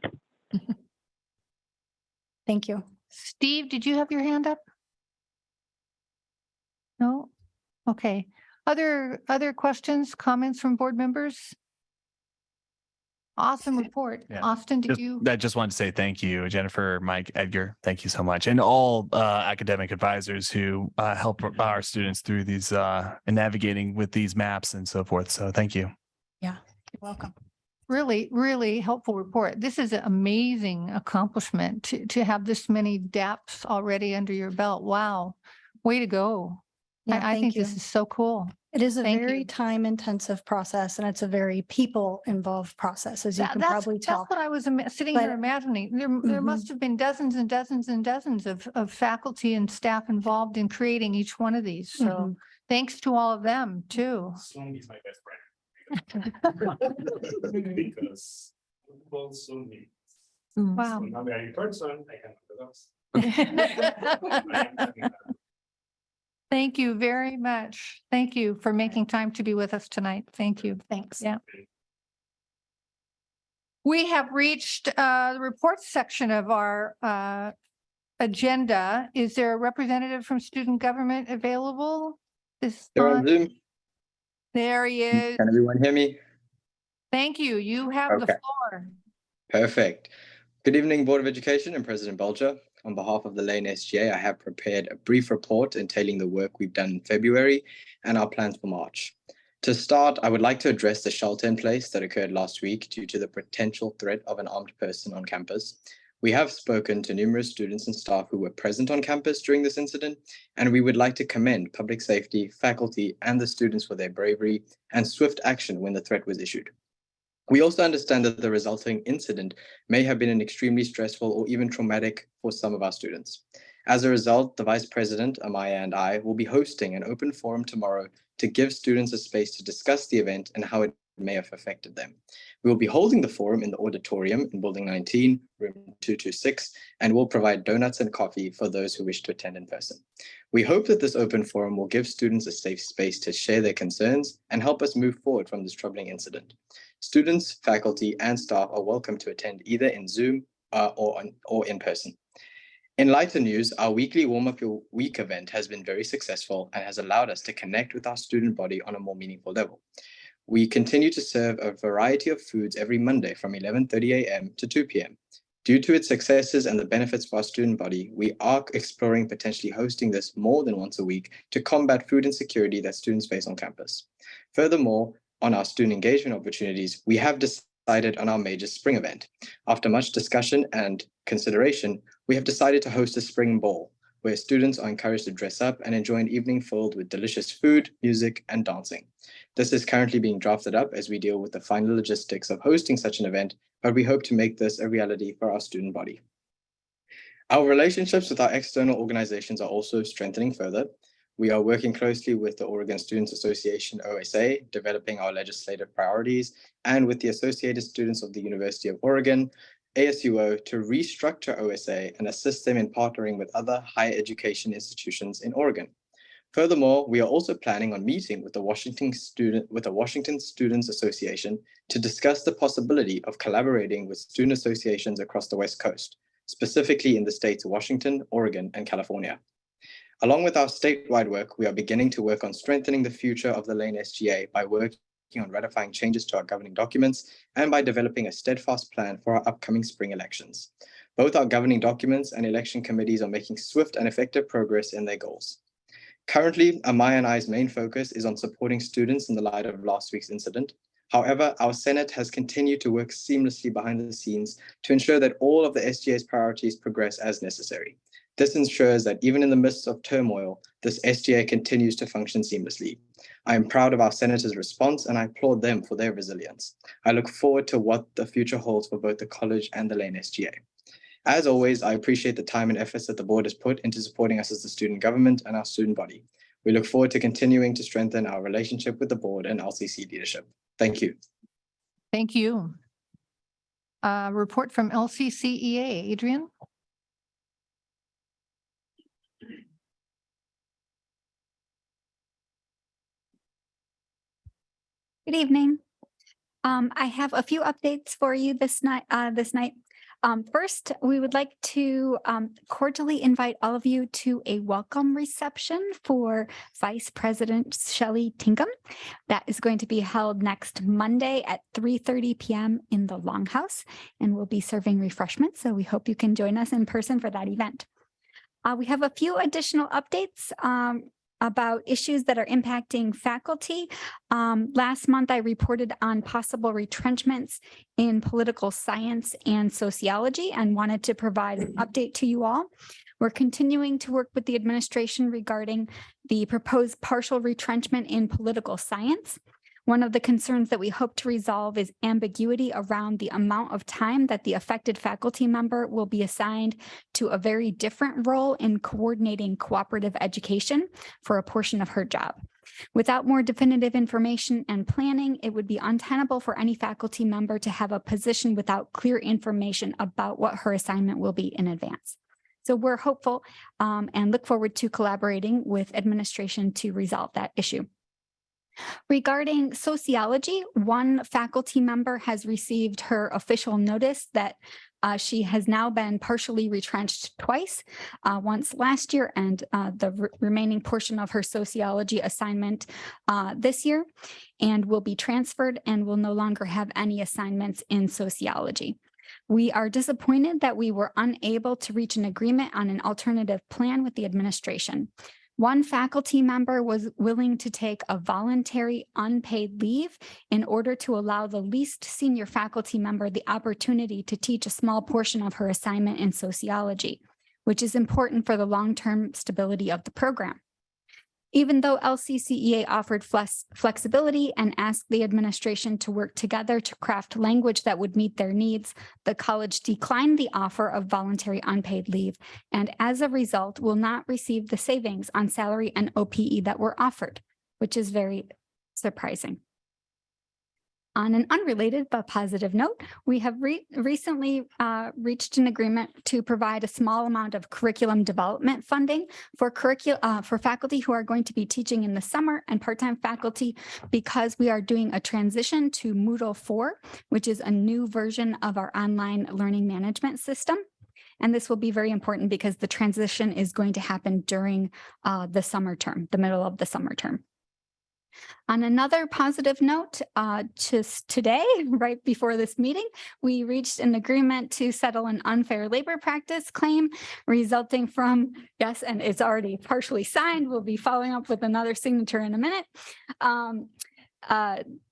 Thank you. Steve, did you have your hand up? No? Okay. Other questions, comments from board members? Awesome report. Yeah. Austin, did Just, you? I just wanted to say thank you, Jennifer, Mike, Edgar. Thank you so much. And all academic advisors who help our students through these and navigating with these maps and so forth. So thank you. Yeah, you're welcome. Really, really helpful report. This is an amazing accomplishment to have this many depths already under your belt. Wow. Way to go. Yeah, I thank think this you. is so cool. It is a Thank very you. time-intensive process, and it's a very people-involved process, as you can probably tell. That's what I was sitting But- here imagining. There Mhm. must have been dozens and dozens and dozens of faculty and staff involved in creating each one of these. So Mhm. thanks to all of them too. Zoom is my best friend. Because people Zoom me. Wow. So now we are in person, I can do those. Thank you very much. Thank you for making time to be with us tonight. Thank you. Thanks. Yeah. We have reached the report section of our agenda. Is there a representative from student government available? They're on Zoom. There he is. Can everyone hear me? Thank you. You have the Okay. floor. Perfect. Good evening, Board of Education and President Belcher. On behalf of the Lane SGA, I have prepared a brief report entailing the work we've done in February and our plans for March. To start, I would like to address the shelter in place that occurred last week due to the potential threat of an armed person on campus. We have spoken to numerous students and staff who were present on campus during this incident, and we would like to commend public safety, faculty, and the students for their bravery and swift action when the threat was issued. We also understand that the resulting incident may have been an extremely stressful or even traumatic for some of our students. As a result, the Vice President, Amaya, and I will be hosting an open forum tomorrow to give students a space to discuss the event and how it may have affected them. We will be holding the forum in the auditorium in Building 19, room 226, and will provide donuts and coffee for those who wish to attend in person. We hope that this open forum will give students a safe space to share their concerns and help us move forward from this troubling incident. Students, faculty, and staff are welcome to attend either in Zoom or in person. In lighter news, our weekly Warm Up Your Week event has been very successful and has allowed us to connect with our student body on a more meaningful level. We continue to serve a variety of foods every Monday from 11:30 a.m. to 2 p.m. Due to its successes and the benefits for our student body, we are exploring potentially hosting this more than once a week to combat food insecurity that students face on campus. Furthermore, on our student engagement opportunities, we have decided on our major spring event. After much discussion and consideration, we have decided to host a spring ball, where students are encouraged to dress up and enjoy an evening filled with delicious food, music, and dancing. This is currently being drafted up as we deal with the final logistics of hosting such an event, but we hope to make this a reality for our student body. Our relationships with our external organizations are also strengthening further. We are working closely with the Oregon Students Association, OSA, developing our legislative priorities, and with the Associated Students of the University of Oregon, ASUO, to restructure OSA and assist them in partnering with other higher education institutions in Oregon. Furthermore, we are also planning on meeting with the Washington Students Association to discuss the possibility of collaborating with student associations across the West Coast, specifically in the states of Washington, Oregon, and California. Along with our statewide work, we are beginning to work on strengthening the future of the Lane SGA by working on ratifying changes to our governing documents and by developing a steadfast plan for our upcoming spring elections. Both our governing documents and election committees are making swift and effective progress in their goals. Currently, Amaya and I's main focus is on supporting students in the light of last week's incident. However, our Senate has continued to work seamlessly behind the scenes to ensure that all of the SGA's priorities progress as necessary. This ensures that even in the midst of turmoil, this SGA continues to function seamlessly. I am proud of our senators' response and I applaud them for their resilience. I look forward to what the future holds for both the college and the Lane SGA. As always, I appreciate the time and efforts that the board has put into supporting us as the student government and our student body. We look forward to continuing to strengthen our relationship with the board and LCC leadership. Thank you. Thank you. Report from LCCEA, Adrian. Good evening. I have a few updates for you this night. First, we would like to cordially invite all of you to a welcome reception for Vice President Shelley Tinkham. That is going to be held next Monday at 3:30 p.m. in the Longhouse, and we'll be serving refreshments. So we hope you can join us in person for that event. We have a few additional updates about issues that are impacting faculty. Last month, I reported on possible retrenchments in political science and sociology and wanted to provide an update to you all. We're continuing to work with the administration regarding the proposed partial retrenchment in political science. One of the concerns that we hope to resolve is ambiguity around the amount of time that the affected faculty member will be assigned to a very different role in coordinating cooperative education for a portion of her job. Without more definitive information and planning, it would be untenable for any faculty member to have a position without clear information about what her assignment will be in advance. So we're hopeful and look forward to collaborating with administration to resolve that issue. Regarding sociology, one faculty member has received her official notice that she has now been partially retrenched twice, once last year and the remaining portion of her sociology assignment this year, and will be transferred and will no longer have any assignments in sociology. We are disappointed that we were unable to reach an agreement on an alternative plan with the administration. One faculty member was willing to take a voluntary unpaid leave in order to allow the least senior faculty member the opportunity to teach a small portion of her assignment in sociology, which is important for the long-term stability of the program. Even though LCCEA offered flexibility and asked the administration to work together to craft language that would meet their needs, the college declined the offer of voluntary unpaid leave, and as a result will not receive the savings on salary and OPE that were offered, which is very surprising. On an unrelated but positive note, we have recently reached an agreement to provide a small amount of curriculum development funding for faculty who are going to be teaching in the summer and part-time faculty, because we are doing a transition to Moodle 4, which is a new version of our online learning management system. And this will be very important because the transition is going to happen during the summer term, the middle of the summer term. On another positive note, just today, right before this meeting, we reached an agreement to settle an unfair labor practice claim resulting from, yes, and it's already partially signed. We'll be following up with another signature in a minute.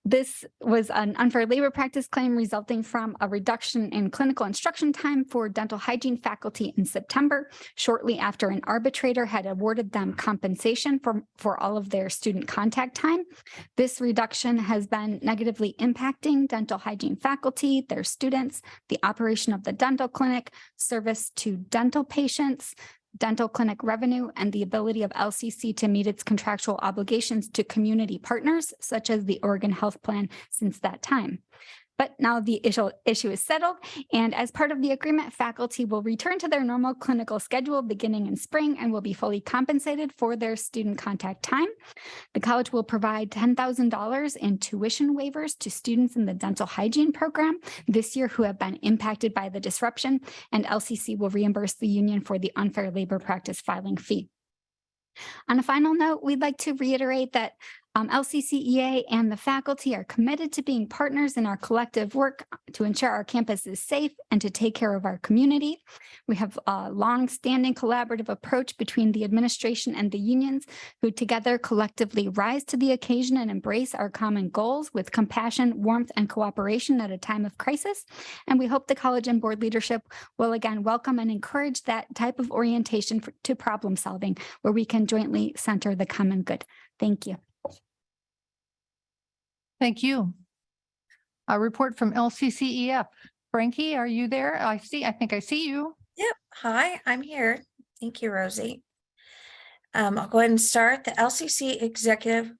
This was an unfair labor practice claim resulting from a reduction in clinical instruction time for dental hygiene faculty in September, shortly after an arbitrator had awarded them compensation for all of their student contact time. This reduction has been negatively impacting dental hygiene faculty, their students, the operation of the dental clinic, service to dental patients, dental clinic revenue, and the ability of LCC to meet its contractual obligations to community partners, such as the Oregon Health Plan, since that time. But now the issue is settled, and as part of the agreement, faculty will return to their normal clinical schedule beginning in spring and will be fully compensated for their student contact time. The college will provide $10,000 in tuition waivers to students in the dental hygiene program this year who have been impacted by the disruption, and LCC will reimburse the union for the unfair labor practice filing fee. On a final note, we'd like to reiterate that LCCEA and the faculty are committed to being partners in our collective work to ensure our campus is safe and to take care of our community. We have a long-standing collaborative approach between the administration and the unions, who together collectively rise to the occasion and embrace our common goals with compassion, warmth, and cooperation at a time of crisis. And we hope the college and board leadership will again welcome and encourage that type of orientation to problem solving, where we can jointly center the common good. Thank you. Thank you. A report from LCCEF. Frankie, are you there? I think I see you. Yep. Hi, I'm here. Thank you, Rosie. I'll go ahead and start. The LCCEF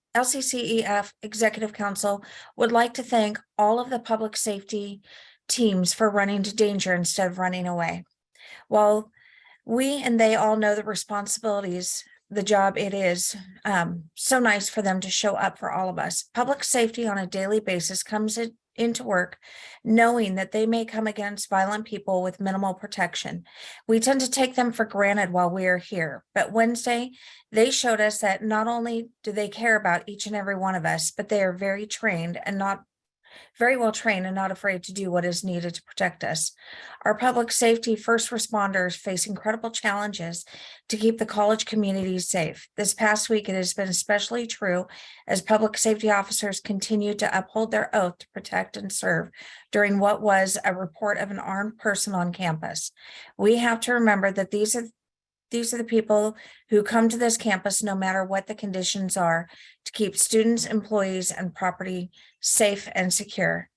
Executive Council would like to thank all of the public safety teams for running to danger instead of running away. While we and they all know the responsibilities, the job it is, so nice for them to show up for all of us. Public safety on a daily basis comes into work, knowing that they may come against violent people with minimal protection. We tend to take them for granted while we are here, but Wednesday, they showed us that not only do they care about each and every one of us, but they are very well trained and not afraid to do what is needed to protect us. Our public safety first responders face incredible challenges to keep the college community safe. This past week, it has been especially true as public safety officers continue to uphold their oath to protect and serve during what was a report of an armed person on campus. We have to remember that these are the people who come to this campus no matter what the conditions are to keep students, employees, and property safe and secure.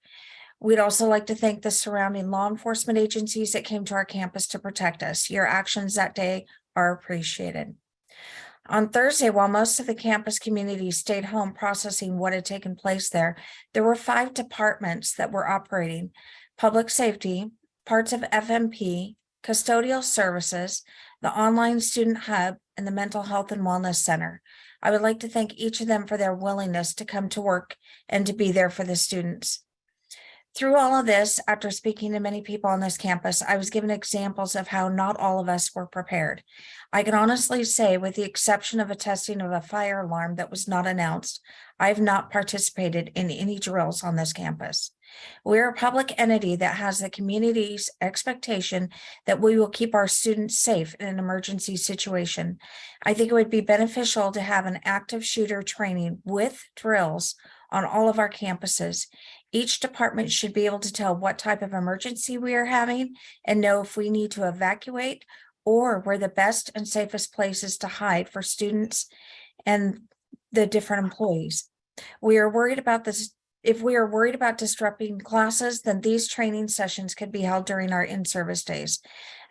We'd also like to thank the surrounding law enforcement agencies that came to our campus to protect us. Your actions that day are appreciated. On Thursday, while most of the campus community stayed home processing what had taken place there were 5 departments that were operating: public safety, parts of FMP, custodial services, the online student hub, and the mental health and wellness center. I would like to thank each of them for their willingness to come to work and to be there for the students. Through all of this, after speaking to many people on this campus, I was given examples of how not all of us were prepared. I can honestly say, with the exception of a testing of a fire alarm that was not announced, I have not participated in any drills on this campus. We're a public entity that has the community's expectation that we will keep our students safe in an emergency situation. I think it would be beneficial to have an active shooter training with drills on all of our campuses. Each department should be able to tell what type of emergency we are having and know if we need to evacuate or where the best and safest places to hide for students and the different employees. We are worried about this. If we are worried about disrupting classes, then these training sessions could be held during our in-service days.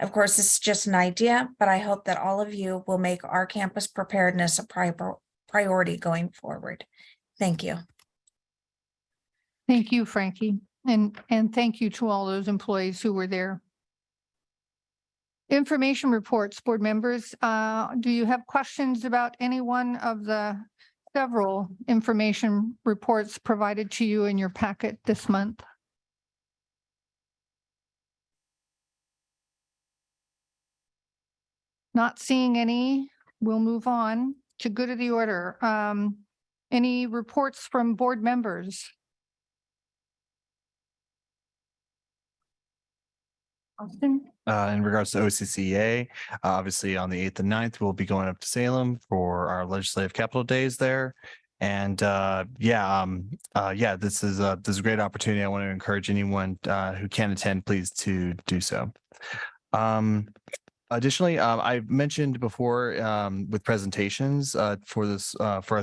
Of course, this is just an idea, but I hope that all of you will make our campus preparedness a priority going forward. Thank you. Thank you, Frankie. And thank you to all those employees who were there. Information reports, board members. Do you have questions about any one of the several information reports provided to you in your packet this month? Not seeing any, we'll move on to good of the order. Any reports from board members? Austin? In regards to OCCA, obviously on the 8th and 9th, we'll be going up to Salem for our legislative capital days there. And this is a great opportunity. I want to encourage anyone who can attend, please to do so. Additionally, I mentioned before with presentations for us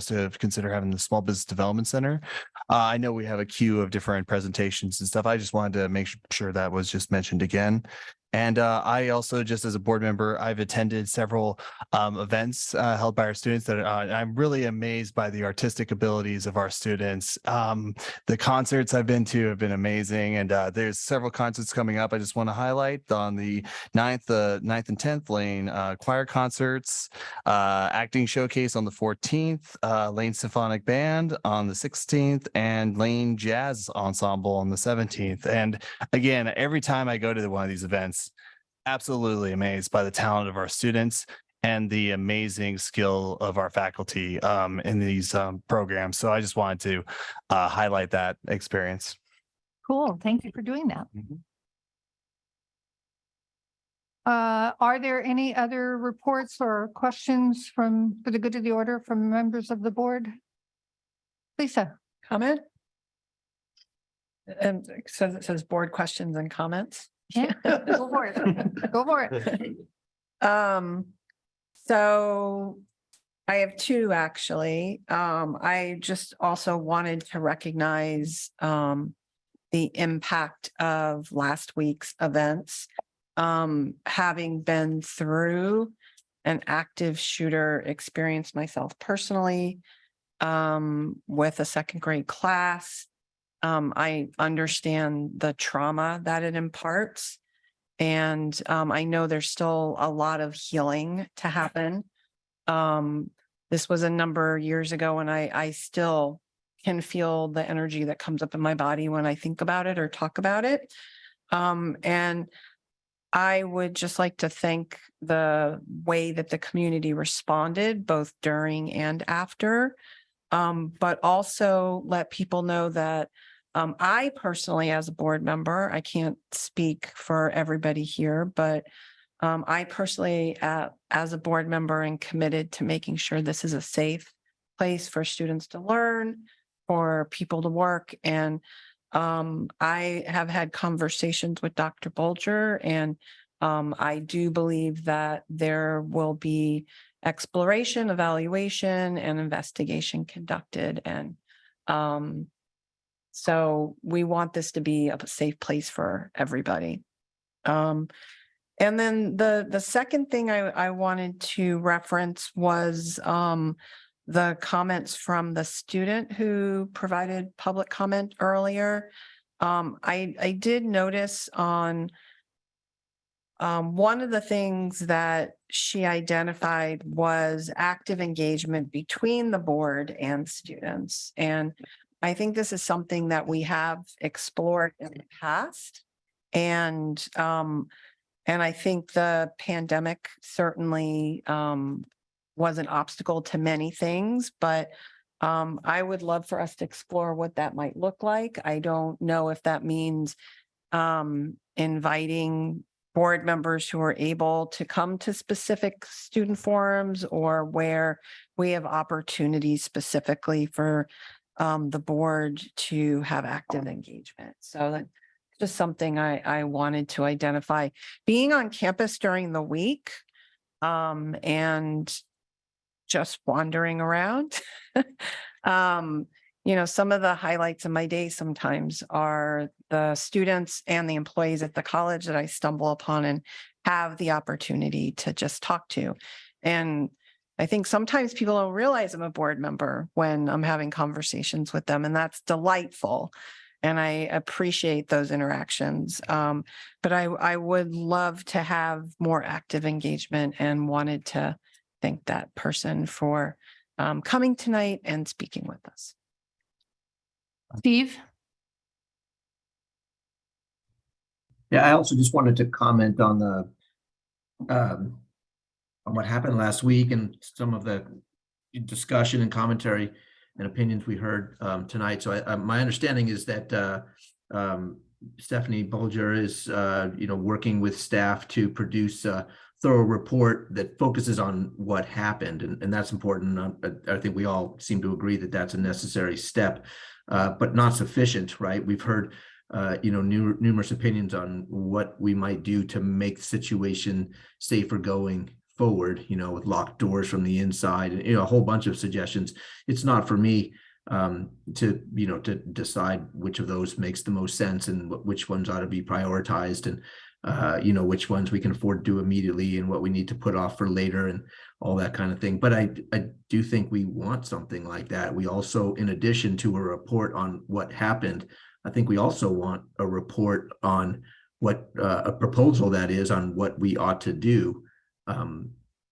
to consider having the Small Business Development Center. I know we have a queue of different presentations and stuff. I just wanted to make sure that was just mentioned again. And I also, just as a board member, I've attended several events held by our students that I'm really amazed by the artistic abilities of our students. The concerts I've been to have been amazing, and there's several concerts coming up. I just want to highlight on the 9th and 10th Lane choir concerts, acting showcase on the 14th, Lane Symphonic Band on the 16th, and Lane Jazz Ensemble on the 17th. And again, every time I go to one of these events, absolutely amazed by the talent of our students and the amazing skill of our faculty in these programs. So I just wanted to highlight that experience. Cool. Thank you for doing that. Are there any other reports or questions for the good of the order from members of the board? Lisa. Comment? And it says board questions and comments. Yeah, go for it. Go for it. So I have 2 actually. I just also wanted to recognize the impact of last week's events. Having been through an active shooter experience myself personally, with a 2nd grade class, I understand the trauma that it imparts. And I know there's still a lot of healing to happen. This was a number of years ago, and I still can feel the energy that comes up in my body when I think about it or talk about it. And I would just like to thank the way that the community responded, both during and after. But also let people know that I personally, as a board member, I can't speak for everybody here, but I personally, as a board member, am committed to making sure this is a safe place for students to learn, for people to work. And I have had conversations with Dr. Bolger, and I do believe that there will be exploration, evaluation, and investigation conducted. And so we want this to be a safe place for everybody. And then the second thing I wanted to reference was the comments from the student who provided public comment earlier. I did notice on one of the things that she identified was active engagement between the board and students. And I think this is something that we have explored in the past. And I think the pandemic certainly was an obstacle to many things, but I would love for us to explore what that might look like. I don't know if that means inviting board members who are able to come to specific student forums, or where we have opportunities specifically for the board to have active engagement. So that's just something I wanted to identify. Being on campus during the week and just wandering around, you know, some of the highlights of my day sometimes are the students and the employees at the college that I stumble upon and have the opportunity to just talk to. And I think sometimes people don't realize I'm a board member when I'm having conversations with them, and that's delightful. And I appreciate those interactions. But I would love to have more active engagement, and wanted to thank that person for coming tonight and speaking with us. Steve? Yeah, I also just wanted to comment on the on what happened last week and some of the discussion and commentary and opinions we heard tonight. So my understanding is that Stephanie Bolger is working with staff to produce a thorough report that focuses on what happened, and that's important. I think we all seem to agree that that's a necessary step, but not sufficient, right? We've heard numerous opinions on what we might do to make the situation safer going forward, with locked doors from the inside, and a whole bunch of suggestions. It's not for me to decide which of those makes the most sense and which ones ought to be prioritized, and which ones we can afford to do immediately and what we need to put off for later and all that kind of thing. But I do think we want something like that. We also, in addition to a report on what happened, I think we also want a report on what a proposal that is on what we ought to do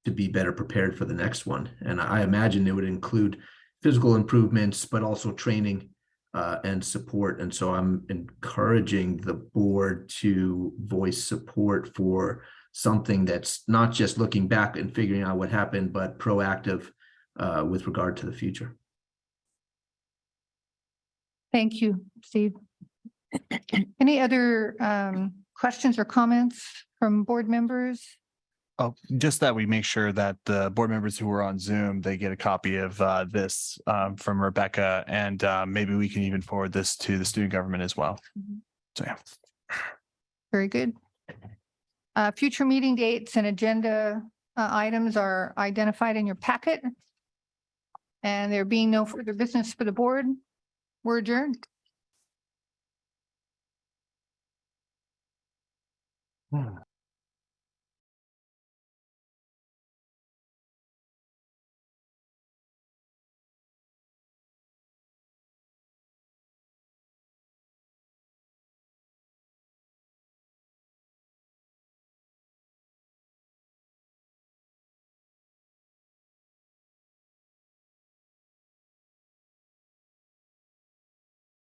to be better prepared for the next one. And I imagine it would include physical improvements, but also training and support. And so I'm encouraging the board to voice support for something that's not just looking back and figuring out what happened, but proactive with regard to the future. Thank you, Steve. Any other questions or comments from board members? Oh, just that we make sure that the board members who are on Zoom, they get a copy of this from Rebecca, and maybe we can even forward this to the student government as well. So yeah. Very good. Future meeting dates and agenda items are identified in your packet. And there being no further business for the board, we're adjourned.